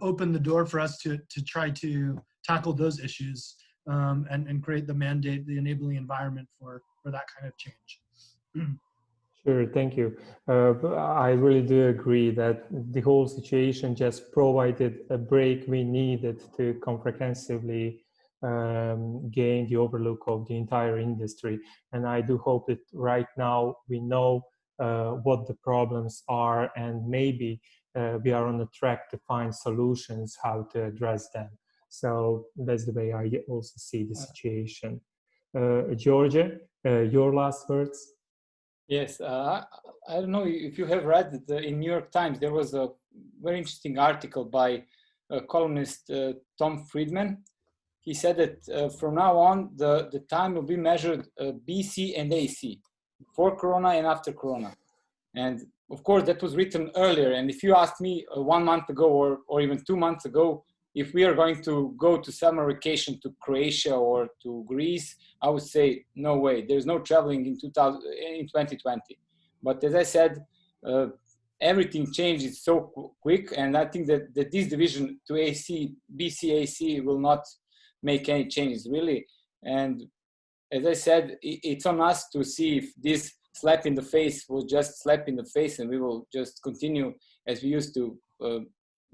Speaker 3: open the door for us to try to tackle those issues and create the mandate, the enabling environment for that kind of change.
Speaker 1: Sure, thank you. I really do agree that the whole situation just provided a break we needed to comprehensively gain the overlook of the entire industry. And I do hope that right now we know what the problems are, and maybe we are on the track to find solutions how to address them. So that's the way I also see the situation. Georgia, your last words?
Speaker 5: Yes, I don't know if you have read in New York Times, there was a very interesting article by columnist Tom Friedman. He said that from now on, the time will be measured BC and AC, before Corona and after Corona. And of course, that was written earlier. And if you asked me 1 month ago or even 2 months ago, if we are going to go to summer vacation to Croatia or to Greece, I would say, no way. There's no traveling in 2020. But as I said, everything changes so quick. And I think that this division to AC, BC, AC will not make any changes, really. And as I said, it's on us to see if this slap in the face will just slap in the face and we will just continue as we used to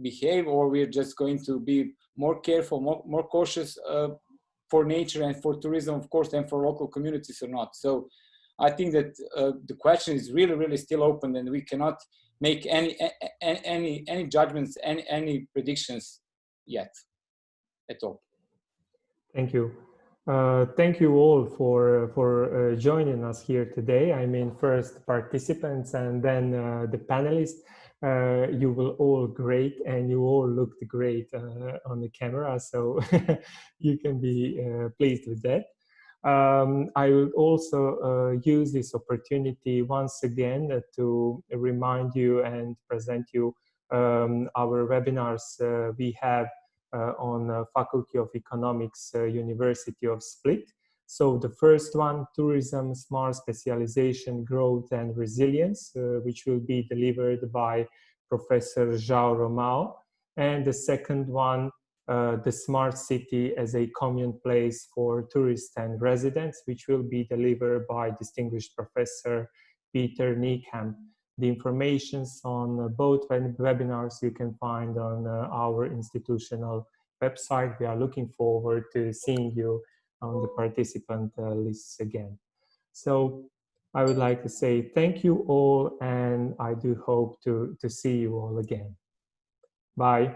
Speaker 5: behave, or we're just going to be more careful, more cautious for nature and for tourism, of course, and for local communities or not. So I think that the question is really, really still open, and we cannot make any judgments, any predictions yet at all.
Speaker 1: Thank you. Thank you all for joining us here today. I mean, first participants and then the panelists. You will all great, and you all looked great on the camera, so you can be pleased with that. I will also use this opportunity once again to remind you and present you our webinars we have on Faculty of Economics, University of Split. So the first one, Tourism, Smart Specialization, Growth and Resilience, which will be delivered by Professor João Romão. And the second one, the Smart City as a Commune Place for Tourists and Residents, which will be delivered by distinguished Professor Peter Neekham. The information on both webinars you can find on our institutional website. We are looking forward to seeing you on the participant lists again. So I would like to say thank you all, and I do hope to see you all again. Bye.